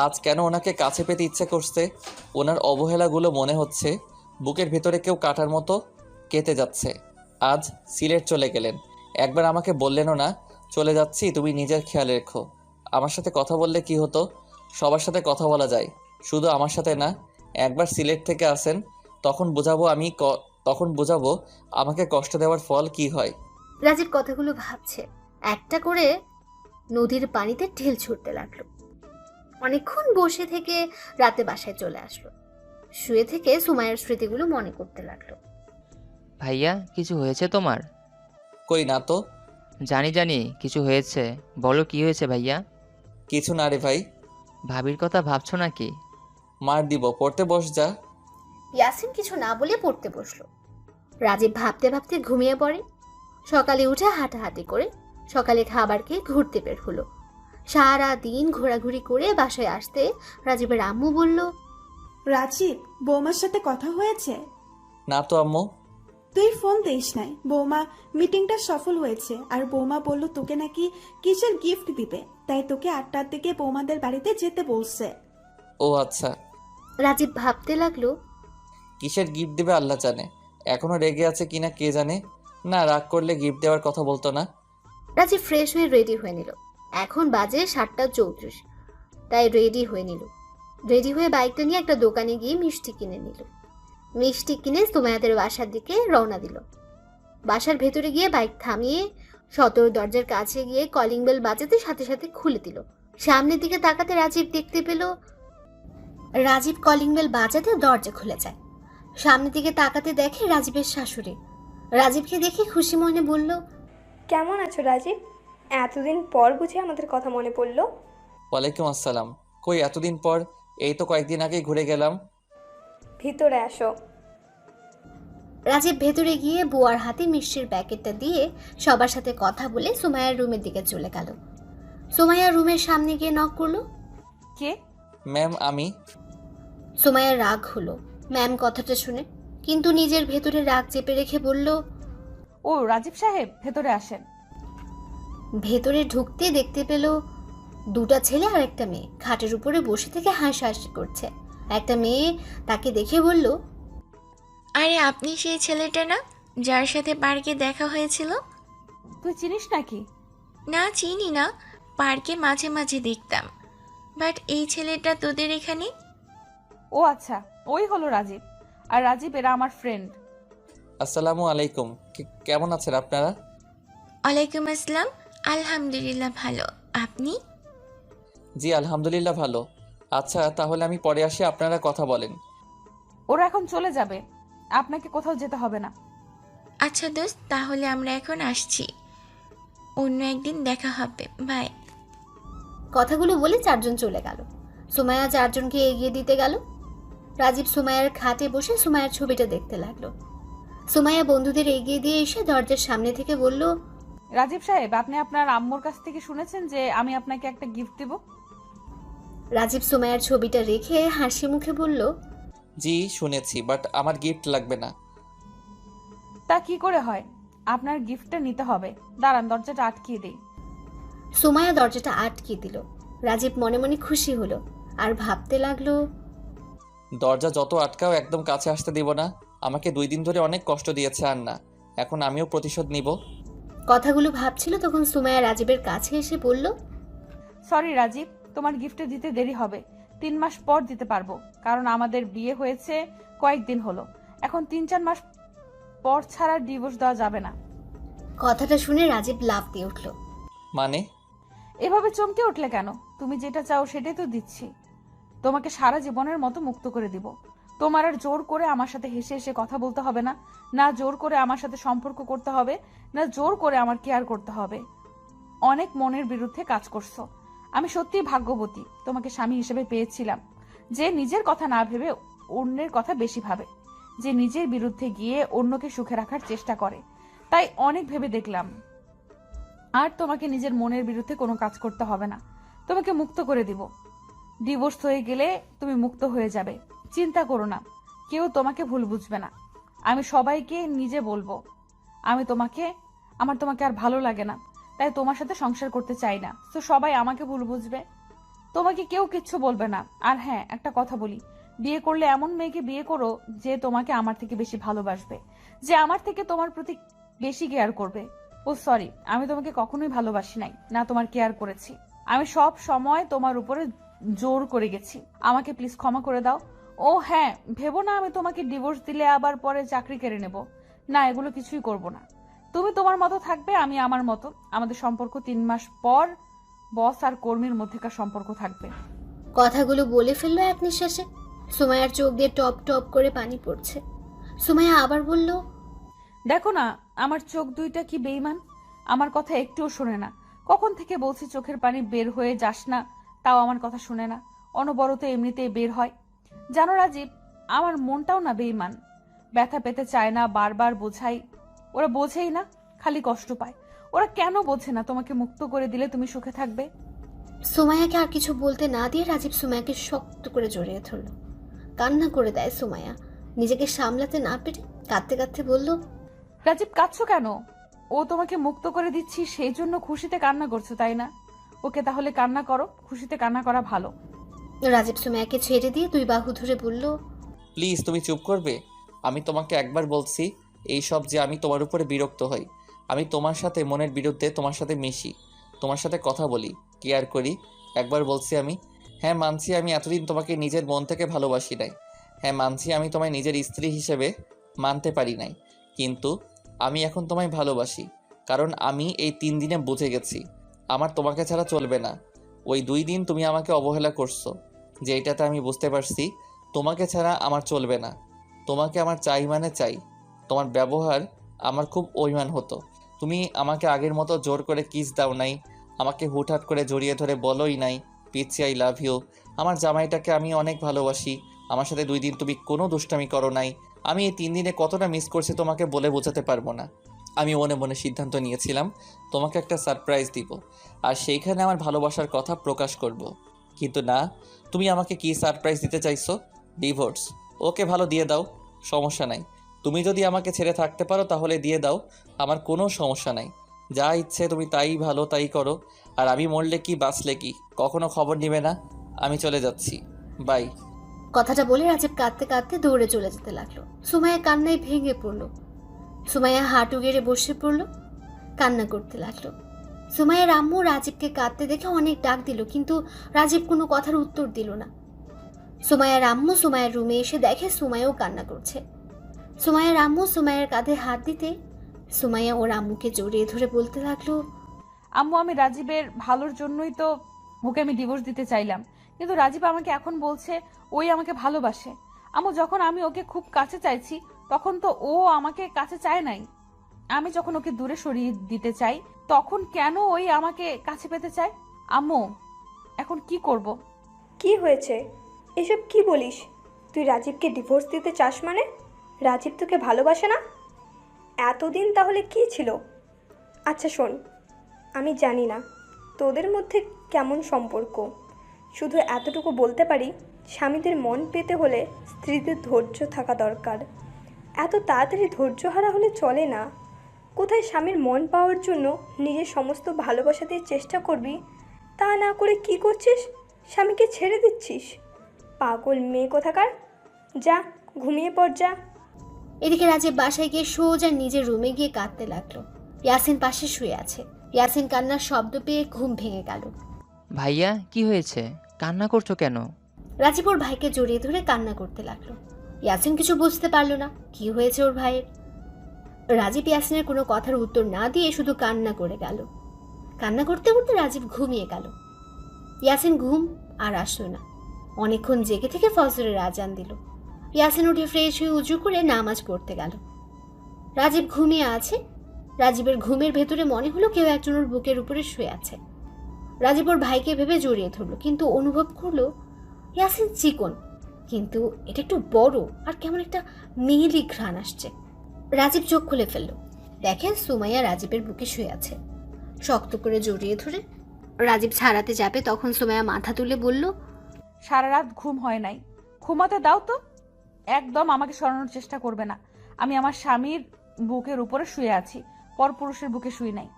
আজ কেন ওনাকে কাছে পেতে ইচ্ছে করছে? ওনার অবহেলাগুলো মনে হচ্ছে বুকের ভেতরে কেউ কাটার মতো কেটে যাচ্ছে। আজ সিলেট চলে গেলেন, একবার আমাকে বললেনও না চলে যাচ্ছি, তুমি নিজের খেয়াল রেখো। আমার সাথে কথা বললে কি হতো? সবার সাথে কথা বলা যায়, শুধু আমার সাথে না। একবার সিলেট থেকে আসেন, তখন বোঝাবো আমাকে কষ্ট দেওয়ার ফল কি হয়। রাজীব কথাগুলো ভাবছে। একটা করে নদীর পানিতে ঢেল ছুটতে লাগলো। অনেকক্ষণ বসে থেকে রাতে বাসায় চলে আসলো। শুয়ে থেকে সুমাইয়ার স্মৃতিগুলো মনে করতে লাগলো। ভাইয়া, কিছু হয়েছে তোমার? কই না তো। জানি কিছু হয়েছে, বলো কি হয়েছে ভাইয়া? কিছু না রে ভাই। ভাবির কথা ভাবছো নাকি? মার দিব, পড়তে বস যা। ইয়াসিন কিছু না বলে পড়তে বসলো। রাজীব ভাবতে ভাবতে ঘুমিয়ে পড়ে। সকালে উঠে হাঁটাহাঁটি করে সকালে খাবার খেয়ে ঘুরতে বের হলো। সারা দিন ঘোরাঘুরি করে বাসায় আসতে রাজীবের আম্মু বলল, রাজীব, বৌমার সাথে কথা হয়েছে? না তো আম্মু। তুই ফোন দিস নাই। বৌমা মিটিংটা সফল হয়েছে, আর বৌমা বলল তোকে নাকি কিসের গিফট দিবে, তাই তোকে 8টার দিকে বৌমাদের বাড়িতে যেতে বলছে। ও আচ্ছা। রাজীব ভাবতে লাগলো, কিসের গিফট দিবে আল্লাহ জানে। এখনো রেগে আছে কিনা কে জানে। না, রাগ করলে গিফট দেওয়ার কথা বলতো না। রাজীব ফ্রেশ হয়ে রেডি হয়ে নিল। এখন বাজে 7:34, তাই রেডি হয়ে নিল। রেডি হয়ে বাইকটা নিয়ে একটা দোকানে গিয়ে মিষ্টি কিনে নিল। মিষ্টি কিনে সুমাইয়াদের বাসার দিকে রওনা দিল। বাসার ভেতরে গিয়ে বাইক থামিয়ে সদর দরজার কাছে গিয়ে কলিং বেল বাজাতে সাথে সাথে খুলে দিল। সামনের দিকে তাকাতে রাজীব দেখতে পেল রাজীব কলিং বেল বাজাতে দরজা খুলে যায়। সামনের দিকে তাকাতে দেখে রাজীবের শাশুড়ি। রাজীবকে দেখে খুশি মনে বলল, কেমন আছো রাজীব? এতদিন পর বুঝে আমাদের কথা মনে পড়লো? ওয়ালাইকুম আসসালাম। কই এতদিন পর? এই তো কয়েকদিন আগেই ঘুরে গেলাম। ভিতরে আসো। রাজীব ভেতরে গিয়ে বুয়ার হাতে মিষ্টির প্যাকেটটা দিয়ে সবার সাথে কথা বলে সুমাইয়ার রুমের দিকে চলে গেল। সুমাইয়ার রুমের সামনে গিয়ে নক করলো। কে? ম্যাম, আমি। সুমাইয়ার রাগ হলো ম্যাম কথাটা শুনে, কিন্তু নিজের ভেতরে রাগ চেপে রেখে বলল, ও রাজীব সাহেব, ভেতরে আসেন। ভেতরে ঢুকতে দেখতে পেল দুটা ছেলে আর একটা মেয়ে খাটের উপরে বসে থেকে হাসাহাসি করছে। একটা মেয়ে তাকে দেখে বলল, আরে আপনি সেই ছেলেটা না যার সাথে পার্কে দেখা হয়েছিল? তুই চিনিস নাকি? না, চিনি না, পার্কে মাঝে মাঝে দেখতাম, বাট এই ছেলেটা তোদের এখানে? ও আচ্ছা, ওই হলো রাজীব। আর রাজীব এরা আমার ফ্রেন্ড। আসসালামু আলাইকুম। কেমন আছেন আপনারা? ওয়ালাইকুম আসসালাম। আলহামদুলিল্লাহ ভালো, আপনি? জি আলহামদুলিল্লাহ ভালো। আচ্ছা, তাহলে আমি পরে আসি, আপনারা কথা বলেন। ওরা এখন চলে যাবে, আপনাকে কোথাও যেতে হবে না। আচ্ছা দোস্ত, তাহলে আমরা এখন আসছি, অন্য একদিন দেখা হবে, বাই। কথাগুলো বলে চারজন চলে গেল। সুমাইয়া চারজনকে এগিয়ে দিতে গেল। রাজীব সুমাইয়ার খাটে বসে সুমাইয়ার ছবিটা দেখতে লাগলো। সুমাইয়া বন্ধুদের এগিয়ে দিয়ে এসে দরজার সামনে থেকে বলল, রাজীব সাহেব, আপনি আপনার আম্মুর কাছ থেকে শুনেছেন যে আমি আপনাকে একটা গিফট দেব? রাজীব সুমাইয়ার ছবিটা রেখে হাসি মুখে বলল, জি শুনেছি, বাট আমার গিফট লাগবে না। তা কি করে হয়? আপনার গিফটটা নিতে হবে। দাঁড়ান, দরজাটা আটকিয়ে দেই। সুমাইয়া দরজাটা আটকে দিল। রাজীব মনে মনে খুশি হলো আর ভাবতে লাগলো, দরজা যত আটকাও একদম কাছে আসতে দিব না। আমাকে 2 দিন ধরে অনেক কষ্ট দিয়েছে, আর না, এখন আমিও প্রতিশোধ নিব। কথাগুলো ভাবছিল তখন সুমাইয়া রাজীবের কাছে এসে বলল, সরি রাজীব, তোমার গিফটে দিতে দেরি হবে। 3 মাস পর দিতে পারবো, কারণ আমাদের বিয়ে হয়েছে কয়েকদিন হলো। এখন 3-4 মাস পর ছাড়া ডিভোর্স দেওয়া যাবে না। কথাটা শুনে রাজীব লাফ দিয়ে উঠল। মানে? এভাবে চমকে উঠলে কেন? তুমি যেটা চাও সেটাই তো দিচ্ছি। তোমাকে সারা জীবনের মতো মুক্ত করে দিব। তোমার আর জোর করে আমার সাথে হেসে হেসে কথা বলতে হবে না, না জোর করে আমার সাথে সম্পর্ক করতে হবে, না জোর করে আমার কেয়ার করতে হবে। অনেক মনের বিরুদ্ধে কাজ করছো। আমি সত্যিই ভাগ্যবতী তোমাকে স্বামী হিসেবে পেয়েছিলাম, যে নিজের কথা না ভেবে অন্যের কথা বেশি ভাবে, যে নিজের বিরুদ্ধে গিয়ে অন্যকে সুখে রাখার চেষ্টা করে। তাই অনেক ভেবে দেখলাম আর তোমাকে নিজের মনের বিরুদ্ধে কোনো কাজ করতে হবে না। তোমাকে মুক্ত করে দিব। ডিভোর্স হয়ে গেলে তুমি মুক্ত হয়ে যাবে, চিন্তা করো না। কেউ তোমাকে ভুল বুঝবে না। আমি সবাইকে নিজে বলবো আমার তোমাকে আর ভালো লাগে না, তাই তোমার সাথে সংসার করতে চাই না। তো সবাই আমাকে ভুল বুঝবে, তোমাকে কেউ কিচ্ছু বলবে না। আর হ্যাঁ, একটা কথা বলি, বিয়ে করলে এমন মেয়েকে বিয়ে করো যে তোমাকে আমার থেকে বেশি ভালোবাসবে, যে আমার থেকে তোমার প্রতি বেশি কেয়ার করবে। ও সরি, আমি তোমাকে কখনোই ভালোবাসি নাই, না তোমার কেয়ার করেছি। আমি সব সময় তোমার উপরে জোর করে গেছি। আমাকে প্লিজ ক্ষমা করে দাও। ও হ্যাঁ, ভেবো না আমি তোমাকে ডিভোর্স দিলে আবার পরে চাকরি কেড়ে নেব। না, এগুলো কিছুই করব না। তুমি তোমার মতো থাকবে, আমি আমার মতো। আমাদের সম্পর্ক 3 মাস পর বস আর কর্মীর মধ্যেকার সম্পর্ক থাকবে। কথাগুলো বলে ফেললো এক নিঃশ্বাসে। সুমাইয়ার চোখ দিয়ে টপ টপ করে পানি পড়ছে। সুমাইয়া আবার বলল, দেখো না আমার চোখ দুইটা কি বেইমান, আমার কথা একটুও শোনে না। কখন থেকে বলছি চোখের পানি বের হয়ে যাস না, তাও আমার কথা শুনে না, অনবরত এমনিতেই বের হয়। জানো রাজীব, আমার মনটাও না বেইমান, ব্যথা পেতে চায় না, বারবার বোঝাই, ওরা বোঝেই না, খালি কষ্ট পায়। ওরা কেন বোঝে না তোমাকে মুক্ত করে দিলে তুমি সুখে থাকবে? সুমাইয়াকে আর কিছু বলতে না দিয়ে রাজীব সুমাইয়াকে শক্ত করে জড়িয়ে ধরল। কান্না করে দেয় সুমাইয়া, নিজেকে সামলাতে না পেরে কাঁদতে কাঁদতে বলল, রাজীব কাঁদছো কেন? ও তোমাকে মুক্ত করে দিচ্ছি সেই জন্য খুশিতে কান্না করছো, তাই না? ওকে তাহলে কান্না করো, খুশিতে কান্না করা ভালো। রাজীব সুমাইয়াকে ছেড়ে দিয়ে দুই বাহু ধরে বলল, প্লিজ তুমি চুপ করবে? আমি তোমাকে একবার বলছি এই সব যে আমি তোমার উপরে বিরক্ত হই। আমি তোমার সাথে মনের বিরুদ্ধে তোমার সাথে মিশি, তোমার সাথে কথা বলি, কেয়ার করি। একবার বলছি আমি। হ্যাঁ মানছি আমি এতদিন তোমাকে নিজের মন থেকে ভালোবাসি নাই। হ্যাঁ মানছি আমি তোমায় নিজের স্ত্রী হিসেবে মানতে পারি নাই, কিন্তু আমি এখন তোমায় ভালোবাসি। কারণ আমি এই 3 দিনে বুঝে গেছি আমার তোমাকে ছাড়া চলবে না। ওই 2 দিন তুমি আমাকে অবহেলা করছো, যে এটাতে আমি বুঝতে পারছি তোমাকে ছাড়া আমার চলবে না। তোমাকে আমার চাই মানে চাই। তোমার ব্যবহার আমার খুব অভিমান হতো। তুমি আমাকে আগের মতো জোর করে কিস দাও নাই, আমাকে হুটহাট করে জড়িয়ে ধরে বলোই নাই পিচ্ছি আই লাভ ইউ। আমার জামাইটাকে আমি অনেক ভালোবাসি। আমার সাথে 2 দিন তুমি কোনো দুষ্টামি করো নাই। আমি এই 3 দিনে কতটা মিস করছি তোমাকে বলে বোঝাতে পারবো না। আমি মনে মনে সিদ্ধান্ত নিয়েছিলাম তোমাকে একটা সারপ্রাইজ দিব, আর সেইখানে আমার ভালোবাসার কথা প্রকাশ করব। কিন্তু না, তুমি আমাকে কি সারপ্রাইজ দিতে চাইছো? ডিভোর্স। ওকে ভালো দিয়ে দাও, সমস্যা নাই। তুমি যদি আমাকে ছেড়ে থাকতে পারো তাহলে দিয়ে দাও, আমার কোনো সমস্যা নাই। যা ইচ্ছে তুমি তাই ভালো তাই করো। আর আমি মরলে কি বাঁচলে কি কখনো খবর নিবে না। আমি চলে যাচ্ছি, বাই। কথাটা বলে রাজীব কাঁদতে কাঁদতে দৌড়ে চলে যেতে লাগলো। সুমাইয়া কান্নায় ভেঙে পড়ল। সুমাইয়া হাঁটু গেড়ে বসে পড়ল, কান্না করতে লাগলো। সুমাইয়ার আম্মু রাজীবকে কাঁদতে দেখে অনেক ডাক দিল, কিন্তু রাজীব কোনো কথার উত্তর দিল না। সুমাইয়ার আম্মু সুমাইয়ার রুমে এসে দেখে সুমাইয়াও কান্না করছে। সুমাইয়ার আম্মু সুমাইয়ার কাঁধে হাত দিতে সুমাইয়া ওর আম্মুকে জড়িয়ে ধরে বলতে লাগলো, আম্মু, আমি রাজীবের ভালোর জন্যই তো ওকে আমি ডিভোর্স দিতে চাইলাম, কিন্তু রাজীব আমাকে এখন বলছে ওই আমাকে ভালোবাসে। আম্মু, যখন আমি ওকে খুব কাছে চাইছি তখন তো ও আমাকে কাছে চায় নাই। আমি যখন ওকে দূরে সরিয়ে দিতে চাই তখন কেন ওই আমাকে কাছে পেতে চায়? আম্মু, এখন কি করব? কি হয়েছে? এসব কি বলিস? তুই রাজীবকে ডিভোর্স দিতে চাস মানে? রাজীব তোকে ভালোবাসে না? এতদিন তাহলে কি ছিল? আচ্ছা শোন, আমি জানি না তোদের মধ্যে কেমন সম্পর্ক, শুধু এতটুকু বলতে পারি, স্বামীদের মন পেতে হলে স্ত্রীদের ধৈর্য থাকা দরকার। এত তাড়াতাড়ি ধৈর্যহারা হলে চলে না। কোথায় স্বামীর মন পাওয়ার জন্য নিজের সমস্ত ভালোবাসা দিয়ে চেষ্টা করবি, তা না করে কি করছিস? স্বামীকে ছেড়ে দিচ্ছিস। পাগল মেয়ে কোথাকার, যা ঘুমিয়ে পড় যা। এদিকে রাজীব বাসায় গিয়ে সোজা নিজের রুমে গিয়ে কাঁদতে লাগলো। ইয়াসিন পাশে শুয়ে আছে। ইয়াসিন কান্নার শব্দ পেয়ে ঘুম ভেঙে গেল। ভাইয়া, কি হয়েছে? কান্না করছো কেন? রাজীব ওর ভাইকে জড়িয়ে ধরে কান্না করতে লাগলো। ইয়াসিন কিছু বুঝতে পারলো না কি হয়েছে ওর ভাইয়ের। রাজীব ইয়াসিনের কোনো কথার উত্তর না দিয়ে শুধু কান্না করে গেল। কান্না করতে করতে রাজীব ঘুমিয়ে গেল। ইয়াসিন ঘুম আর আসলো না। অনেকক্ষণ জেগে থেকে ফজরের আজান দিল। ইয়াসিন উঠে ফ্রেশ হয়ে উজু করে নামাজ পড়তে গেল। রাজীব ঘুমিয়ে আছে। রাজীবের ঘুমের ভেতরে মনে হলো কেউ একজন ওর বুকের উপরে শুয়ে আছে। রাজীব ওর ভাইকে ভেবে জড়িয়ে ধরলো, কিন্তু অনুভব করলো ইয়াসিন চিকন, কিন্তু এটা একটু বড় আর কেমন একটা মেহেলি ঘ্রাণ আসছে। রাজীব চোখ খুলে ফেললো, দেখে সুমাইয়া রাজীবের বুকে শুয়ে আছে। শক্ত করে জড়িয়ে ধরে রাজীব ছাড়াতে যাবে, তখন সুমাইয়া মাথা তুলে বলল, সারা রাত ঘুম হয় নাই, ঘুমাতে দাও তো। একদম আমাকে সরানোর চেষ্টা করবে না। আমি আমার স্বামীর বুকের উপরে শুয়ে আছি, পরপুরুষের বুকে শুই নাই।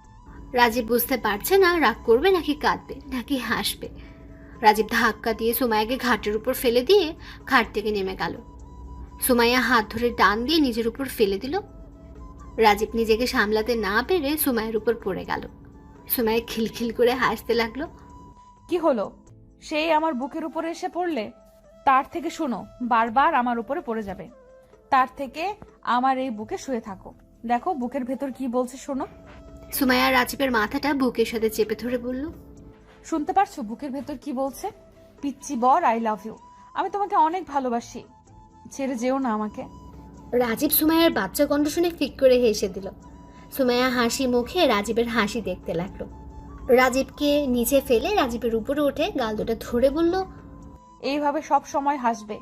রাজীব বুঝতে পারছে না রাগ করবে নাকি কাঁদবে নাকি হাসবে। রাজীব ধাক্কা দিয়ে সুমাইয়াকে ঘাটের উপর ফেলে দিয়ে ঘাট থেকে নেমে গেল। সুমাইয়া হাত ধরে টান দিয়ে নিজের উপর ফেলে দিল। রাজীব নিজেকে সামলাতে না পেরে সুমাইয়ের উপর পড়ে গেল। সুমাইয়া খিলখিল করে হাসতে লাগলো। কি হলো? সেই আমার বুকের উপরে এসে পড়লে? তার থেকে শোনো, বারবার আমার উপরে পড়ে যাবে। তার থেকে আমার এই বুকে শুয়ে থাকো, দেখো বুকের ভেতর কি বলছে শোনো। সুমাইয়া রাজীবের মাথাটা বুকের সাথে চেপে ধরে বলল, শুনতে পারছো বুকের ভেতর কি বলছে? পিচ্চি বর, আই লাভ ইউ। আমি তোমাকে অনেক ভালোবাসি, ছেড়ে যেও না আমাকে। রাজীব সুমাইয়ার বাচ্চা কণ্ঠ শুনে ফিক করে হেসে দিল। সুমাইয়া হাসি মুখে রাজীবের হাসি দেখতে লাগলো। রাজীবকে নিচে ফেলে রাজীবের উপরে উঠে গাল দুটো ধরে বলল, এইভাবে সব সময় হাসবে,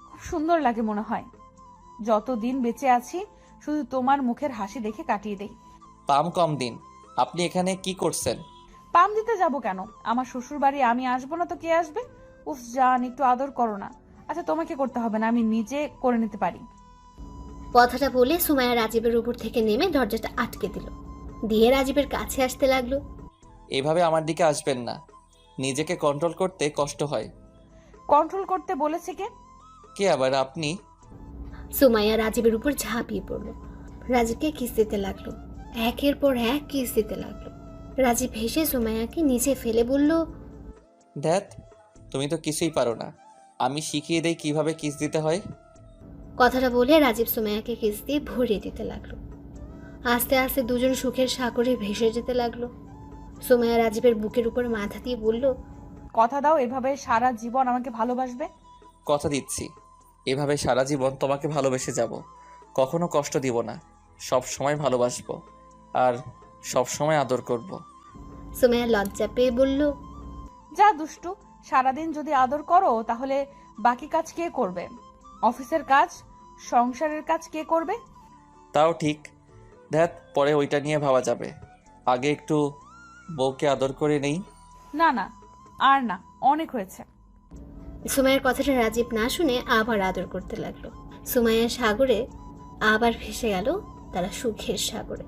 খুব সুন্দর লাগে মনে হয়। যতদিন বেঁচে আছি শুধু তোমার মুখের হাসি দেখে কাটিয়ে দেই। পাম কম দিন। আপনি এখানে কি করছেন? পাম দিতে যাব কেন? আমার শ্বশুর বাড়ি আমি আসবো না তো কে আসবে? উফ জান, একটু আদর করো না। আচ্ছা তোমাকে করতে হবে না, আমি নিজে করে নিতে পারি। কথাটা বলে সুমাইয়া রাজীবের উপর থেকে নেমে দরজাটা আটকে দিল, দিয়ে রাজীবের কাছে আসতে লাগলো। এভাবে আমার দিকে আসবেন না, নিজেকে কন্ট্রোল করতে কষ্ট হয়। কন্ট্রোল করতে বলেছে কে? কে আবার? আপনি। সুমাইয়া রাজীবের উপর ঝাঁপিয়ে পড়ল, রাজীবকে কিস দিতে লাগলো, একের পর এক কিস দিতে লাগলো। রাজীব হেসে সুমাইয়াকে নিচে ফেলে বলল, ধ্যাত, তুমি তো কিছুই পারো না, আমি শিখিয়ে দেই কিভাবে কিস দিতে হয়। কথাটা বলে রাজীব সুমাইয়াকে কিস দিয়ে ভরিয়ে দিতে লাগলো। আস্তে আস্তে দুজন সুখের সাগরে ভেসে যেতে লাগলো। সুমাইয়া রাজীবের বুকের উপর মাথা দিয়ে বলল, কথা দাও এভাবে সারা জীবন আমাকে ভালোবাসবে। কথা দিচ্ছি, এভাবে সারা জীবন তোমাকে ভালোবেসে যাব, কখনো কষ্ট দিব না, সব সময় ভালোবাসবো আর সব সময় আদর করব। সুমাইয়া লজ্জা পেয়ে বলল, যা দুষ্টু, সারাদিন যদি আদর করো তাহলে বাকি কাজ কে করবে? অফিসের কাজ, সংসারের কাজ কে করবে? তাও ঠিক, ধ্যাত, পরে ওইটা নিয়ে ভাবা যাবে, আগে একটু বউকে আদর করে নেই। না না, আর না, অনেক হয়েছে। সুমাইয়ার কথাটা রাজীব না শুনে আবার আদর করতে লাগলো। সুমাইয়া সাগরে আবার ভেসে গেল তারা সুখের সাগরে।